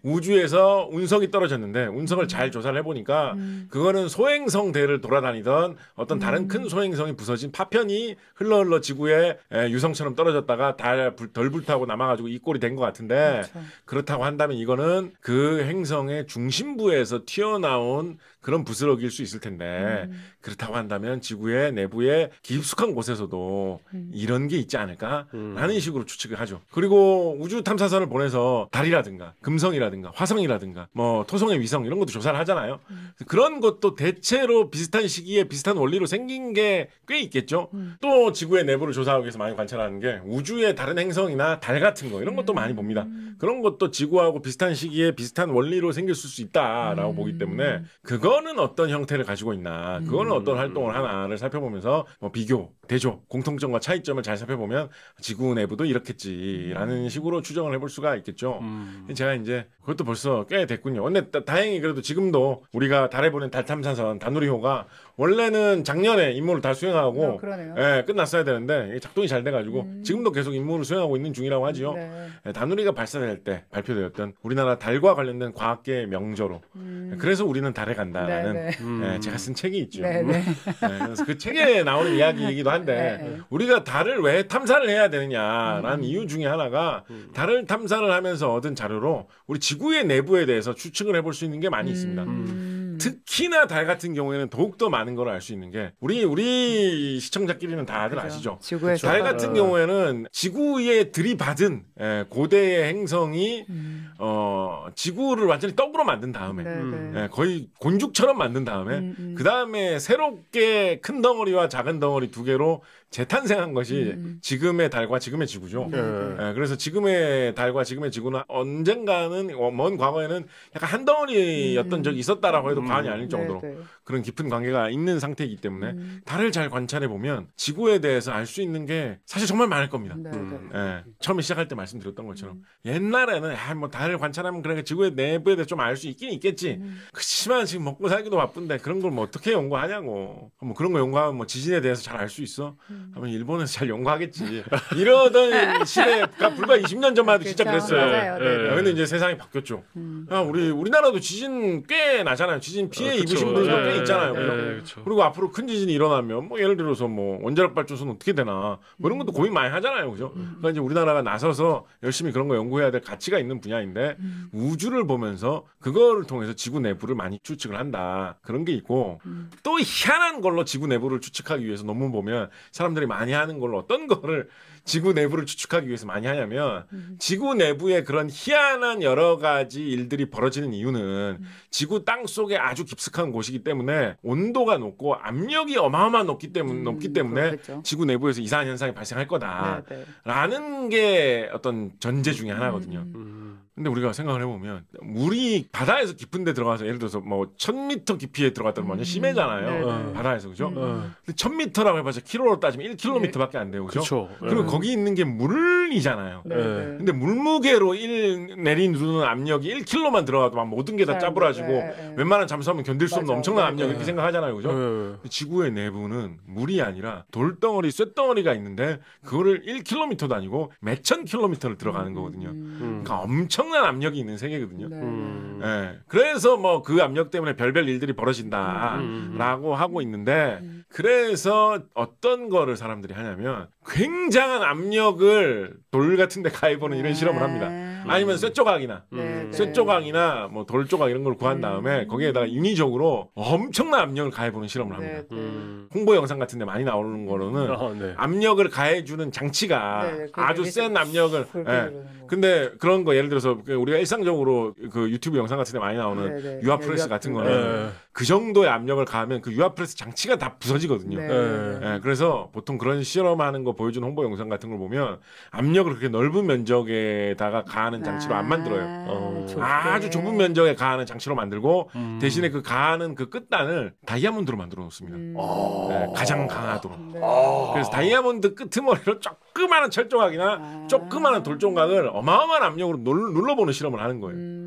우주에서 운석이 떨어졌는데 운석을 잘 조사를 해보니까 그거는 소행성대를 돌아다니던 어떤 다른 큰 소행성이 부서진 파편이 흘러 지구에 유성처럼 떨어졌다가 덜 불타고 남아가지고 이 꼴이 된 것 같은데 그렇다고 한다면 이거는 그 행성의 중심부에서 튀어나온 그런 부스러기일 수 있을 텐데 그렇다고 한다면 지구의 내부의 깊숙한 곳에서도 이런 게 있지 않을까라는 식으로 추측을 하죠. 그리고 우주 탐사선을 보내서 달이라든가 금성이라든가 화성이라든가 뭐 토성의 위성 이런 것도 조사를 하잖아요. 그런 것도 대체로 비슷한 시기에 비슷한 원리로 생긴 게 꽤 있겠죠. 또 지구의 내부를 조사하기 위해서 많이 관찰하는 게 우주의 다른 행성이나 달 같은 거 이런 것도 많이 봅니다. 그런 것도 지구하고 비슷한 시기에 비슷한 원리로 생길 수 있다라고 보기 때문에 그거는 어떤 형태를 가지고 있나 그거는 어떤 활동을 하나를 살펴보면서 뭐 비교, 대조, 공통점과 차이점을 잘 살펴보면 지구 내부도 이렇겠지라는 식으로 추정을 해볼 수가 있겠죠. 제가 이제 그것도 벌써 꽤 됐군요. 근데 다행히 그래도 지금도 우리가 달에 보낸 달 탐사선 다누리호가 원래는 작년에 임무를 다 수행하고 끝났어야 되는데 작동이 잘 돼가지고 지금도 계속 임무를 수행하고 있는 중이라고 하지요. 다누리가 발사될 때 발표되었던 우리나라 달과 관련된 과학계의 명저로 그래서 우리는 달에 간다라는 제가 쓴 책이 있죠. 그래서 그 책에 나오는 이야기이기도 한데 우리가 달을 왜 탐사를 해야 되느냐라는 이유 중에 하나가 달을 탐사를 하면서 얻은 자료로 우리 지구의 내부에 대해서 추측을 해볼 수 있는 게 많이 있습니다. 특히나 달 같은 경우에는 더욱더 많은 걸 알 수 있는 게 우리 시청자끼리는 다들 아시죠? 달 같은 경우에는 지구에 들이받은 고대의 행성이 지구를 완전히 떡으로 만든 다음에 거의 곤죽처럼 만든 다음에 그 다음에 새롭게 큰 덩어리와 작은 덩어리 두 개로 재탄생한 것이 지금의 달과 지금의 지구죠. 그래서 지금의 달과 지금의 지구는 언젠가는 먼 과거에는 약간 한 덩어리였던 적이 있었다라고 해도 과언이 아닐 정도로 그런 깊은 관계가 있는 상태이기 때문에 달을 잘 관찰해 보면 지구에 대해서 알 수 있는 게 사실 정말 많을 겁니다. 처음에 시작할 때 말씀드렸던 것처럼 옛날에는 뭐 달을 관찰하면 그러니까 지구의 내부에 대해서 좀 알 수 있긴 있겠지. 그렇지만 지금 먹고 살기도 바쁜데 그런 걸 뭐 어떻게 연구하냐고. 뭐 그런 거 연구하면 뭐 지진에 대해서 잘 알 수 있어? 하면 일본에서 잘 연구하겠지. 이러던 시대가 불과 20년 전만 해도 진짜 그랬어요. 근데 이제 세상이 바뀌었죠. 우리나라도 지진 꽤 나잖아요. 지진 피해 입으신 분들도 꽤 있잖아요. 그리고 앞으로 큰 지진이 일어나면 뭐 예를 들어서 뭐 원자력 발전소는 어떻게 되나 뭐 이런 것도 고민 많이 하잖아요. 그죠? 그러니까 이제 우리나라가 나서서 열심히 그런 거 연구해야 될 가치가 있는 분야인데 우주를 보면서 그거를 통해서 지구 내부를 많이 추측을 한다. 그런 게 있고 또 희한한 걸로 지구 내부를 추측하기 위해서 논문 보면 사람들이 많이 하는 걸로 어떤 거를 지구 내부를 추측하기 위해서 많이 하냐면 지구 내부에 그런 희한한 여러 가지 일들이 벌어지는 이유는 지구 땅 속에 아주 깊숙한 곳이기 때문에 온도가 높고 압력이 어마어마한 높기 때문에 지구 내부에서 이상한 현상이 발생할 거다라는 게 어떤 전제 중에 하나거든요. 근데 우리가 생각을 해보면 물이 바다에서 깊은 데 들어가서 예를 들어서 뭐 1000m 깊이에 들어갔다면 완전 심해잖아요. 바다에서 그죠? 근데 1000m라고 해봐서 킬로로 따지면 1km밖에 안 돼요. 그죠? 그리고 거기 있는 게 물이잖아요. 근데 물무게로 내리누르는 압력이 1km만 들어가도 막 모든 게 다 짜부라지고 웬만한 잠수하면 견딜 수 없는 엄청난 압력 이렇게 생각하잖아요. 그죠? 지구의 내부는 물이 아니라 돌덩어리, 쇳덩어리가 있는데 그거를 1km도 아니고 몇천 킬로미터를 들어가는 거거든요. 그러니까 엄청난 압력이 있는 세계거든요. 네. 그래서 뭐 그 압력 때문에 별별 일들이 벌어진다라고 하고 있는데 그래서 어떤 거를 사람들이 하냐면 굉장한 압력을 돌 같은 데 가해보는 이런 실험을 합니다. 아니면 쇳조각이나 쇳조각이나 뭐 돌조각 이런 걸 구한 다음에 거기에다가 인위적으로 엄청난 압력을 가해보는 실험을 합니다. 홍보 영상 같은 데 많이 나오는 거로는 압력을 가해주는 장치가 아주 센 압력을 근데 그런 거 예를 들어서 우리가 일상적으로 그 유튜브 영상 같은 데 많이 나오는 유아프레스 같은 거는 그 정도의 압력을 가하면 그 유아프레스 장치가 다 부서지거든요. 그래서 보통 그런 실험하는 거 보여주는 홍보 영상 같은 걸 보면 압력을 그렇게 넓은 면적에다가 가하는 장치로 안 만들어요. 아주 좁은 면적에 가하는 장치로 만들고 대신에 그 가하는 그 끝단을 다이아몬드로 만들어 놓습니다. 가장 강하도록. 그래서 다이아몬드 끄트머리로 조그마한 철조각이나 조그마한 돌조각을 어마어마한 압력으로 눌러보는 실험을 하는 거예요.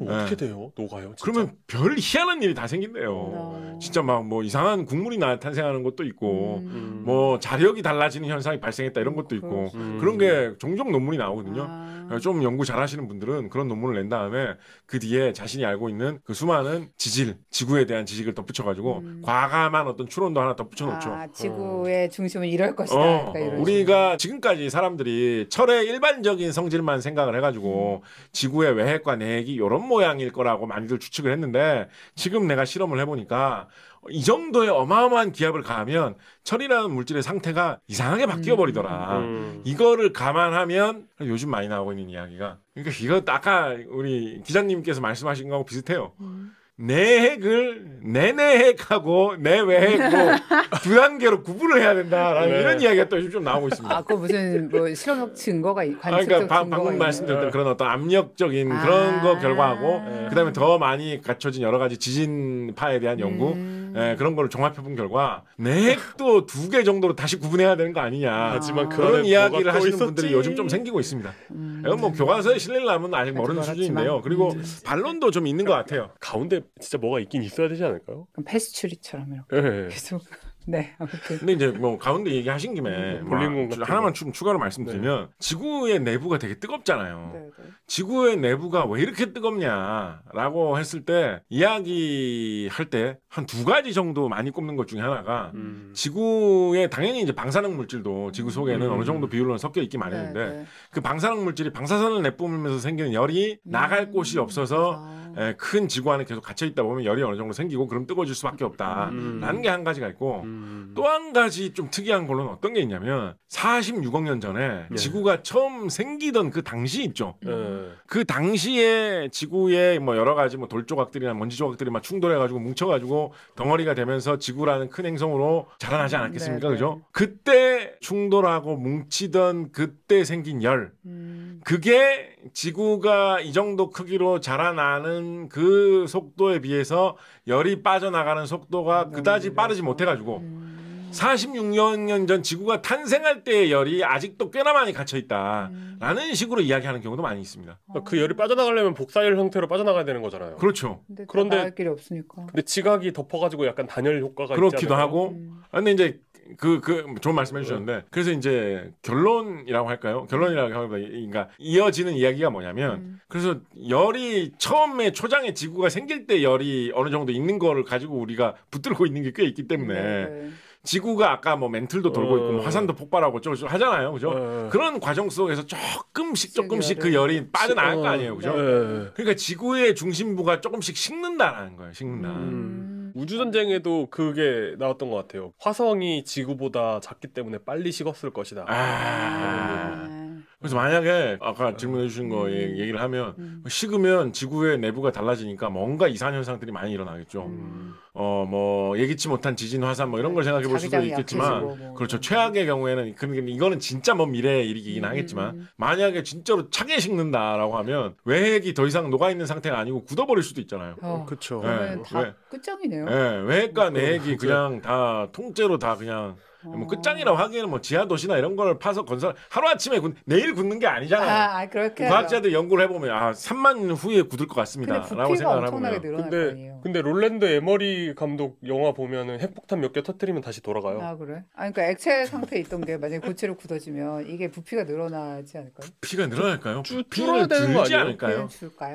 어떻게 돼요? 녹아요? 진짜? 그러면 별 희한한 일이 다 생긴대요. 진짜 막 뭐 이상한 국물이 탄생하는 것도 있고 뭐 자력이 달라지는 현상이 발생했다 이런 것도 있고 그런 게 종종 논문이 나오거든요. 좀 연구 잘하시는 분들은 그런 논문을 낸 다음에 그 뒤에 자신이 알고 있는 그 수많은 지구에 대한 지식을 덧붙여가지고 과감한 어떤 추론도 하나 덧붙여놓죠. 지구의 중심은 이럴 것이다. 우리가 지금까지 사람들이 철의 일반적인 성질만 생각을 해가지고 지구의 외핵과 내핵이 이런 모양일 거라고 많이들 추측을 했는데 지금 내가 실험을 해보니까 이 정도의 어마어마한 기압을 가하면 철이라는 물질의 상태가 이상하게 바뀌어 버리더라. 이거를 감안하면 요즘 많이 나오고 있는 이야기가 그러니까 이거 아까 우리 기자님께서 말씀하신 거하고 비슷해요. 내핵을 내 내핵하고 내 외핵으로 두 단계로 구분을 해야 된다라는 이런 이야기가 또 요즘 좀 나오고 있습니다. 그 무슨 뭐 실험적 증거가 관측적 그러니까 방금 말씀드렸던 그런 어떤 압력적인 그런 거 결과하고 그다음에 더 많이 갖춰진 여러 가지 지진파에 대한 연구 그런 걸 종합해본 결과 내핵도 2개 정도로 다시 구분해야 되는 거 아니냐. 하지만 그런 이야기를 하시는 분들이 요즘 좀 생기고 있습니다. 이건 뭐 교과서에 실리려면 아직 모르는 수준인데요. 그리고 반론도 좀 있는 것 같아요. 가운데 진짜 뭐가 있긴 있어야 되지 않을까요? 패스츄리처럼 이렇게 계속. 네, 아무튼. 근데 이제 뭐 가운데 얘기하신 김에 하나만 좀 추가로 말씀드리면 지구의 내부가 되게 뜨겁잖아요. 지구의 내부가 왜 이렇게 뜨겁냐라고 했을 때 이야기할 때 한 2가지 정도 많이 꼽는 것 중에 하나가 지구에 당연히 이제 방사능 물질도 지구 속에는 어느 정도 비율로 섞여 있기 마련인데 그 방사능 물질이 방사선을 내뿜으면서 생기는 열이 나갈 곳이 없어서 큰 지구 안에 계속 갇혀 있다 보면 열이 어느 정도 생기고 그럼 뜨거워질 수밖에 없다라는 게 한 가지가 있고 또 한 가지 좀 특이한 걸로는 어떤 게 있냐면 46억 년 전에 지구가 처음 생기던 그 당시 있죠. 그 당시에 지구에 뭐 여러 가지 뭐 돌조각들이나 먼지 조각들이 막 충돌해가지고 뭉쳐가지고 덩어리가 되면서 지구라는 큰 행성으로 자라나지 않았겠습니까? 그죠? 그때 충돌하고 뭉치던 그때 생긴 열 그게 지구가 이 정도 크기로 자라나는 그 속도에 비해서 열이 빠져나가는 속도가 그다지 빠르지 못해가지고 46억 년 전 지구가 탄생할 때의 열이 아직도 꽤나 많이 갇혀있다라는 식으로 이야기하는 경우도 많이 있습니다. 그 열이 빠져나가려면 복사열 형태로 빠져나가야 되는 거잖아요. 그렇죠. 그런데 나갈 길이 없으니까. 근데 지각이 덮어가지고 약간 단열 효과가 그렇기도 하고 근데 이제 좋은 말씀 해주셨는데 그래서 이제 결론이라고 할까요? 결론이라고 하면 그러니까 이어지는 이야기가 뭐냐면 그래서 열이 처음에 초장에 지구가 생길 때 열이 어느 정도 있는 거를 가지고 우리가 붙들고 있는 게 꽤 있기 때문에 지구가 아까 뭐 멘틀도 돌고 있고 뭐 화산도 폭발하고 어쩌고 하잖아요. 그죠? 그런 과정 속에서 조금씩 그 열이 빠져나갈 거 아니에요. 그죠? 그러니까 지구의 중심부가 조금씩 식는다라는 거예요. 식는다. 우주전쟁에도 그게 나왔던 것 같아요. 화성이 지구보다 작기 때문에 빨리 식었을 것이다. 그래서 만약에 아까 질문해 주신 거 얘기를 하면 식으면 지구의 내부가 달라지니까 뭔가 이상 현상들이 많이 일어나겠죠. 뭐 예기치 못한 지진, 화산 뭐 이런 걸 생각해 볼 수도 있겠지만 뭐. 그렇죠. 최악의 경우에는 이거는 진짜 먼 미래의 일이긴 하겠지만 만약에 진짜로 차게 식는다라고 하면 외핵이 더 이상 녹아 있는 상태가 아니고 굳어버릴 수도 있잖아요. 그렇죠. 그러면 다 끝장이네요. 외핵과 내핵이 그냥 다 통째로 다 그냥 뭐 끝장이라고 하기에는 뭐 지하 도시나 이런 걸 파서 건설 하루 아침에 내일 굳는 게 아니잖아요. 그렇게 과학자들 연구를 해보면 3만 후에 굳을 것 같습니다라고 생각을 해보면. 근데 롤랜드 에머리 감독 영화 보면은 핵폭탄 몇 개 터뜨리면 다시 돌아가요. 아 그래? 그러니까 액체 상태에 있던 게 만약에 고체로 굳어지면 이게 부피가 늘어나지 않을까요? 부피가 늘어날까요? 줄어야 되는 거 아닐까요?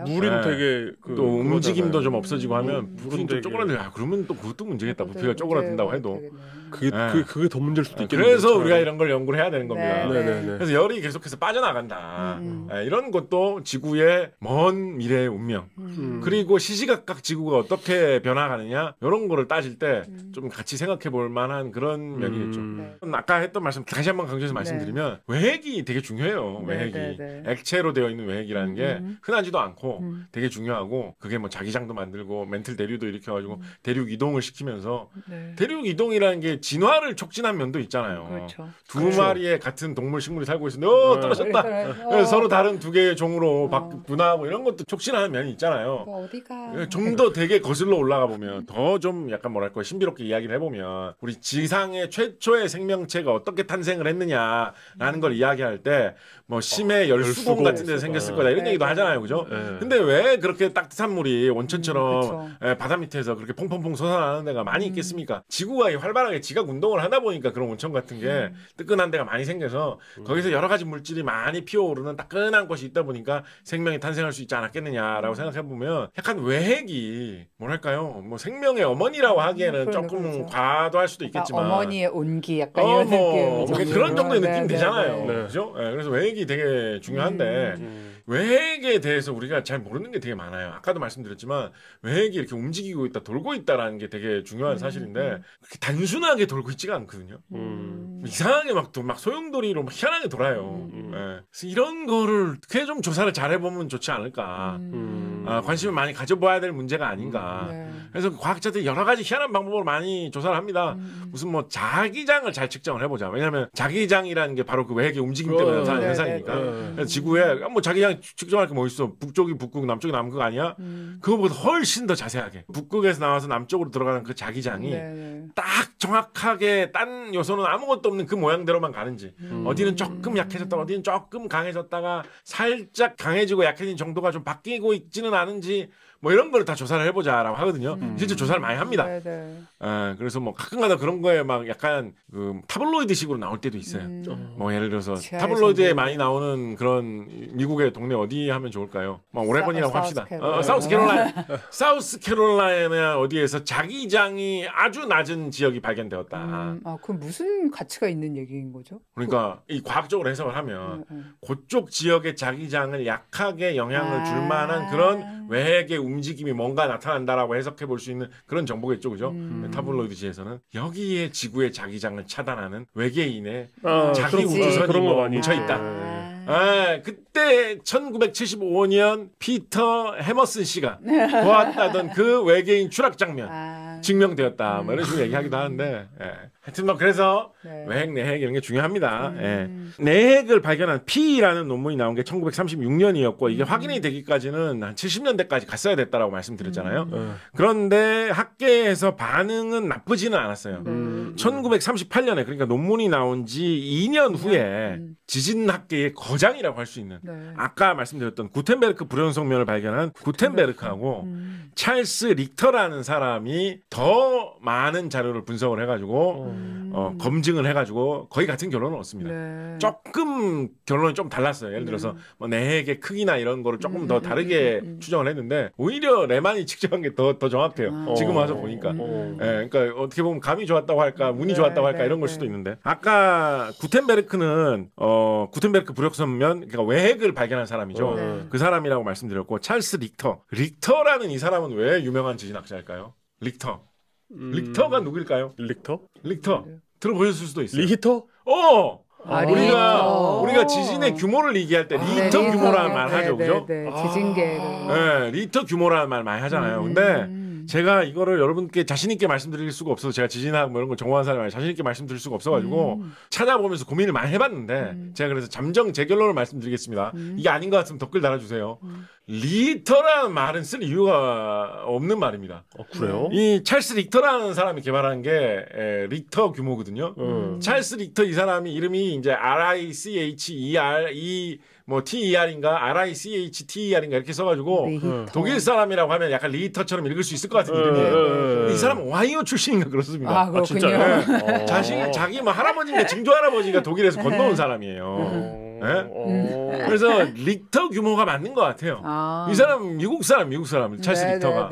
물은 되게 또 움직임도 좀 없어지고 하면 불은 좀 쪼그라들어요. 그러면 또 그것도 문제겠다. 부피가 쪼그라든다고 해도 그게 더 문제일 수도 있겠네요. 그래서 우리가 이런 걸 연구를 해야 되는 겁니다. 네네네. 그래서 열이 계속해서 빠져나간다. 이런 것도 지구의 먼 미래의 운명. 그리고 시시각각 지구가 어떻게 변화가느냐 이런 거를 따질 때 좀 같이 생각해 볼 만한 그런 면이겠죠. 아까 했던 말씀 다시 한번 강조해서 말씀드리면 외핵이 되게 중요해요. 외핵이. 액체로 되어 있는 외핵이라는 게 흔하지도 않고 되게 중요하고 그게 뭐 자기장도 만들고 멘틀 대류도 일으켜가지고 대륙 이동을 시키면서 대륙 이동이라는 게 진화를 촉진한 면도 있잖아요. 그렇죠. 두 마리의 같은 동물 식물이 살고 있었는데 떨어졌다. 그래서 서로 다른 두 개의 종으로 분화하고 이런 것도 촉진하는 면이 있잖아요. 어디가 좀 더 되게 거슬러 올라가 보면 더 좀 약간 뭐랄까 신비롭게 이야기를 해보면 우리 지상의 최초의 생명체가 어떻게 탄생을 했느냐라는 걸 이야기할 때 뭐 심해 열수공 같은 데서 생겼을 거다 이런 얘기도 하잖아요. 그죠? 근데 왜 그렇게 따뜻한 물이 온천처럼 바다 밑에서 그렇게 퐁퐁퐁 솟아나는 데가 많이 있겠습니까? 지구가 활발하게 지각 운동을 하다 보니까 그런 온천 같은 게 뜨끈한 데가 많이 생겨서 거기서 여러 가지 물질이 많이 피어오르는 따끈한 곳이 있다 보니까 생명이 탄생할 수 있지 않았겠느냐라고 생각해 보면 약간 외핵이 뭐랄까요? 뭐 생명의 어머니라고 하기에는 조금 과도할 수도 있겠지만 어머니의 온기 약간 이런 느낌 그런 정도의 느낌 되잖아요. 그죠? 그래서 외핵이 되게 중요한데 외핵에 대해서 우리가 잘 모르는 게 되게 많아요. 아까도 말씀드렸지만 외핵이 이렇게 움직이고 있다, 돌고 있다라는 게 되게 중요한 사실인데 그렇게 단순하게 돌고 있지가 않거든요. 이상하게 막 소용돌이로 막 희한하게 돌아요. 그래서 이런 거를 어떻게 좀 조사를 잘 해보면 좋지 않을까. 관심을 많이 가져봐야 될 문제가 아닌가. 그래서 과학자들이 여러 가지 희한한 방법으로 많이 조사를 합니다. 무슨 뭐 자기장을 잘 측정을 해보자. 왜냐하면 자기장이라는 게 바로 그 외핵의 움직임 때문에 나타나는 현상이니까. 지구에 뭐 자기장 측정할 게 뭐 있어? 북쪽이 북극, 남쪽이 남극 아니야? 그거보다 훨씬 더 자세하게 북극에서 나와서 남쪽으로 들어가는 그 자기장이 딱 정확하게 딴 요소는 아무것도 없는 그 모양대로만 가는지 어디는 조금 약해졌다가 어디는 조금 강해졌다가 살짝 강해지고 약해진 정도가 좀 바뀌고 있지는 않은지 뭐 이런 거를 다 조사를 해보자라고 하거든요. 실제 조사를 많이 합니다. 그래서 뭐 가끔가다 그런 거에 막 약간 그 타블로이드식으로 나올 때도 있어요. 뭐 예를 들어서 타블로이드에 많이 나오는 그런 미국의 동네 어디 하면 좋을까요? 뭐 오레곤이라고 합시다. 사우스 캐롤라이나 어디에서 자기장이 아주 낮은 지역이 발견되었다. 그럼 무슨 가치가 있는 얘기인 거죠? 그러니까 이 과학적으로 해석을 하면 그쪽 지역의 자기장을 약하게 영향을 줄 만한 그런 외핵의 움직임이 뭔가 나타난다라고 해석해 볼 수 있는 그런 정보겠죠, 그죠? 타블로이드지에서는 여기에 지구의 자기장을 차단하는 외계인의 자기 우주선이 뭐 뭉쳐 있다. 그때 1975년 피터 해머슨 씨가 보았다던 그 외계인 추락 장면 증명되었다. 뭐 이런 식으로 얘기하기도 하는데, 하여튼 뭐 그래서 외핵, 내핵 이런 게 중요합니다. 내핵을 발견한 P라는 논문이 나온 게 1936년이었고 이게 확인이 되기까지는 한 70년대까지 갔어야 됐다라고 말씀드렸잖아요. 그런데 학계에서 반응은 나쁘지는 않았어요. 1938년에 그러니까 논문이 나온 지 2년 후에 지진학계의 거장이라고 할 수 있는 아까 말씀드렸던 구텐베르크 불연성면을 발견한 구텐베르크하고 찰스 리터라는 사람이 더 많은 자료를 분석을 해가지고 검증을 해가지고 거의 같은 결론을 얻습니다. 조금 결론이 좀 달랐어요. 예를 들어서 뭐 내핵의 크기나 이런 거를 조금 더 다르게 추정을 했는데 오히려 레만이 측정한 게 더 정확해요. 지금 와서 보니까. 그러니까 어떻게 보면 감이 좋았다고 할까, 운이 좋았다고 할까 이런 걸 수도 있는데 아까 구텐베르크는 구텐베르크 불연성면 그러니까 외핵을 발견한 사람이죠. 그 사람이라고 말씀드렸고 찰스 리터라는 이 사람은 왜 유명한 지진학자일까요? 리터가 누구일까요? 리터? 들어보셨을 수도 있어요. 리히터? 우리가 우리가 지진의 규모를 얘기할 때 리터 규모라는 말 하죠, 그죠? 네, 지진계를. 네, 리터 규모라는 말 많이 하잖아요. 근데 제가 이거를 여러분께 자신 있게 말씀드릴 수가 없어서 제가 지진학 뭐 이런 거 전공한 사람이 자신 있게 말씀드릴 수가 없어가지고 찾아보면서 고민을 많이 해봤는데 제가 그래서 잠정 제 결론을 말씀드리겠습니다. 이게 아닌 것 같으면 댓글 달아주세요. 리터라는 말은 쓸 이유가 없는 말입니다. 그래요? 이 찰스 리터라는 사람이 개발한 게 리터 규모거든요. 찰스 리터 이 사람이 이름이 이제 RICHER 뭐 TER인가 RICHTER인가 이렇게 써가지고 독일 사람이라고 하면 약간 리터처럼 읽을 수 있을 것 같은 이름이에요. 이 사람은 와이오 출신인가 그렇습니다. 아, 그렇군요. 자기 뭐 할아버지인가 증조 할아버지가 독일에서 건너온 사람이에요. 네? 그래서 리터 규모가 맞는 것 같아요. 이 사람 미국 사람 찰스 리터가.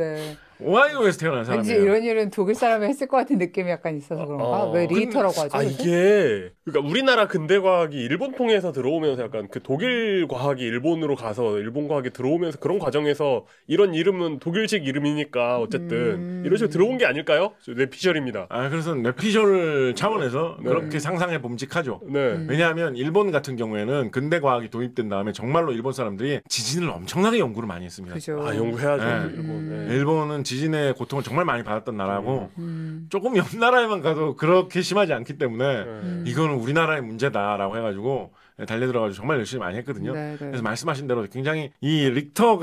오하이오에서 태어난 사람이에요. 왠지 이런 일은 독일 사람이 했을 것 같은 느낌이 약간 있어서 그런가? 왜 리터라고 하죠? 이게 그러니까 우리나라 근대 과학이 일본 통해서 들어오면서 약간 그 독일 과학이 일본으로 가서 일본 과학이 들어오면서 그런 과정에서 이런 이름은 독일식 이름이니까 어쨌든 이런 식으로 들어온 게 아닐까요? 뇌피셜입니다. 그래서 뇌피셜 차원에서 그렇게 상상해 봄직하죠. 왜냐하면 일본 같은 경우에는 근대 과학이 도입된 다음에 정말로 일본 사람들이 지진을 엄청나게 연구를 많이 했습니다. 그죠. 연구해야죠. 일본은 지진의 고통을 정말 많이 받았던 나라고 조금 옆 나라에만 가도 그렇게 심하지 않기 때문에 이거는 우리나라의 문제다라고 해가지고 달려들어가지고 정말 열심히 많이 했거든요. 그래서 말씀하신 대로 굉장히 이 리터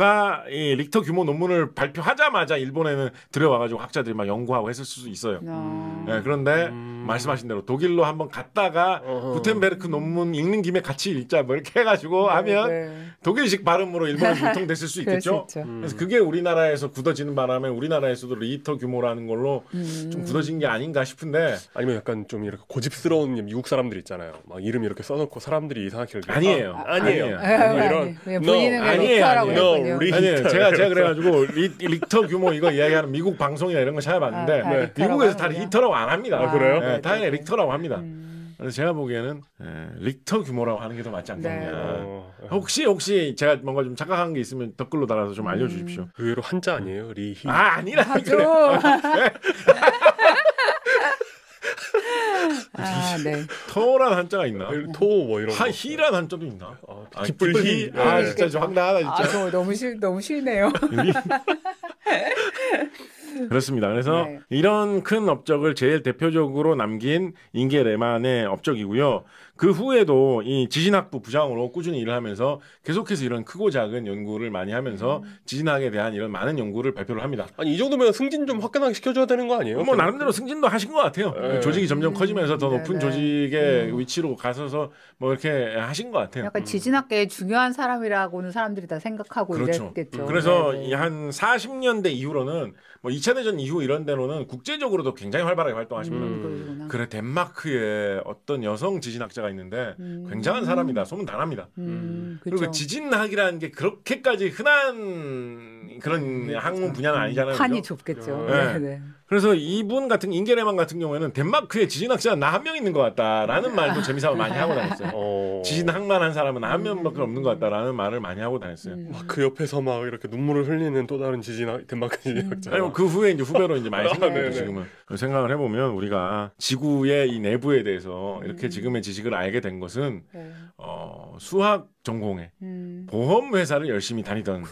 규모 논문을 발표하자마자 일본에는 들어와가지고 학자들이 막 연구하고 했을 수 있어요. 그런데 말씀하신 대로 독일로 한번 갔다가 구텐베르크 논문 읽는 김에 같이 읽자 뭐 이렇게 해가지고 하면 독일식 발음으로 일본에 유통됐을 수 있겠죠. 그래서 그게 우리나라에서 굳어지는 바람에 우리나라에서도 리터 규모라는 걸로 좀 굳어진 게 아닌가 싶은데 아니면 약간 좀 이렇게 고집스러운 미국 사람들 있잖아요. 막 이름 이렇게 써놓고 사람들이 이상하게 아니에요. 이런 본인은 리터라고 했군요. 아니에요. 제가 그래가지고 리터 규모 이거 이야기하는 미국 방송이나 이런 거 찾아봤는데 미국에서 다 리터라고 안 합니다. 그래요? 당연히 리터라고 합니다. 그래서 제가 보기에는 리터 규모라고 하는 게 더 맞지 않겠냐. 혹시 제가 뭔가 좀 착각한 게 있으면 댓글로 달아서 좀 알려주십시오. 의외로 한자 아니에요? 리히. 아니라죠. 네. 터란 한자가 있나? 뭐 이런 거. 히란 한자도 있나? 기쁠히. 진짜 좀 황당하다 진짜. 너무 싫네요. 그렇습니다. 그래서 이런 큰 업적을 제일 대표적으로 남긴 잉게 레만의 업적이고요. 그 후에도 이 지진학부 부장으로 꾸준히 일을 하면서 계속해서 이런 크고 작은 연구를 많이 하면서 지진학에 대한 이런 많은 연구를 발표를 합니다. 아니 이 정도면 승진 좀 화끈하게 시켜줘야 되는 거 아니에요? 뭐 나름대로 승진도 하신 것 같아요. 조직이 점점 커지면서 더 높은 조직의 위치로 가서서 뭐 이렇게 하신 것 같아요. 약간 지진학계의 중요한 사람이라고는 사람들이 다 생각하고 이랬겠죠. 그래서 한 40년대 이후로는 뭐 2차 대전 이후 이런 데로는 국제적으로도 굉장히 활발하게 활동하십니다. 그래 덴마크에 어떤 여성 지진학자가 있는데 굉장한 사람이다. 소문 다 납니다. 그리고 지진학이라는 게 그렇게까지 흔한 그런 학문 분야는 아니잖아요. 판이 그죠? 좁겠죠. 그래서 이분 같은 잉게레만 같은 경우에는 덴마크에 지진학자 나 한 명 있는 것 같다라는 말도 재미삼아 많이 하고 다녔어요. 지진학만 한 사람은 한 명밖에 없는 것 같다라는 말을 많이 하고 다녔어요. 막 그 옆에서 막 이렇게 눈물을 흘리는 또 다른 덴마크 지진학자. 아니 그 후에 이제 후배로 이제 많이 생각해요. 지금은 생각을 해보면 우리가 지구의 이 내부에 대해서 이렇게 지금의 지식을 알게 된 것은 수학 전공에 보험 회사를 열심히 다니던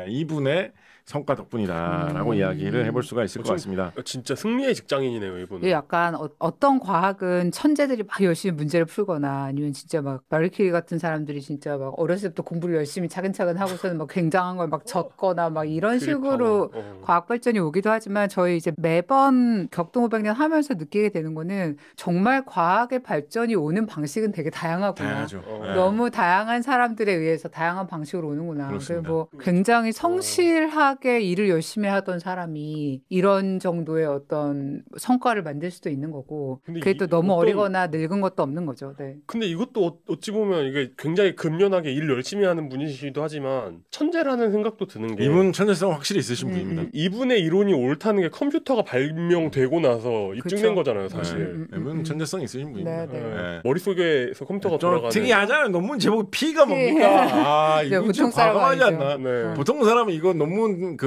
이분의 성과 덕분이다라고 이야기를 해볼 수가 있을 것 같습니다. 진짜 승리의 직장인이네요, 이분은. 약간 어떤 과학은 천재들이 막 열심히 문제를 풀거나 아니면 진짜 막 마리퀴리 같은 사람들이 진짜 막 어렸을 때부터 공부를 열심히 차근차근 하고서는 막 굉장한 걸 막 적거나 막 이런 식으로 과학 발전이 오기도 하지만 저희 이제 매번 격동 500년 하면서 느끼게 되는 거는 정말 과학의 발전이 오는 방식은 되게 다양하구나. 다양하죠. 너무 다양한 사람들에 의해서 다양한 방식으로 오는구나. 그래서 뭐 굉장히 성실하게 일을 열심히 하던 사람이 이런 정도의 어떤 성과를 만들 수도 있는 거고 그게 또 너무 어리거나 늙은 것도 없는 거죠. 근데 이것도 어찌 보면 이게 굉장히 근면하게 일 열심히 하는 분이시기도 하지만 천재라는 생각도 드는 게 이분 천재성 확실히 있으신 분입니다. 이분의 이론이 옳다는 게 컴퓨터가 발명되고 나서 입증된 거잖아요, 사실. 이분 천재성 있으신 분입니다. 머릿속에서 컴퓨터가 돌아가는 특이하잖아요. 논문 제목이 P가 이해가 뭡니까? 아, 네, 이거 보통 좀 사람 과감하지 아니죠. 않나? 네. 보통 사람은 이거 논문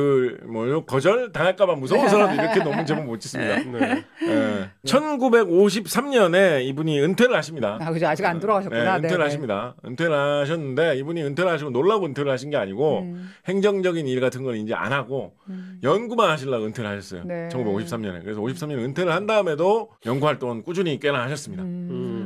거절 당할까봐 무서운 사람 이렇게 논문 제목 못 짓습니다. 네. 예. 1953년에 이분이 은퇴를 하십니다. 아, 그죠. 아직 안 돌아가셨구나. 네, 은퇴를 하십니다. 은퇴를 하셨는데 이분이 은퇴를 하시고 놀라고 은퇴를 하신 게 아니고 행정적인 일 같은 건 이제 안 하고 연구만 하시려고 은퇴를 하셨어요. 네. 1953년에. 그래서 53년 은퇴를 한 다음에도 연구 활동은 꾸준히 꽤나 하셨습니다.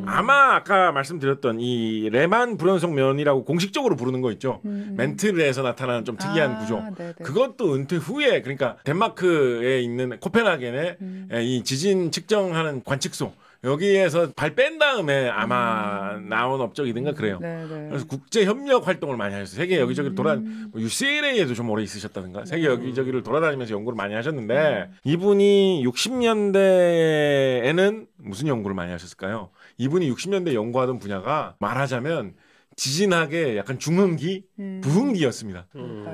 아마 아까 말씀드렸던 이 레만 불연속 면이라고 공식적으로 부르는 거 있죠. 멘틀에서 나타나는 좀 특이한 구조. 네네. 그것도 은퇴 후에 그러니까 덴마크에 있는 코펜하겐에 이 지진 측정하는 관측소 여기에서 발 뺀 다음에 아마 나온 업적이든가 그래요. 네네. 그래서 국제 협력 활동을 많이 하셨어요. 세계 여기저기를 뭐 UCLA에도 좀 오래 있으셨다든가 세계 여기저기를 돌아다니면서 연구를 많이 하셨는데 이분이 60년대에는 무슨 연구를 많이 하셨을까요? 이분이 60년대 연구하던 분야가 말하자면 지진학의 약간 중흥기, 부흥기였습니다.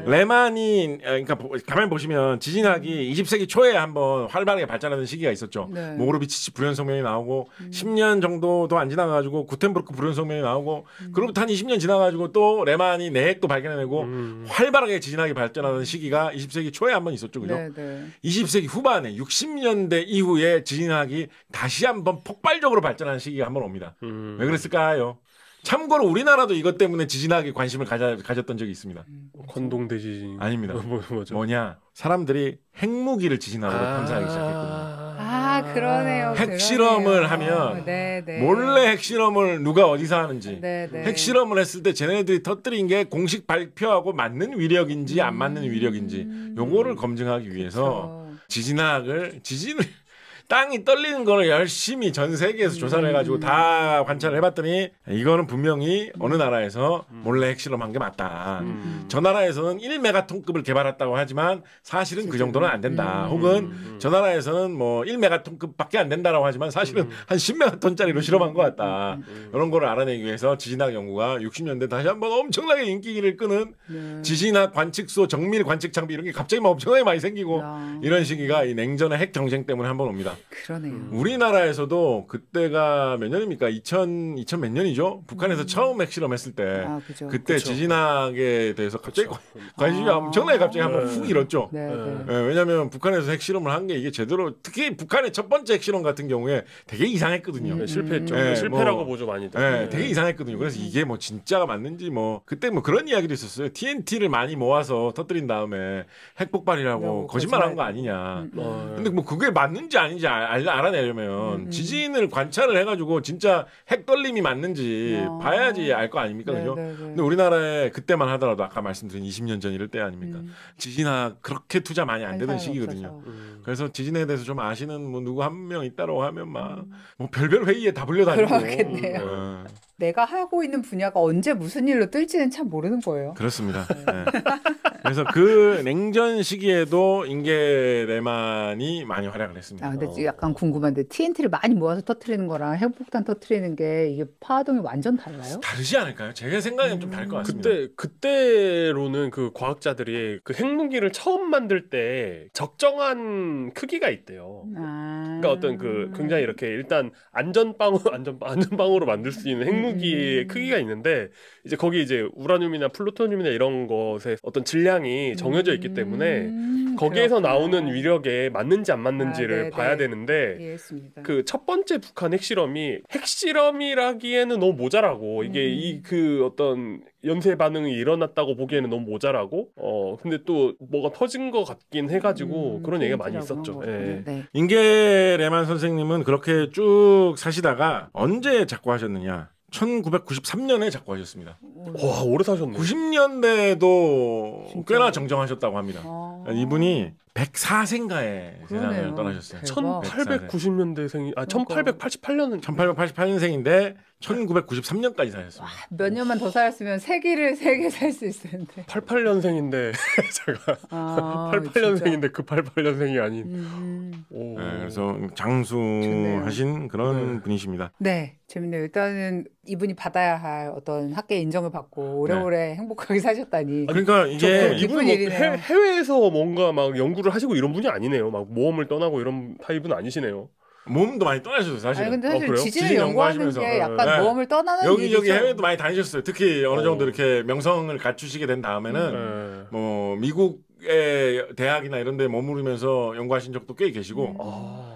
레만이 그러니까 가만히 보시면 지진학이 20세기 초에 한번 활발하게 발전하는 시기가 있었죠. 네. 모로비치치 불연성면이 나오고 10년 정도도 안 지나가지고 구텐브루크 불연성면이 나오고 그로부터 한 20년 지나가지고 또 레만이 내핵도 발견해내고 활발하게 지진학이 발전하는 시기가 20세기 초에 한번 있었죠, 그죠? 네네. 20세기 후반에 60년대 이후에 지진학이 다시 한번 폭발적으로 발전하는 시기가 한번 옵니다. 왜 그랬을까요? 참고로 우리나라도 이것 때문에 지진학에 관심을 가졌던 적이 있습니다. 건동대지진 아닙니다. 뭐죠? 뭐냐? 사람들이 핵무기를 지진학으로 탐사하기 시작했거든요. 아, 그러네요. 핵실험을 하면 네네. 몰래 핵실험을 누가 어디서 하는지 네네. 핵실험을 했을 때 쟤네들이 터뜨린 게 공식 발표하고 맞는 위력인지 안 맞는 위력인지 요거를 검증하기 위해서 지진을 땅이 떨리는 거를 열심히 전 세계에서 조사를 해가지고 다 관찰을 해봤더니 이거는 분명히 어느 나라에서 몰래 핵실험한 게 맞다. 저 나라에서는 1메가톤급을 개발했다고 하지만 사실은 그 정도는 안 된다. 혹은 저 나라에서는 뭐 1메가톤급밖에 안 된다라고 하지만 사실은 한 10메가톤짜리로 실험한 것 같다. 이런 거를 알아내기 위해서 지진학 연구가 60년대 다시 한번 엄청나게 인기를 끄는 지진학 관측소, 정밀 관측 장비 이런 게 갑자기 막 엄청나게 많이 생기고 이런 시기가 이 냉전의 핵 경쟁 때문에 한번 옵니다. 그러네요. 우리나라에서도 그때가 몇 년입니까? 2000 몇 년이죠? 북한에서 처음 핵실험했을 때 그죠. 그때 그쵸. 지진학에 대해서 갑자기 관심이 엄청나게 갑자기 한번 훅 일었죠. 네. 왜냐하면 북한에서 핵실험을 한 게 이게 제대로 특히 북한의 첫 번째 핵실험 같은 경우에 되게 이상했거든요. 네, 실패했죠. 네, 실패라고 뭐, 보죠 많이들. 네, 되게 이상했거든요. 그래서 이게 뭐 진짜가 맞는지 뭐 그때 뭐 그런 이야기도 있었어요. TNT를 많이 모아서 터뜨린 다음에 핵폭발이라고 거짓말한 거 아니냐. 근데 뭐 그게 맞는지 아닌지 알아내려면 지진을 관찰을 해가지고 진짜 핵떨림이 맞는지 봐야지 알 거 아닙니까, 그죠? 근데 우리나라에 그때만 하더라도 아까 말씀드린 20년 전 이럴 때 아닙니까? 지진학 그렇게 투자 많이 안 되던 시기거든요. 그래서 지진에 대해서 좀 아시는 뭐 누구 한 명 있다고 하면 막 뭐 별별 회의에 다 불려다니고. 그렇겠네요. 내가 하고 있는 분야가 언제 무슨 일로 뜰지는 참 모르는 거예요. 그렇습니다. 네. 그래서 그 냉전 시기에도 인게 레만이 많이 활약을 했습니다. 근데 약간 궁금한데 TNT를 많이 모아서 터트리는 거랑 핵폭탄 터트리는 게 이게 파동이 완전 달라요? 다르지 않을까요? 제 생각엔 좀 다를 것 같습니다. 그때로는 그 과학자들이 그 핵무기를 처음 만들 때 적정한 크기가 있대요. 그러니까 어떤 그 굉장히 이렇게 일단 안전빵으로 만들 수 있는 핵무기의 크기가 있는데 이제 거기 이제 우라늄이나 플루토늄이나 이런 것의 어떤 질량이 정해져 있기 때문에 거기에서 나오는 위력에 맞는지 안 맞는지를 봐야 되는데 이해했습니다. 그 첫 번째 북한 핵실험이라기에는 너무 모자라고 이게 그 어떤 연쇄 반응이 일어났다고 보기에는 너무 모자라고 근데 또 뭐가 터진 것 같긴 해가지고 그런 얘기가 많이 있었죠. 예. 네. 인게 레만 선생님은 그렇게 쭉 사시다가 언제 작고하셨느냐? 1993년에 작고하셨습니다. 와, 오래 사셨네. 90년대에도 꽤나 정정하셨다고 합니다. 이분이 104세인가에 세상을 떠나셨어요. 1890년대생이 1888년은 1888년생인데 1993년까지 사셨습니다. 몇 년만 더 살았으면 세계 살 수 있었는데. 88년생인데 제가 88년생인데 그 88년생이 아닌. 네, 그래서 장수하신 그런 분이십니다. 네, 재밌네요. 일단은 이분이 받아야 할 어떤 학계 인정을 받고 오래오래 행복하게 사셨다니. 그러니까 이게 이분은 해외에서 뭔가 막 연구를 하시고 이런 분이 아니네요. 막 모험을 떠나고 이런 타입은 아니시네요. 모험도 많이 떠나셨어요, 사실. 아니 근데 사실 그래요? 지진을 지진 연구하는 연구하시면서. 게 약간 네. 모험을 떠나는 여기저기 일이죠. 해외도 많이 다니셨어요. 특히 어느 정도 이렇게 명성을 갖추시게 된 다음에는 네. 뭐 미국의 대학이나 이런 데 머무르면서 연구하신 적도 꽤 계시고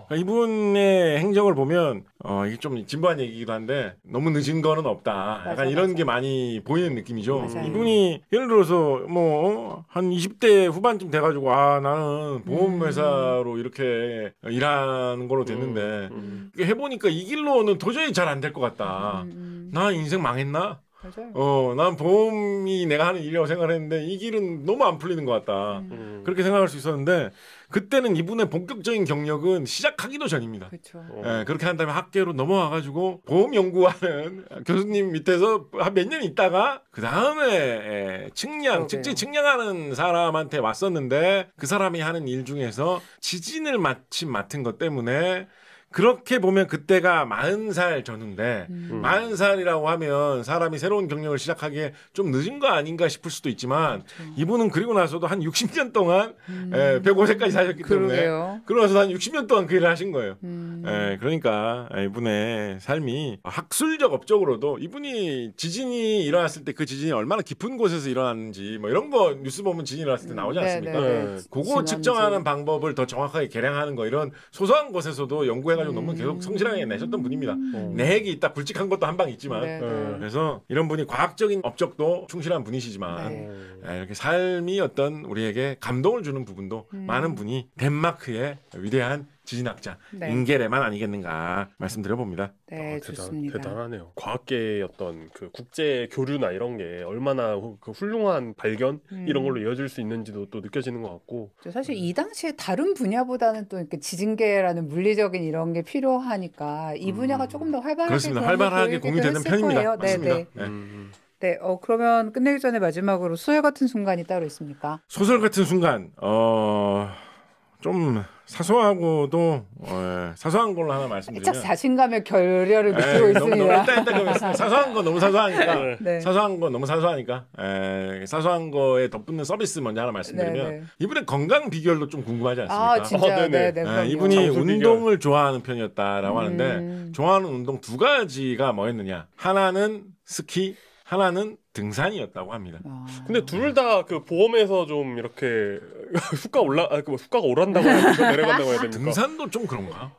그러니까 이분의 행적을 보면 이게 좀 진부한 얘기이기도 한데 너무 늦은 거는 없다. 약간 이런 게 많이 보이는 느낌이죠. 맞아요. 이분이 예를 들어서 뭐 한 20대 후반쯤 돼가지고 나는 보험회사로 이렇게 일하는 걸로 됐는데 이게 해보니까 이 길로는 도저히 잘 안 될 것 같다. 나 인생 망했나? 맞아요. 난 보험이 내가 하는 일이라고 생각을 했는데 이 길은 너무 안 풀리는 것 같다. 그렇게 생각할 수 있었는데 그때는 이분의 본격적인 경력은 시작하기도 전입니다. 그렇죠. 예, 그렇게 한 다음에 학계로 넘어와가지고 보험 연구하는 교수님 밑에서 한 몇 년 있다가 그 다음에 직지 측량하는 사람한테 왔었는데 그 사람이 하는 일 중에서 지진을 마침 맡은 것 때문에 그렇게 보면 그때가 40살 전후인데 40살이라고 하면 사람이 새로운 경력을 시작하기에 좀 늦은 거 아닌가 싶을 수도 있지만 그렇죠. 이분은 그리고 나서도 한 60년 동안 105세까지 사셨기 때문에 그러게요. 그러고 나서 한 60년 동안 그 일을 하신 거예요. 그러니까 이분의 삶이 학술적 업적으로도 이분이 지진이 일어났을 때 그 지진이 얼마나 깊은 곳에서 일어났는지 뭐 이런 거 뉴스 보면 지진이 일어났을 때 나오지 않습니까? 그거 측정하는 방법을 더 정확하게 계량하는 거 이런 소소한 곳에서도 연구해가지고 너무 계속 성실하게 내셨던 분입니다. 내핵이 있다 굵직한 것도 한 방 있지만 그래서 이런 분이 과학적인 업적도 충실한 분이시지만 이렇게 삶이 어떤 우리에게 감동을 주는 부분도 많은 분이 덴마크의 위대한 지진학자 잉게레만 아니겠는가 말씀드려봅니다. 네, 좋습니다. 대단하네요. 과학계의 어떤 그 국제 교류나 이런 게 얼마나 그 훌륭한 발견 이런 걸로 이어질 수 있는지도 또 느껴지는 것 같고. 사실 이 당시에 다른 분야보다는 또 이렇게 지진계라는 물리적인 이런 게 필요하니까 이 분야가 조금 더 활발하게 그렇습니다. 활발하게 공유되는 편입니다. 거예요. 맞습니다. 네. 네, 그러면 끝내기 전에 마지막으로 소설 같은 순간이 따로 있습니까? 소설 같은 순간, 좀 사소하고도 사소한 걸로 하나 말씀드리면 살짝 자신감의 결여를 느끼고 있습니다. 너무 사소한 건 너무 사소하니까 네. 사소한 건 너무 사소하니까 사소한 거에 덧붙는 서비스 먼저 하나 말씀드리면 이분의 건강 비결도 좀 궁금하지 않습니까? 아 진짜 네네. 이분이 운동을 좋아하는 편이었다라고 하는데 좋아하는 운동 두 가지가 뭐였느냐? 하나는 스키, 하나는 등산이었다고 합니다. 근데 둘 다 그 보험에서 좀 이렇게 수가가 오른다고 해야 됩니까? 내려간다고 해야 됩니까? 등산도 좀 그런가?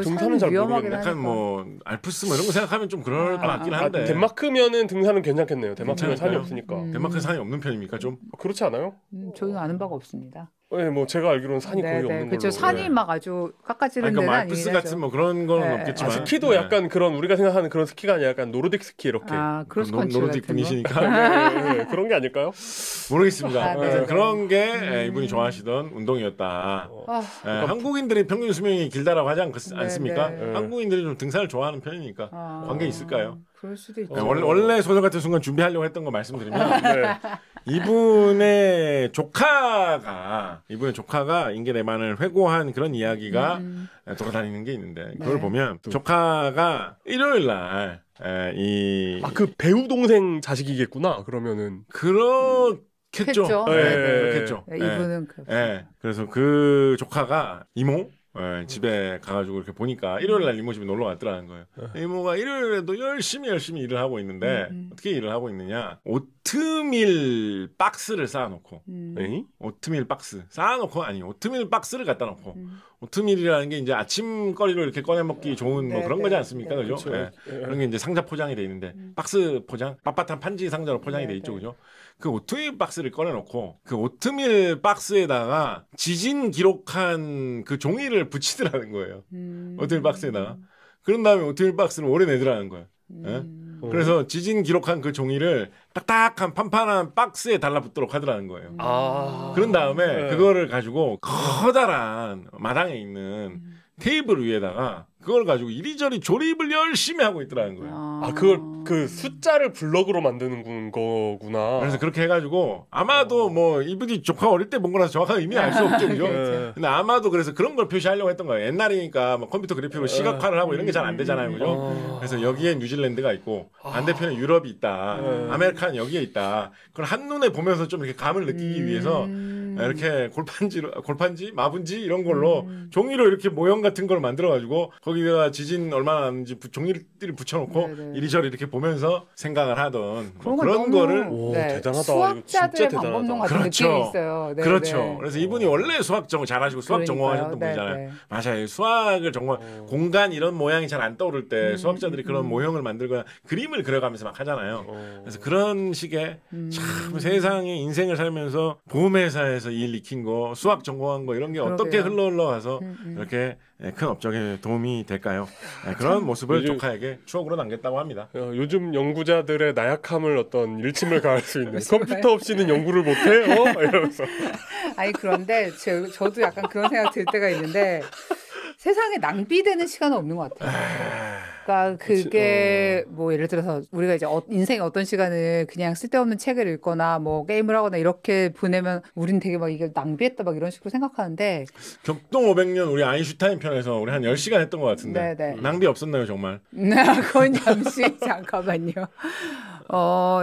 등산은 잘 위험하긴 약간 하니까. 뭐 알프스 뭐 이런 거 생각하면 좀 그럴 것 같긴 한데. 덴마크면은 등산은 괜찮겠네요. 덴마크는 산이 괜찮을까요? 없으니까. 덴마크는 산이 없는 편입니까 좀? 그렇지 않아요? 저는 아는 바가 없습니다. 네, 뭐 제가 알기로는 산이 거의 없는 걸로. 그렇죠. 산이 네. 막 아주 깎아지는 그러니까 데는 뭐 아니긴 알프스 하죠. 같은 뭐 그런 거는 네. 없겠지만. 스키도 약간 그런 우리가 생각하는 그런 스키가 아니라 약간 노르딕 스키 이렇게. 크로스컨트리 노르딕 같은 거. 분이시니까 네, 그런 게 아닐까요? 모르겠습니다. 네. 그런 게 이분이 좋아하시던 운동이었다. 한국인들이 평균 수명이 길다라고 하지 않습니까? 네. 한국인들이 좀 등산을 좋아하는 편이니까 관계 있을까요? 그럴 수도 있죠. 원래 소설 같은 순간 준비하려고 했던 거 말씀드리면 이분의 조카가 잉게레만을 회고한 그런 이야기가 돌아다니는 게 있는데 그걸 보면 조카가 일요일 날 그 배우 동생 자식이겠구나. 그러면은 그렇겠죠. 그렇겠죠. 이분은 그래서 그 조카가 이모 집에 가가지고 이렇게 보니까 일요일날 이모 집에 놀러 갔더라는 거예요. 이모가 일요일에도 열심히 일을 하고 있는데 어떻게 일을 하고 있느냐? 오트밀 박스를 쌓아놓고 오트밀 박스 쌓아놓고 오트밀 박스를 갖다 놓고 오트밀이라는 게 이제 아침거리로 이렇게 꺼내 먹기 좋은 뭐 그런 거지 않습니까? 그죠? 그런 게 이제 상자 포장이 돼 있는데 박스 포장, 빳빳한 판지 상자로 포장이 돼 있죠, 그죠? 그 오트밀 박스를 꺼내놓고 그 오트밀 박스에다가 지진 기록한 그 종이를 붙이더라는 거예요. 오트밀 박스에다가. 그런 다음에 오트밀 박스를 오래 내더라는 거예요. 그래서 지진 기록한 그 종이를 딱딱한 판판한 박스에 달라붙도록 하더라는 거예요. 그런 다음에 그거를 가지고 커다란 마당에 있는 테이블 위에다가 그걸 가지고 이리저리 조립을 열심히 하고 있더라는 거예요. 그걸 그 숫자를 블럭으로 만드는 거구나. 그래서 그렇게 해가지고 아마도 뭐 이분이 조카 어릴 때 본 거라서 정확한 의미는 알 수 없죠, 그죠? 근데 아마도 그래서 그런 걸 표시하려고 했던 거예요. 옛날이니까 뭐 컴퓨터 그래픽으로 시각화를 하고 이런 게 잘 안 되잖아요, 그죠? 그래서 여기에 뉴질랜드가 있고 반대편에 유럽이 있다, 아메리카는 여기에 있다. 그걸 한 눈에 보면서 좀 이렇게 감을 느끼기 위해서 이렇게 골판지, 마분지 이런 걸로 종이로 이렇게 모형 같은 걸 만들어가지고 거기다가 지진 얼마나 나는지 종이를 붙여놓고 네네. 이리저리 이렇게 보면서 생각을 하던 뭐 그런 그런 거를 오, 네, 대단하다. 수학자들의 이거 진짜 방법론 대단하다. 같은 그렇죠. 느낌이 있어요. 네, 그렇죠. 네. 그래서 이분이 원래 수학 잘하시고 수학 전공하셨던 그러니까요. 분이잖아요. 네, 네. 맞아요. 수학을 정말 공간 이런 모양이 잘 안 떠오를 때 수학자들이 그런 모형을 만들거나 그림을 그려가면서 막 하잖아요. 그래서 그런 식의 참 세상에 인생을 살면서 보험회사에서 일 익힌 거, 수학 전공한 거 이런 게 어떻게 그러게요. 흘러가서 이렇게 큰 업적에 도움이 될까요? 그런 모습을 요즘- 조카에게 추억으로 남겼다고 합니다. 요즘 연구자들의 나약함을 어떤 일침을 가할 수 있는 컴퓨터 없이는 연구를 못해? 이러면서 아니 그런데 저도 약간 그런 생각 들 때가 있는데 세상에 낭비되는 시간은 없는 것 같아요. 그러니까 그게 뭐 예를 들어서 우리가 이제 인생의 어떤 시간을 그냥 쓸데없는 책을 읽거나 뭐 게임을 하거나 이렇게 보내면 우린 되게 막 이걸 낭비했다 막 이런 식으로 생각하는데 격동 500년 우리 아인슈타인 편에서 우리 한 10시간 했던 것 같은데 네네. 낭비 없었나요 정말? 그건 잠시 잠깐만요.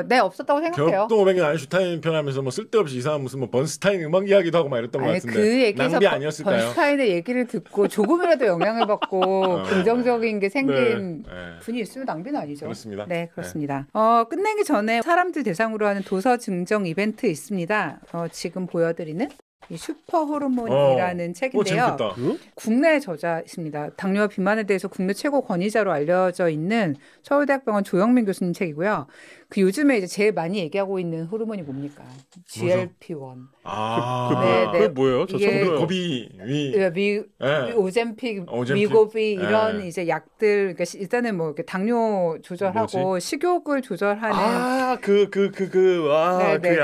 네 없었다고 생각해요. 격동 500년 아인슈타인 편 하면서 뭐 쓸데없이 이상한 무슨 뭐 번스타인 음악 이야기도 하고 막 이랬던 것 아니, 같은데 그 얘기에서 낭비 아니었을까요? 번스타인의 얘기를 듣고 조금이라도 영향을 받고 긍정적인 게 생긴 네. 분이 있으면 낭비는 아니죠. 그렇습니다. 네, 그렇습니다. 끝내기 전에 사람들 대상으로 하는 도서 증정 이벤트 있습니다. 지금 보여드리는 이 슈퍼 호르몬이라는 책인데요. 재밌겠다. 국내 저자이십니다. 당뇨와 비만에 대해서 국내 최고 권위자로 알려져 있는 서울대학병원 조영민 교수님 책이고요. 그 요즘에 이제 제일 많이 얘기하고 있는 호르몬이 뭡니까? GLP-1. 그게 뭐예요? 저 이게 처음 들어요. 고비 위 오젬픽, 위고비 이런 이제 약들 그러니까 일단은 뭐 이렇게 당뇨 조절하고 식욕을 조절하는 그 그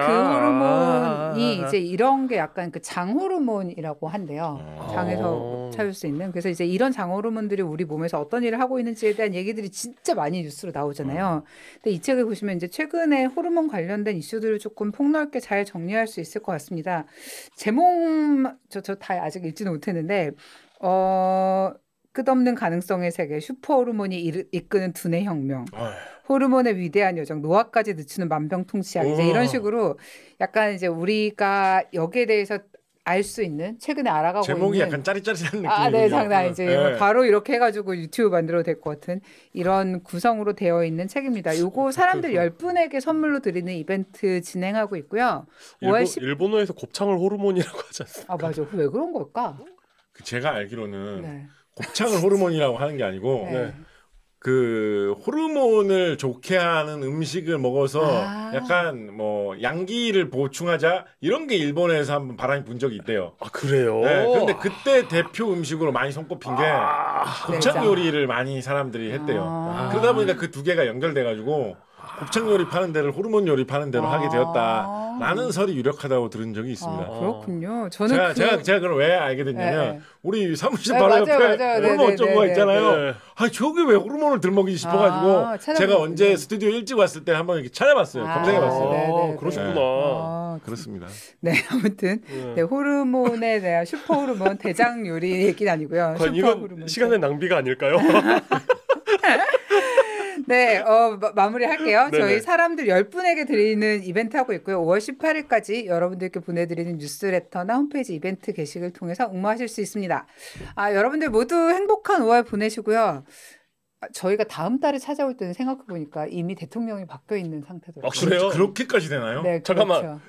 호르몬이 이제 이런 게 약간 그 장 호르몬이라고 한대요. 장에서 찾을 수 있는. 그래서 이제 이런 장 호르몬들이 우리 몸에서 어떤 일을 하고 있는지에 대한 얘기들이 진짜 많이 뉴스로 나오잖아요. 근데 이 책을 보시면 이제 최근에 호르몬 관련된 이슈들을 조금 폭넓게 잘 정리할 수 있을 것 같습니다. 제목 저 다 아직 읽지는 못했는데 끝없는 가능성의 세계, 슈퍼 호르몬이 이끄는 두뇌 혁명, 호르몬의 위대한 여정, 노화까지 늦추는 만병통치약 이제 이런 식으로 약간 이제 우리가 여기에 대해서 알 수 있는 최근에 알아가고 제목이 있는 약간 짜릿짜릿한 느낌이에요. 네, 장난 아니지. 바로 이렇게 해가지고 유튜브 만들어도 될 것 같은 이런 구성으로 되어 있는 책입니다. 요거 사람들 10분에게 선물로 드리는 이벤트 진행하고 있고요. 일본어에서 곱창을 호르몬이라고 하지 않습니까? 맞아. 왜 그런 걸까? 제가 알기로는 곱창을 호르몬이라고 하는 게 아니고 네. 그 호르몬을 좋게 하는 음식을 먹어서 약간 뭐 양기를 보충하자 이런 게 일본에서 한번 바람이 분 적이 있대요. 그래요? 네, 그런데 그때 대표 음식으로 많이 손꼽힌 게 곱창 요리를 많이 사람들이 했대요. 그러다 보니까 그 두 개가 연결돼가지고 곱창 요리 파는 데를 호르몬 요리 파는 데로 하게 되었다라는 설이 유력하다고 들은 적이 있습니다. 그렇군요. 저는 제가 그걸 왜 알게 됐냐면 우리 사무실 네, 바로 맞아요, 옆에 맞아요. 호르몬 어쩌고가 있잖아요. 네. 저기 왜 호르몬을 들먹이지 싶어가지고 제가 언제 스튜디오 일찍 왔을 때 한번 이렇게 찾아봤어요. 검색해봤어요. 그러셨구나. 그렇습니다. 네, 아무튼 호르몬에 대한 슈퍼 호르몬 대장 요리 얘기는 아니고요. 과연 이건 시간의 낭비가 아닐까요? 네, 마무리할게요. 저희 사람들 10분에게 드리는 이벤트 하고 있고요. 5월 18일까지 여러분들께 보내드리는 뉴스레터나 홈페이지 이벤트 게시글 통해서 응모하실 수 있습니다. 여러분들 모두 행복한 5월 보내시고요. 저희가 다음 달에 찾아올 때는 생각해보니까 이미 대통령이 바뀌어 있는 상태더라고요. 그래요? 그렇게까지 되나요? 네, 잠깐만. 그렇죠.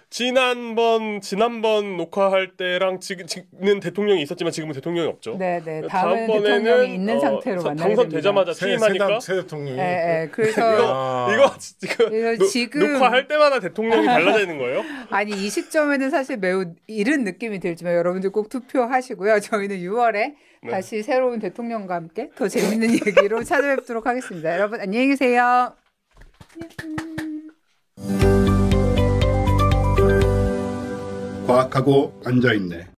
지난번 녹화할 때랑 지금은 대통령이 있었지만 지금은 대통령이 없죠. 네. 다음에는 대통령이 있는 상태로 만나게 당선되자마자 취임하니까 새 대통령이. 네. 그래서 이거 지금 녹화할 때마다 대통령이 달라져 있는 거예요? 아니 이 시점에는 사실 매우 이른 느낌이 들지만 여러분들 꼭 투표하시고요. 저희는 6월에 다시 새로운 대통령과 함께 더 재밌는 얘기로 찾아뵙도록 하겠습니다. 여러분 안녕히 계세요. 과학하고 앉아있네.